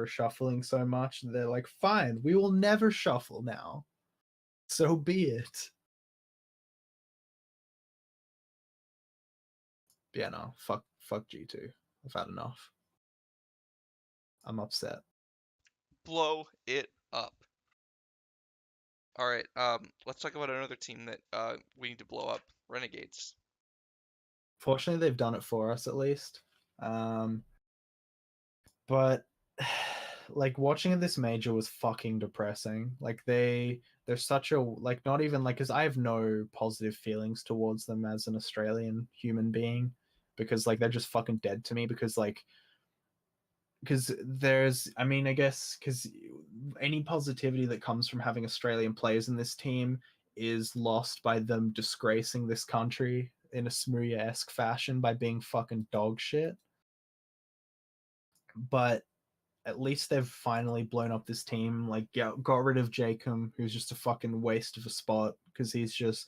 shuffling so much. They're like, fine, we will never shuffle now. So be it. Yeah, no, fuck G2. I've had enough. I'm upset. Blow it up. All right. Let's talk about another team that we need to blow up. Renegades. Fortunately, they've done it for us at least. But like watching this major was fucking depressing. Like they're such a like not even like because I have no positive feelings towards them as an Australian human being because like they're just fucking dead to me because there's I mean I guess because any positivity that comes from having Australian players in this team is lost by them disgracing this country in a Smooya-esque fashion by being fucking dog shit. But at least they've finally blown up this team. Like, yeah, got rid of Jacob, who's just a fucking waste of a spot because he's just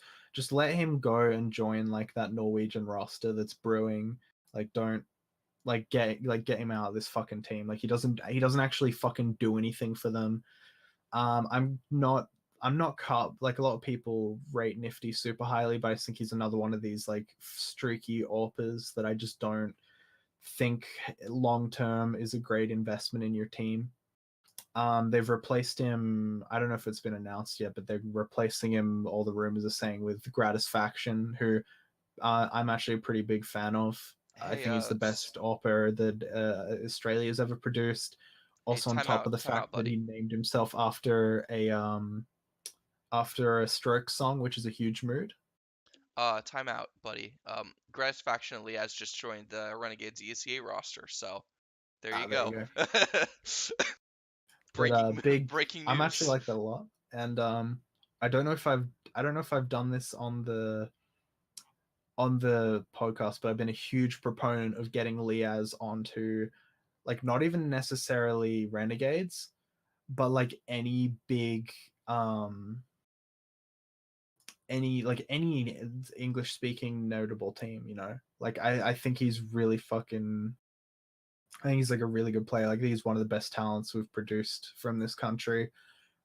let him go and join like that Norwegian roster that's brewing. Like, don't get him out of this fucking team. Like, he doesn't actually fucking do anything for them. I'm not cut like a lot of people rate Nifty super highly, but I think he's another one of these like streaky AWPers that I just don't think long term is a great investment in your team. They've replaced him. I don't know if it's been announced yet, but they're replacing him. All the rumors are saying with Gratisfaction, who I'm actually a pretty big fan of. I Hey, think he's the best AWPer that Australia's ever produced. hey, Also, on top of the time out, fact that buddy. he named himself after a stroke song, which is a huge mood. Time out, buddy. Gratisfaction and Liaz just joined the Renegades ESEA roster, so there you There you go. go. But breaking big. breaking I'm actually news. like that a lot, and I don't know if I've done this on the podcast, but I've been a huge proponent of getting Liaz onto like not even necessarily Renegades, but like any big any English speaking notable team, you know. Like I think he's really fucking I think he's like a really good player. Like he's one of the best talents we've produced from this country.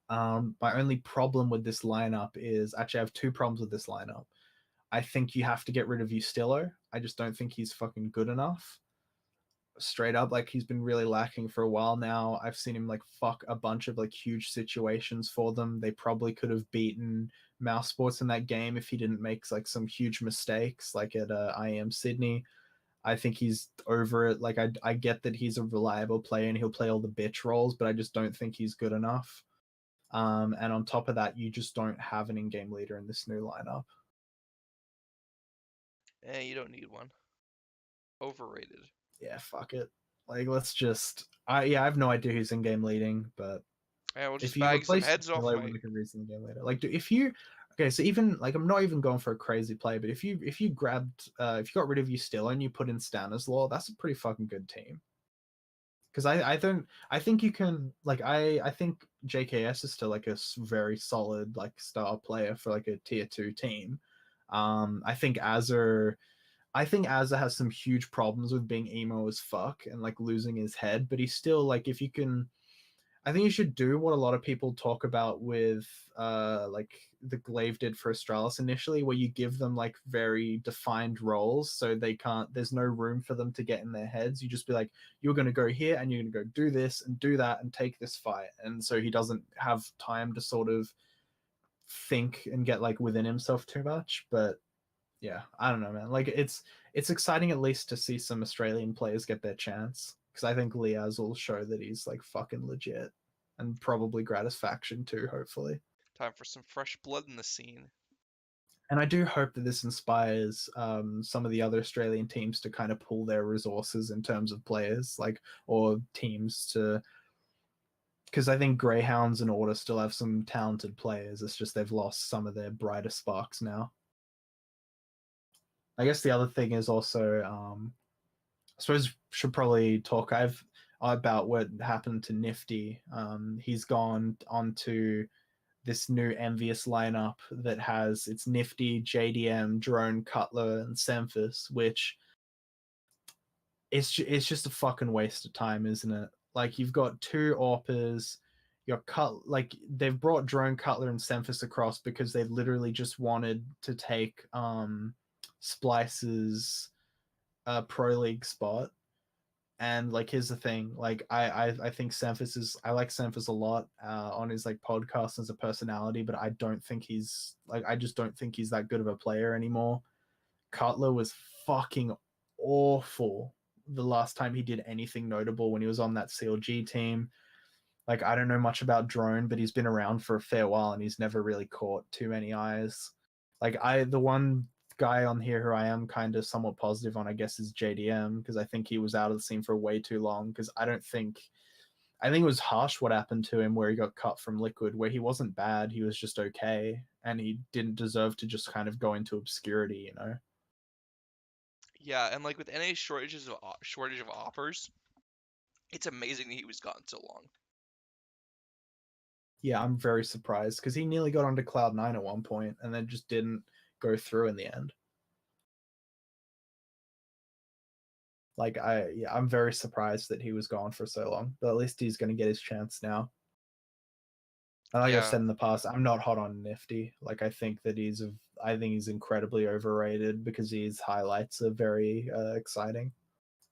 My only problem with this lineup is actually I have two problems with this lineup. I think you have to get rid of Ustillo. I just don't think he's fucking good enough. Straight up, like he's been really lacking for a while now. I've seen him like fuck a bunch of like huge situations for them. They probably could have beaten Mouse Sports in that game if he didn't make like some huge mistakes, like at IM Sydney. I think he's over it. Like I get that he's a reliable player and he'll play all the bitch roles, but I just don't think he's good enough. And on top of that, you just don't have an in-game leader in this new lineup. You don't need one. Overrated. Yeah, fuck it. Like let's just I have no idea who's in-game leading, but Yeah, we'll if just you bag some replace heads off, Ustillo with mate. like a reason game leader, like if you okay, so even like I'm not even going for a crazy play, but if you grabbed if you got rid of Ustillo and you put in Stanislaw, that's a pretty fucking good team. Because I don't I think you can like I think JKS is still like a very solid like star player for like a tier 2 team. I think Azza has some huge problems with being emo as fuck and like losing his head, but he's still like if you can I think you should do what a lot of people talk about with like the Glaive did for Astralis initially, where you give them like very defined roles so they can't there's no room for them to get in their heads. You just be like, you're gonna go here and you're gonna go do this and do that and take this fight. And so he doesn't have time to sort of think and get like within himself too much. But yeah, I don't know, man. Like it's exciting at least to see some Australian players get their chance because I think Liaz will show that he's like fucking legit, and probably Gratisfaction too, hopefully. Time for some fresh blood in the scene. And I do hope that this inspires some of the other Australian teams to kind of pull their resources in terms of players, like or teams to because I think Greyhounds and Order still have some talented players. It's just they've lost some of their brighter sparks now. I guess the other thing is also I suppose should probably talk about what happened to Nifty. He's gone onto this new envious lineup that has it's Nifty, JDM, Drone, Cutler, and Semphis, which it's just a fucking waste of time, isn't it? Like you've got two AWPers, your cut like they've brought Drone, Cutler, and Semphis across because they literally just wanted to take Splice's pro league spot And like, here's the thing: like, I think I like Semphis a lot on his like podcast as a personality, but I don't think he's like I just don't think he's that good of a player anymore. Cutler was fucking awful the last time he did anything notable when he was on that CLG team. Like, I don't know much about Drone, but he's been around for a fair while and he's never really caught too many eyes. Like, the one guy on here who I am kind of somewhat positive on, I guess, is JDM, because I think he was out of the scene for way too long. Because I think it was harsh what happened to him where he got cut from Liquid, where he wasn't bad, he was just okay, and he didn't deserve to just kind of go into obscurity, you know? Yeah, and like with NA's shortage of offers, it's amazing that he was gone so long. Yeah, I'm very surprised because he nearly got onto Cloud9 at one point and then just didn't go through in the end. Like, I'm very surprised that he was gone for so long, but at least he's going to get his chance now. And like I've Yeah, said in the past, I'm not hot on Nifty. Like, I think he's incredibly overrated because his highlights are very exciting.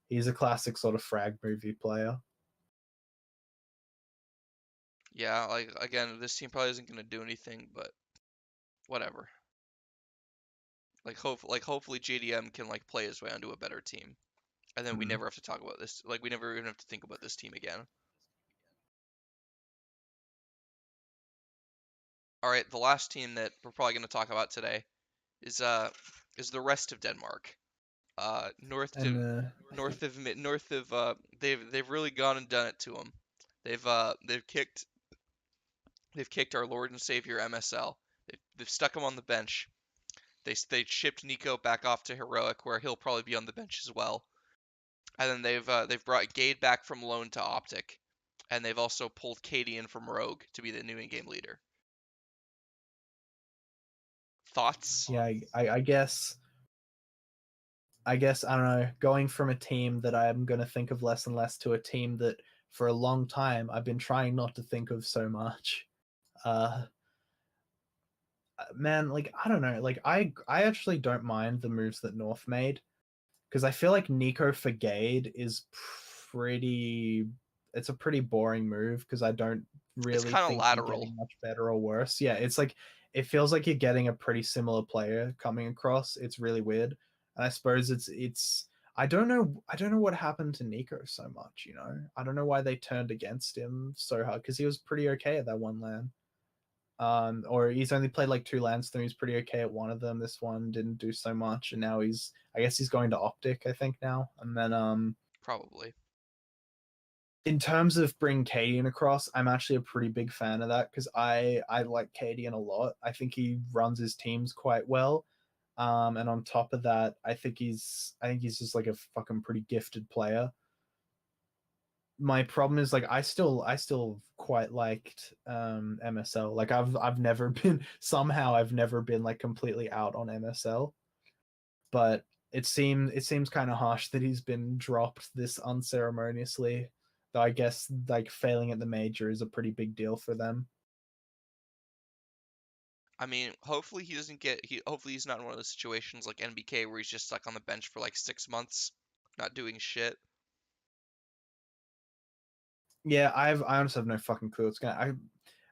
He's a classic sort of frag movie player. yeah. Like again, this team probably isn't gonna do anything, but whatever. Hopefully JDM can like play his way onto a better team, and then we Hmm. never have to talk about this. Like we never even have to think about this team again. All right, the last team that we're probably gonna talk about today is the rest of Denmark. North And to north of they've really gone and done it to them. They've kicked our Lord and Savior MSL. They've stuck him on the bench. They shipped Nico back off to Heroic, where he'll probably be on the bench as well. And then they've brought Gade back from loan to Optic, and they've also pulled Katie in from Rogue to be the new in-game leader. Thoughts? yeah, I guess I don't know, going from a team that I'm going to think of less and less to a team that for a long time I've been trying not to think of so much. Uh Man, like, I don't know, like, I actually don't mind the moves that North made, because I feel like Nico for Gade is pretty it's a pretty boring move because I don't It's really kind of think you're lateral. getting much better or worse. Yeah, it's like it feels like you're getting a pretty similar player coming across. It's really weird. And I suppose it's I don't know what happened to Nico so much, you know. I don't know why they turned against him so hard because he was pretty okay at that one LAN. Or he's only played like two LANs, so he's pretty okay at one of them. This one didn't do so much, and now I guess he's going to Optic, I think now. And then Probably. in terms of bringing Cadian across, I'm actually a pretty big fan of that because I like Cadian a lot. I think he runs his teams quite well. And on top of that, I think he's just like a fucking pretty gifted player. My problem is like I still quite liked MSL. Like I've never been somehow I've never been like completely out on MSL, but it seems kind of harsh that he's been dropped this unceremoniously. Though I guess like failing at the major is a pretty big deal for them. I mean, hopefully he doesn't get he hopefully he's not in one of those situations like NBK where he's just stuck on the bench for like 6 months, not doing shit. Yeah, I honestly have no fucking clue what's gonna.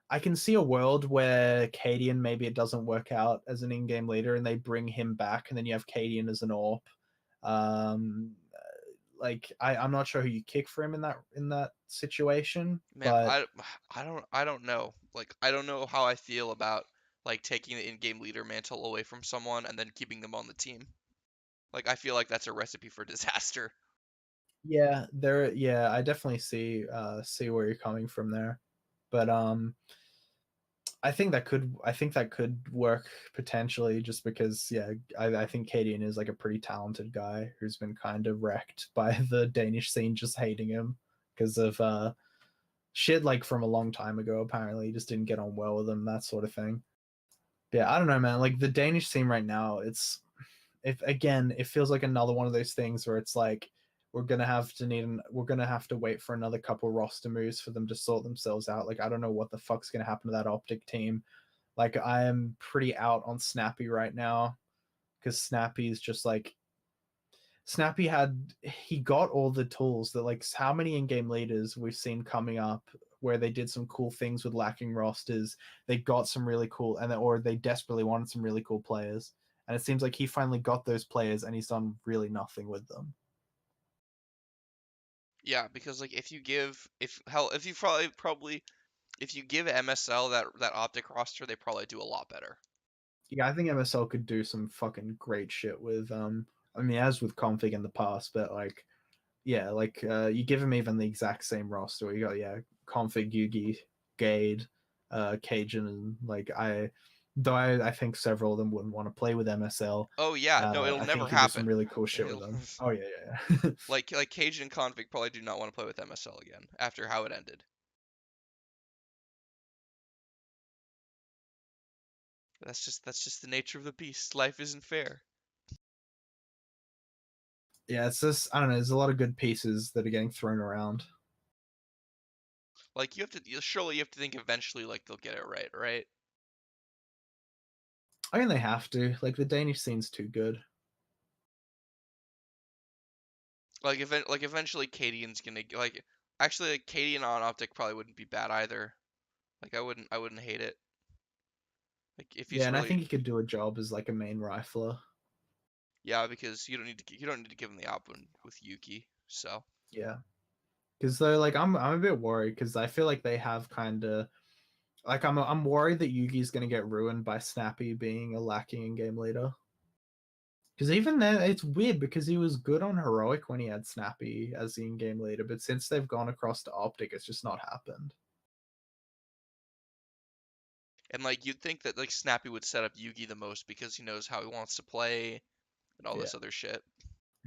I can see a world where Cadian maybe it doesn't work out as an in-game leader and they bring him back and then you have Cadian as an AWP. Um, like I'm not sure who you kick for him in that situation, Man, but I don't know. Like I don't know how I feel about like taking the in-game leader mantle away from someone and then keeping them on the team. Like I feel like that's a recipe for disaster. yeah, I definitely see where you're coming from there. But I think that could work potentially just because yeah, I think Cadian is like a pretty talented guy who's been kind of wrecked by the Danish scene just hating him because of shit like from a long time ago. Apparently, he just didn't get on well with them, that sort of thing. Yeah, I don't know, man. Like the Danish scene right now, it's if again, it feels like another one of those things where it's like we're gonna have to wait for another couple roster moves for them to sort themselves out. Like I don't know what the fuck's gonna happen to that Optic team. Like I am pretty out on Snappy right now because Snappy is just like Snappy he got all the tools that, like, how many in-game leaders we've seen coming up where they did some cool things with lacking rosters. They got some really cool, or they desperately wanted some really cool players, and it seems like he finally got those players and he's done really nothing with them. Yeah, because like if you give if you probably if you give MSL that Optic roster, they probably do a lot better. Yeah, I think MSL could do some fucking great shit with I mean, as with config in the past, but like, yeah, like you give him even the exact same roster. You got, yeah, config, Yugi, Gade, Cajun, and like I think several of them wouldn't want to play with MSL. Oh yeah, no, it'll I never think he did some happen. really cool shit with It'll, them. Oh yeah, yeah. like Cajun and Config probably do not want to play with MSL again after how it ended. That's just the nature of the beast. Life isn't fair. Yeah, it's just, I don't know. There's a lot of good pieces that are getting thrown around. Like surely you have to think eventually like they'll get it right, right? I mean, they have to. Like, the Danish scene's too good. Like eventually Cadian's gonna like actually like Cadian on Optic probably wouldn't be bad either. Like I wouldn't hate it. Like if Yeah, he's and I really think he could do a job as like a main rifler. yeah, because you don't need to give him the op with Yuki. So Yeah, because though, like, I'm a bit worried because I feel like they have kind of, like, I'm worried that Yugi's gonna get ruined by Snappy being a lacking in game leader. Because even then, it's weird because he was good on heroic when he had Snappy as the in-game leader, but since they've gone across to Optic, it's just not happened. and like you'd think that like Snappy would set up Yugi the most because he knows how he wants to play and all Yeah, this other shit.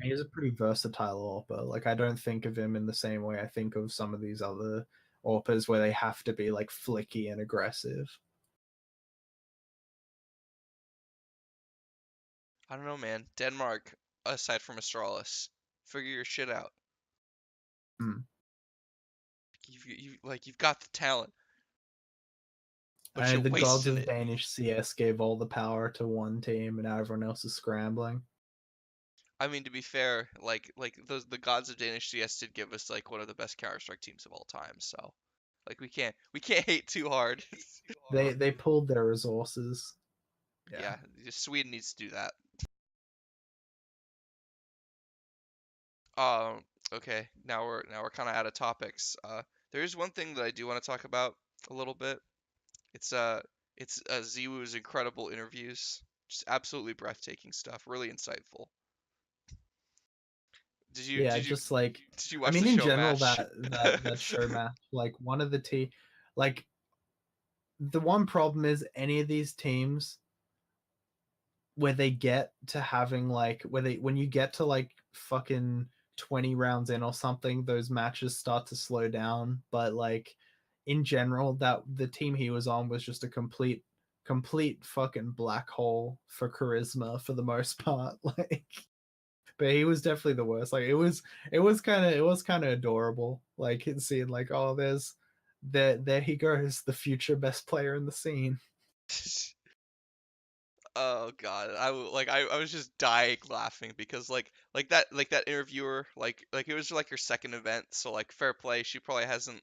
he's a pretty versatile AWPer. Like, I don't think of him in the same way I think of some of these other AWPers where they have to be like flicky and aggressive. I don't know, man. Denmark, aside from Astralis, figure your shit out. Hmm. You've got the talent, but you're And the gods wasting of it. Danish CS gave all the power to one team, and now everyone else is scrambling. I mean, to be fair, like the gods of Danish CS did give us like one of the best Counter Strike teams of all time. So, like we can't hate too hard. They pulled their resources. Yeah. Yeah, Sweden needs to do that. Um, okay, now we're kind of out of topics. There is one thing that I do want to talk about a little bit. It's uh it's Ziwoo's incredible interviews. Just absolutely breathtaking stuff. Really insightful. Did you Yeah, did you just like, did you I watch the mean, in show general, match? that show match, like, one of the like, the one problem is any of these teams where they get to having, like, when you get to like fucking 20 rounds in or something, those matches start to slow down. But like, in general, that the team he was on was just a complete fucking black hole for charisma for the most part. Like, but he was definitely the worst. Like, it was kind of adorable. Like, seeing like, oh, there he goes, the future best player in the scene. Oh God, I was just dying laughing because like that interviewer like it was like her second event, so like fair play. She probably hasn't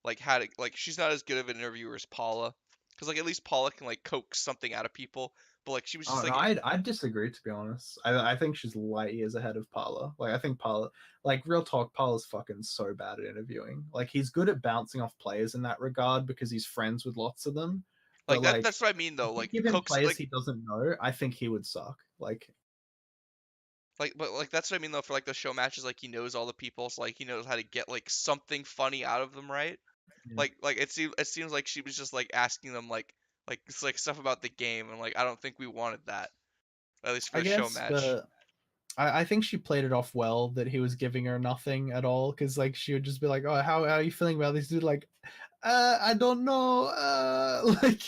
like had it like she's not as good of an interviewer as Paula, because like at least Paula can like coax something out of people, but like she was Oh just no, like I disagree, to be honest. I think she's light years ahead of Paula. Like, I think Paula, like, real talk, Paula's fucking so bad at interviewing. Like, he's good at bouncing off players in that regard because he's friends with lots of them. But that like, that's what I mean though. if you Like give him coax players he doesn't know, I think he would suck. but like that's what I mean though for like the show matches. Like he knows all the people, so like he knows how to get like something funny out of them, right? Yeah. Like it seems like she was just like asking them like it's like stuff about the game, and like I don't think we wanted that, at least for I the show guess, match. but I think she played it off well that he was giving her nothing at all, because like she would just be like, "Oh, how are you feeling about this dude?" Like, I don't know, like,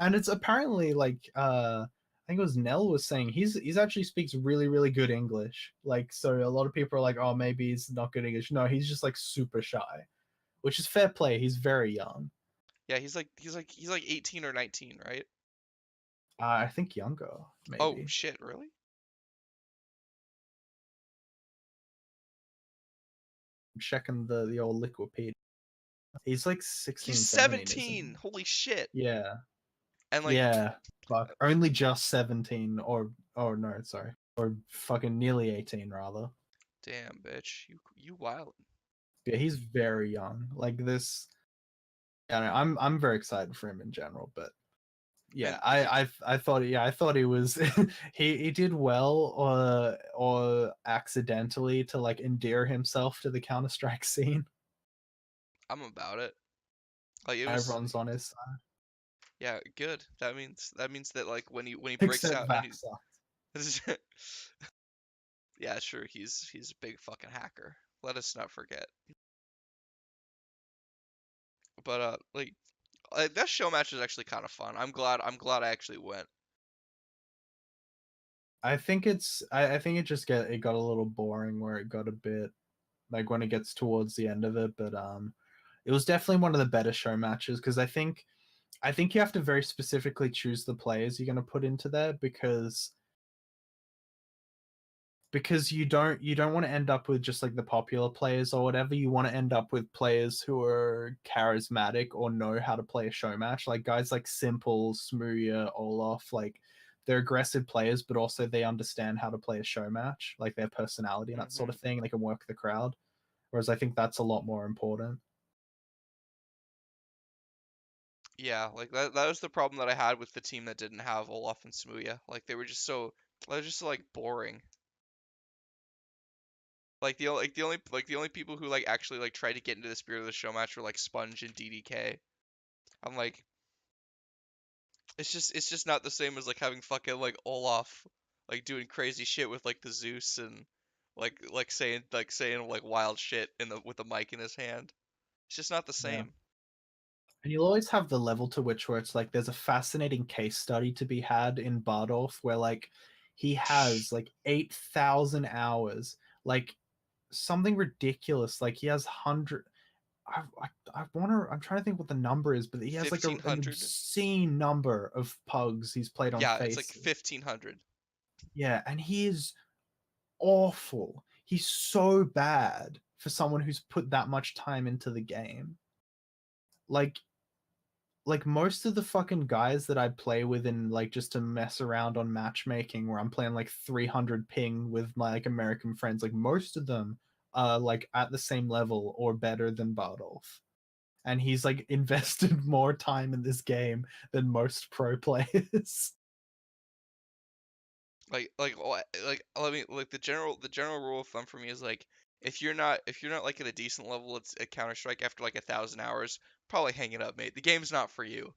and it's apparently like, I think it was Nell was saying he's actually speaks really good English. Like, so a lot of people are like, "Oh, maybe he's not good English." No, he's just like super shy, which is fair play. He's very young. Yeah, he's like 18 or 19, right? I think younger, Oh maybe. shit, really? checking the old Liquipedia. He's like 16, He's 17, isn't 17. he? Holy shit. Yeah. And like, Yeah. Fuck. Only just 17 or no, sorry. Or fucking nearly 18 rather. damn, bitch, you wild. Yeah, he's very young. Like this. I don't know, I'm very excited for him in general, but yeah, And I thought he was he did well or accidentally to like endear himself to the Counter-Strike scene. I'm about it. Like it was, Everyone's on his side. yeah, good. That means that like when he breaks Except out and Vaxa. he's yeah, sure, he's a big fucking hacker. Let us not forget. But that show match is actually kind of fun. I'm glad I actually went. I think it got a little boring where it got a bit like when it gets towards the end of it, but it was definitely one of the better show matches because I think you have to very specifically choose the players you're going to put into there because you don't want to end up with just like the popular players or whatever. You want to end up with players who are charismatic or know how to play a show match, like guys like Simple, Smooya, Olof. Like they're aggressive players, but also they understand how to play a show match, like their personality and that sort Hmm. of thing. They can work the crowd, whereas I think that's a lot more important. Yeah, like that was the problem that I had with the team that didn't have Olaf and Smooya. Like they were just so, like boring. Like the only people who like actually like tried to get into the spirit of the show match were like Sponge and DDK. I'm like, it's just not the same as like having fucking like Olaf like doing crazy shit with like the Zeus and like saying like wild shit in the with the mic in his hand. It's just not the Yeah. same. And you'll always have the level to which where it's like there's a fascinating case study to be had in Bardolph where like he has like 8,000 hours, like something ridiculous. Like he has 100. I want to. I'm trying to think what the number is, but he has like an 1500. obscene number of pugs he's played on Yeah, it's like faces. 1500. Yeah, and he is awful. He's so bad for someone who's put that much time into the game. Like most of the fucking guys that I play with in like just to mess around on matchmaking where I'm playing like 300 ping with my like American friends, like most of them are like at the same level or better than Bardolph. And he's like invested more time in this game than most pro players. Let me like the general rule of thumb for me is like if you're not like at a decent level at Counter Strike after like 1,000 hours, probably hang it up, mate. The game's not for you.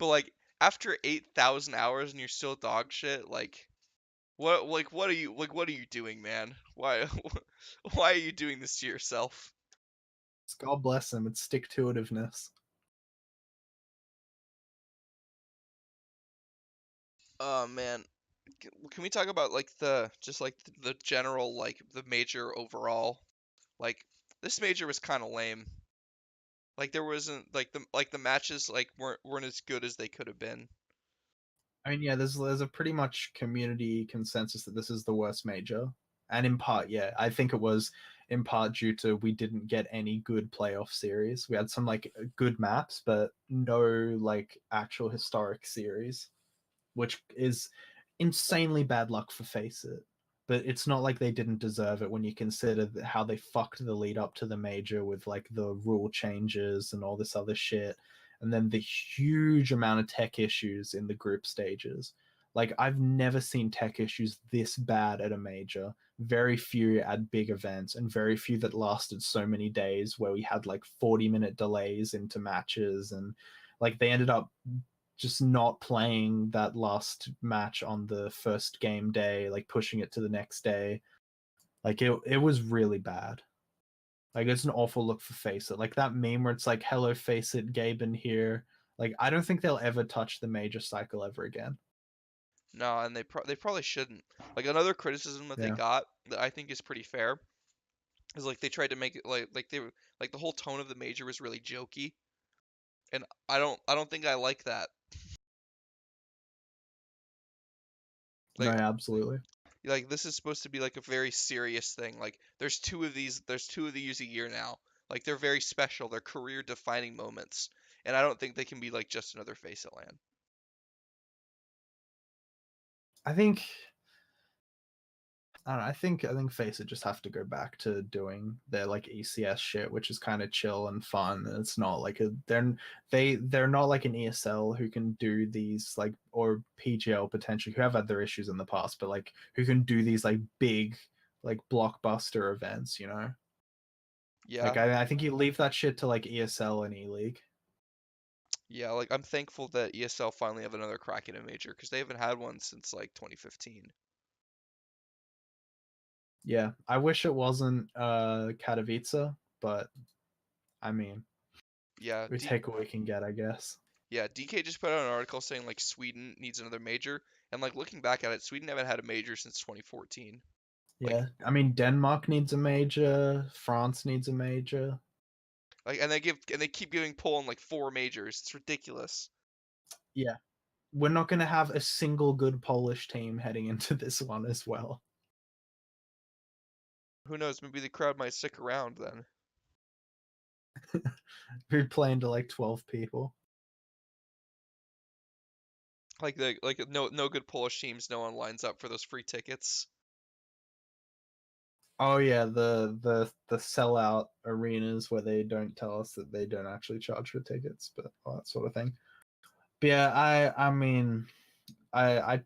But like after 8,000 hours and you're still dog shit, what are you doing, man? Why why are you doing this to yourself? God bless him, it's stick to itiveness. Oh man, can we talk about like the just like the general like the major overall? Like this major was kind of lame. Like there wasn't like the matches like weren't as good as they could have been. I mean, yeah, there's a pretty much community consensus that this is the worst major. And in part, yeah, I think it was in part due to we didn't get any good playoff series. We had some like good maps, but no like actual historic series, which is insanely bad luck for Face It. But it's not like they didn't deserve it when you consider how they fucked the lead up to the major with like the rule changes and all this other shit. And then the huge amount of tech issues in the group stages. Like, I've never seen tech issues this bad at a major. Very few at big events, and very few that lasted so many days where we had like 40-minute delays into matches. And like, they ended up just not playing that last match on the first game day, like pushing it to the next day. Like it was really bad. Like it's an awful look for Face It. Like that meme where it's like, "Hello, Face It, Gabe in here." Like I don't think they'll ever touch the major cycle ever again. No, and they probably shouldn't. Like another criticism that they Yeah. got that I think is pretty fair is like they tried to make it like they were like the whole tone of the major was really jokey, and I don't think I like that. No, Like absolutely. Like this is supposed to be like a very serious thing. Like there's two of these a year now. Like they're very special. They're career defining moments. And I don't think they can be like just another face at LAN. I think I don't know, I think Faceit just have to go back to doing their like ECS shit, which is kind of chill and fun. It's not like they're not like an ESL who can do these like, or PGL potentially, who have had their issues in the past, but like who can do these like big like blockbuster events, you know? Like Yeah. I think you leave that shit to like ESL and E League. Yeah, like I'm thankful that ESL finally have another crack at a major because they haven't had one since like 2015. Yeah, I wish it wasn't Katowice, but I mean, Yeah, we take what we can get, I guess. yeah, DK just put out an article saying like Sweden needs another major, and like looking back at it, Sweden haven't had a major since 2014. Like Yeah, I mean Denmark needs a major, France needs a major. and they keep giving Poland like four majors. It's ridiculous. Yeah, we're not going to have a single good Polish team heading into this one as well. Who knows? Maybe the crowd might stick around then. We're playing to like 12 people. Like no good Polish teams. No one lines up for those free tickets. Oh yeah, the sellout arenas where they don't tell us that they don't actually charge for tickets, but all that sort of thing. But yeah, I mean, I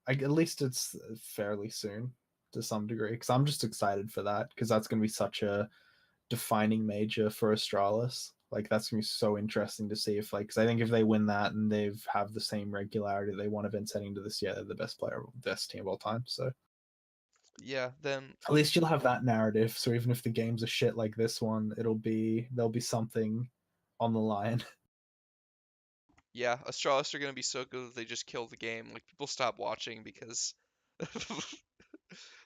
at least it's fairly soon to some degree because I'm just excited for that because that's going to be such a defining major for Astralis. Like that's going to be so interesting to see if like because I think if they win that and they've have the same regularity they want events heading to this year, they're the best player, best team of all time. So Yeah, then at least you'll have that narrative. So even if the games are shit like this one, there'll be something on the line. yeah, Astralis are gonna be so good that they just kill the game. Like people stop watching because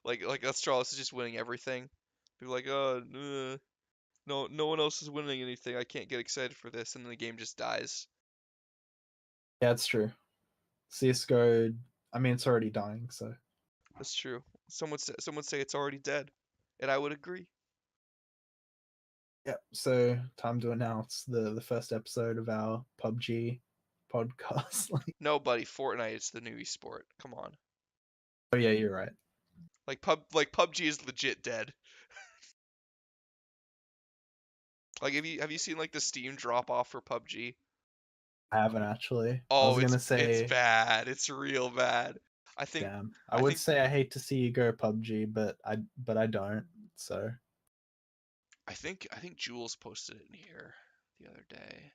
like Astralis is just winning everything. People are like, oh, no one else is winning anything. I can't get excited for this, and then the game just dies. Yeah, it's true. CS:GO, I mean, it's already dying. So That's true. Someone say it's already dead, and I would agree. yeah. So time to announce the first episode of our PUBG podcast. Like, No, buddy, Fortnite is the new esport. Come on. oh yeah, you're right. Like PUBG is legit dead. Like have you seen like the Steam drop off for PUBG? I haven't actually. I Oh, was gonna it's say, bad. It's real bad. I think damn. I I would think say I hate to see you go PUBG, but I don't. So I think Jules posted it in here the other day.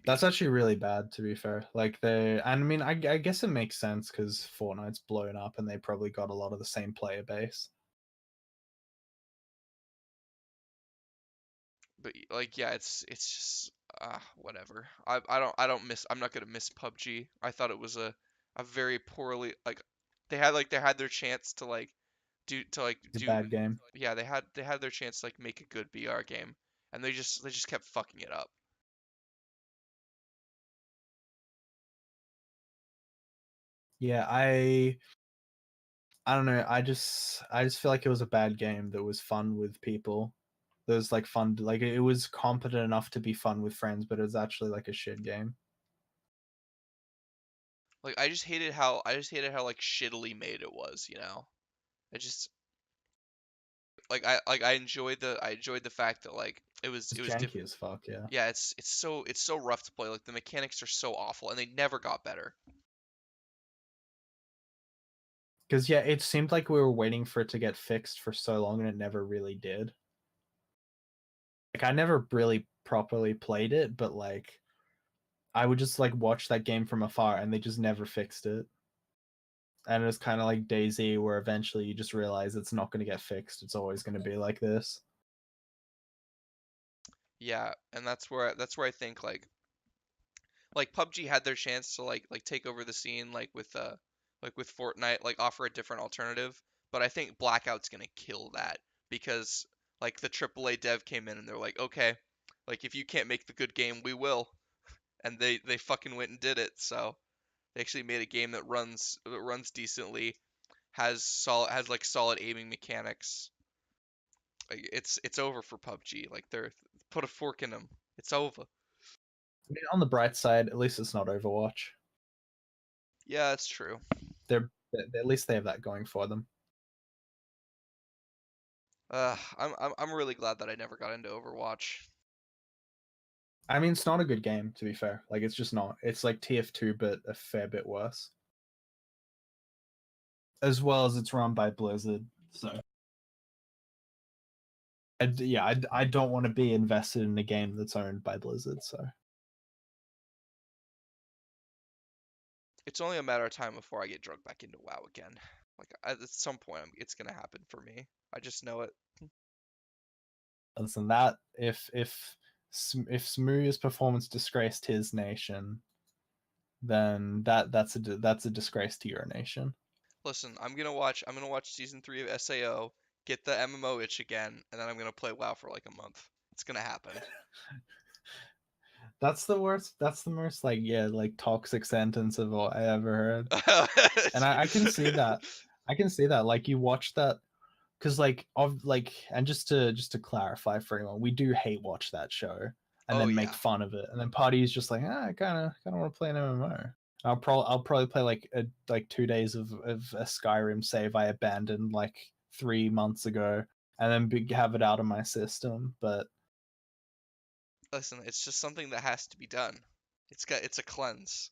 that's Maybe. actually really bad, to be fair. Like they, and I mean, I guess it makes sense because Fortnite's blown up and they probably got a lot of the same player base. But like yeah, it's just whatever. I don't miss I'm not gonna miss PUBG. I thought it was a very poorly like they had their chance to like It's a do bad game. yeah, they had their chance to like make a good BR game and they just kept fucking it up. Yeah, I don't know. I just feel like it was a bad game that was fun with people. That was like fun. Like it was competent enough to be fun with friends, but it was actually like a shit game. Like I just hated how like shittily made it was, you know? I just I enjoyed the fact that like It's it was janky as fuck. Yeah. yeah, it's so rough to play. Like the mechanics are so awful and they never got better. Because yeah, it seemed like we were waiting for it to get fixed for so long, and it never really did. Like I never really properly played it, but like I would just like watch that game from afar, and they just never fixed it. And it was kind of like DayZ, where eventually you just realize it's not going to get fixed. It's always going to be like this. Yeah, and that's where I think like PUBG had their chance to like take over the scene like with Fortnite like offer a different alternative, but I think Blackout's gonna kill that because like the AAA dev came in and they're like, okay, like if you can't make the good game, we will, and they fucking went and did it. So they actually made a game that runs decently. has like solid aiming mechanics. Like it's over for PUBG. Like they're put a fork in them. It's over. I mean, on the bright side, at least it's not Overwatch. Yeah, that's true. They're at least they have that going for them. I'm really glad that I never got into Overwatch. I mean, it's not a good game, to be fair. Like, it's just not. It's like TF2, but a fair bit worse. As well as it's run by Blizzard, so I don't want to be invested in a game that's owned by Blizzard. So It's only a matter of time before I get drugged back into WoW again. Like at some point, it's gonna happen for me. I just know it. other than that, if Smooth's performance disgraced his nation, then that's a disgrace to your nation. Listen, I'm gonna watch season 3 of SAO, get the MMO itch again, and then I'm gonna play WoW for like a month. It's gonna happen. That's the worst. That's the most like toxic sentence of all I ever heard. And I can see that. I can see that. Like you watch that because and just to clarify for anyone, we do hate watch that show and Oh then make yeah. fun of it, and then Party's just like, I kind of want to play an MMO. I'll probably play like 2 days of a Skyrim save I abandoned like 3 months ago, and then have it out of my system. But Listen, it's just something that has to be done. It's a cleanse.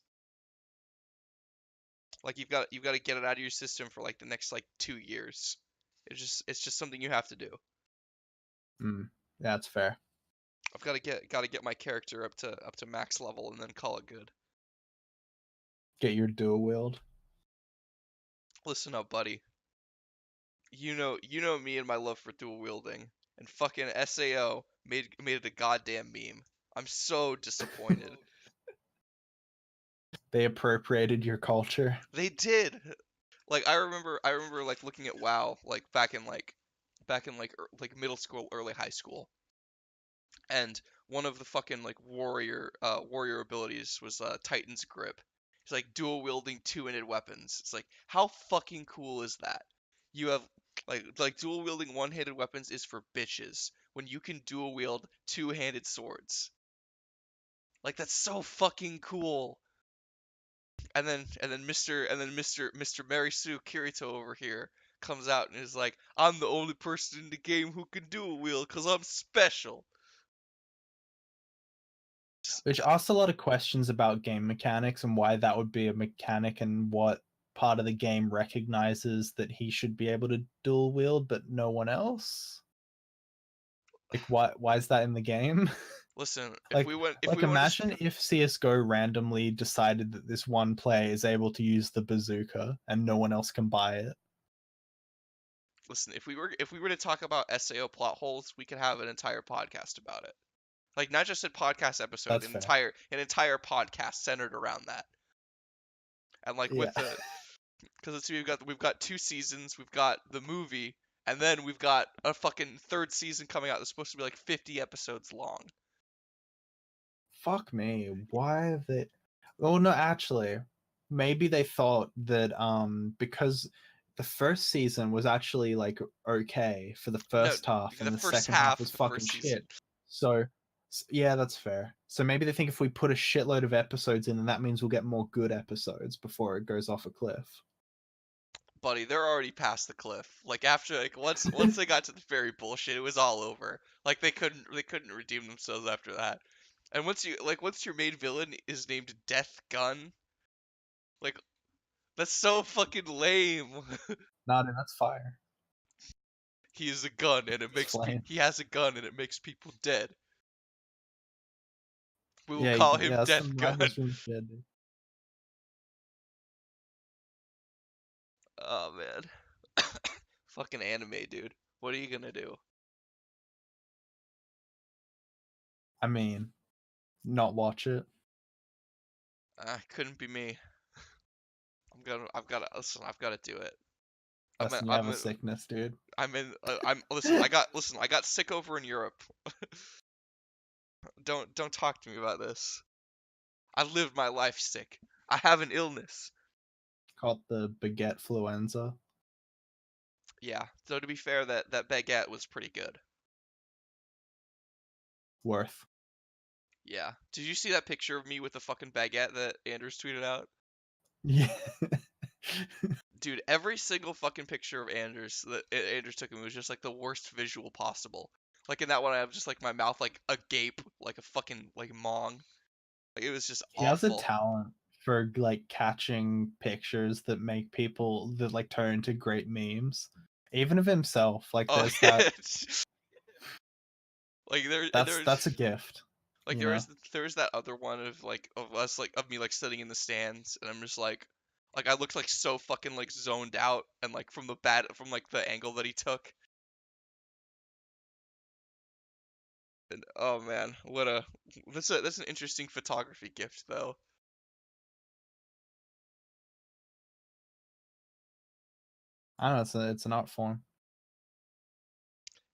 Like you've got to get it out of your system for like the next like 2 years. It's just something you have to do. yeah, that's fair. I've got to get my character up to max level and then call it good. Get your dual wield. Listen up, buddy. You know me and my love for dual wielding, and fucking SAO made it a goddamn meme. I'm so disappointed. They appropriated your culture. They did. Like I remember like looking at WoW like back in like middle school, early high school, and one of the fucking like warrior abilities was Titan's Grip. It's like dual wielding two-handed weapons. It's like how fucking cool is that? You have like dual wielding one-handed weapons is for bitches when you can dual wield two-handed swords. Like that's so fucking cool. Mr. Mary Sue Kirito over here comes out and is like, I'm the only person in the game who can dual wield because I'm special. Which asks a lot of questions about game mechanics and why that would be a mechanic and what part of the game recognizes that he should be able to dual wield but no one else. Like why is that in the game? Listen, like imagine if CS:GO randomly decided that this one player is able to use the bazooka and no one else can buy it. Listen, if we were to talk about SAO plot holes, we could have an entire podcast about it. Like not just a podcast episode, That's fair. an entire podcast centered around that. And like Yeah. with the because we've got 2 seasons, we've got the movie, and then we've got a fucking third season coming out that's supposed to be like 50 episodes long. Fuck me. Why have they? Oh no, actually, maybe they thought that because the first season was actually like okay for the No, first half, the and the first second half half was of the fucking first season. shit. So yeah, that's fair. So maybe they think if we put a shitload of episodes in, then that means we'll get more good episodes before it goes off a cliff. Buddy, they're already past the cliff. Like after like once they got to the fairy bullshit, it was all over. Like they couldn't redeem themselves after that. And once your main villain is named Death Gun, like that's so fucking lame. Nah, dude, that's fire. He is a gun and it It's makes flame. he has a gun and it makes people dead. We will Yeah, call him yeah, that's Death some Gun. madness from shit, dude. Oh man. Fucking anime, dude. What are you gonna do? I mean, not watch it. Couldn't be me. I've gotta do it. Listen, you have a sickness, dude. Listen, I got sick over in Europe. Don't talk to me about this. I lived my life sick. I have an illness. Called the baguette fluenza. Yeah. So to be fair, that baguette was pretty good. Worth. Yeah. Did you see that picture of me with the fucking baguette that Anders tweeted out? Yeah. Dude, every single fucking picture of Anders that Anders took of me was just like the worst visual possible. Like in that one, I have just like my mouth like agape, like a fucking like mong. Like it was just He has a awful. talent for like catching pictures that make people that like turn into great memes. Even of himself. Like Oh, there's that like that's a gift, like you know? there was that other one of like of us like of me like sitting in the stands and I'm just like I looked like so fucking like zoned out and like from like the angle that he took. And oh man, what a that's an interesting photography gift though. I don't know, it's an art form.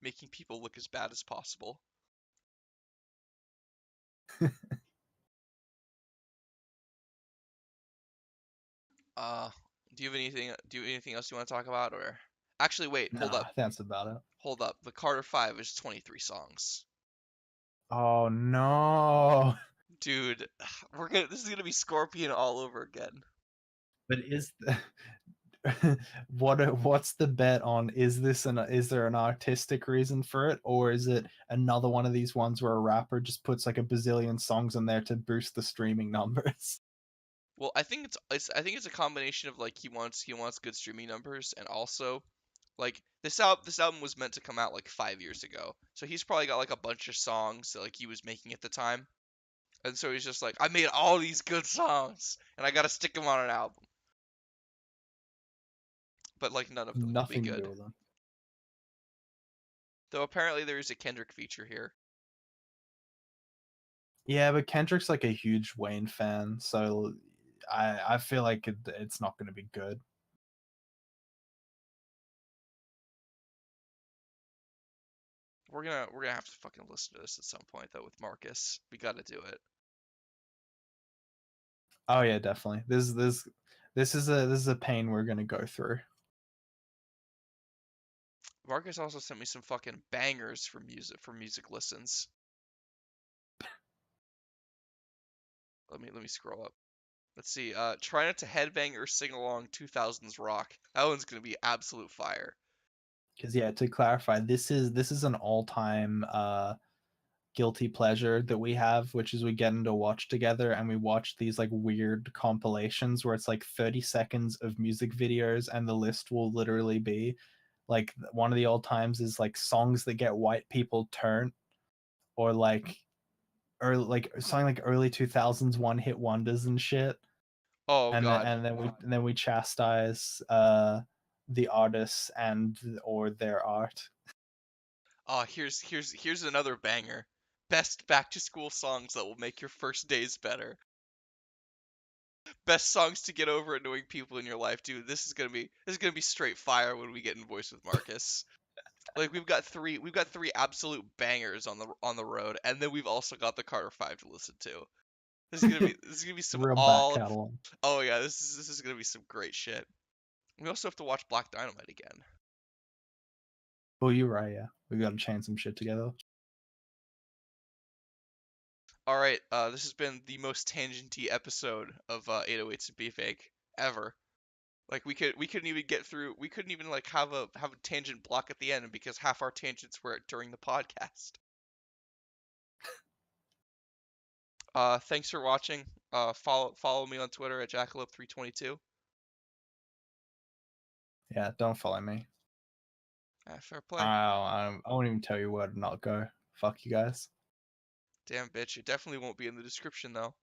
Making people look as bad as possible. Uh, do you have anything else you want to talk about or actually wait, No, I think that's about it. hold up. The Carter 5 is 23 songs. Oh no. Dude, this is gonna be Scorpion all over again. But is what's the bet on, is there an artistic reason for it, or is it another one of these ones where a rapper just puts like a bazillion songs in there to boost the streaming numbers? Well, I think it's a combination of like he wants good streaming numbers and also like this album was meant to come out like 5 years ago. So he's probably got like a bunch of songs that like he was making at the time. And so he's just like, I made all these good songs and I gotta stick them on an album. But like none of them will be Nothing to do good. with them. Though apparently there is a Kendrick feature here. Yeah, but Kendrick's like a huge Wayne fan, so I feel like it's not going to be good. We're gonna have to fucking listen to this at some point though with Marcus. We gotta do it. Oh yeah, definitely. This is a pain we're going to go through. Marcus also sent me some fucking bangers for music listens. Let me scroll up. Let's see. Try not to headbang or sing along 2000s rock. That one's gonna be absolute fire. Because yeah, to clarify, this is an all-time guilty pleasure that we have, which is we get into watch together and we watch these like weird compilations where it's like 30 seconds of music videos and the list will literally be like one of the old times is like songs that get white people turned, or like something like early 2000s one hit wonders and shit. Oh And then God. we chastise the artists and or their art. Oh, here's another banger. Best back to school songs that will make your first days better. Best songs to get over annoying people in your life, dude. This is gonna be straight fire when we get in voice with Marcus. Like we've got three absolute bangers on the road, and then we've also got the Carter 5 to listen to. This is gonna be some Real back all. catalog. Oh yeah, this is gonna be some great shit. We also have to watch Black Dynamite again. Oh, you're right. Yeah, we got to chain some shit together. All right, this has been the most tangenty episode of 808s and Beefcake ever. Like we couldn't even like have a tangent block at the end because half our tangents were during the podcast. Thanks for watching. Follow me on Twitter at jackalope322. Yeah, don't follow me. Fair play. I won't even tell you where to not go. Fuck you guys. Damn bitch, it definitely won't be in the description though.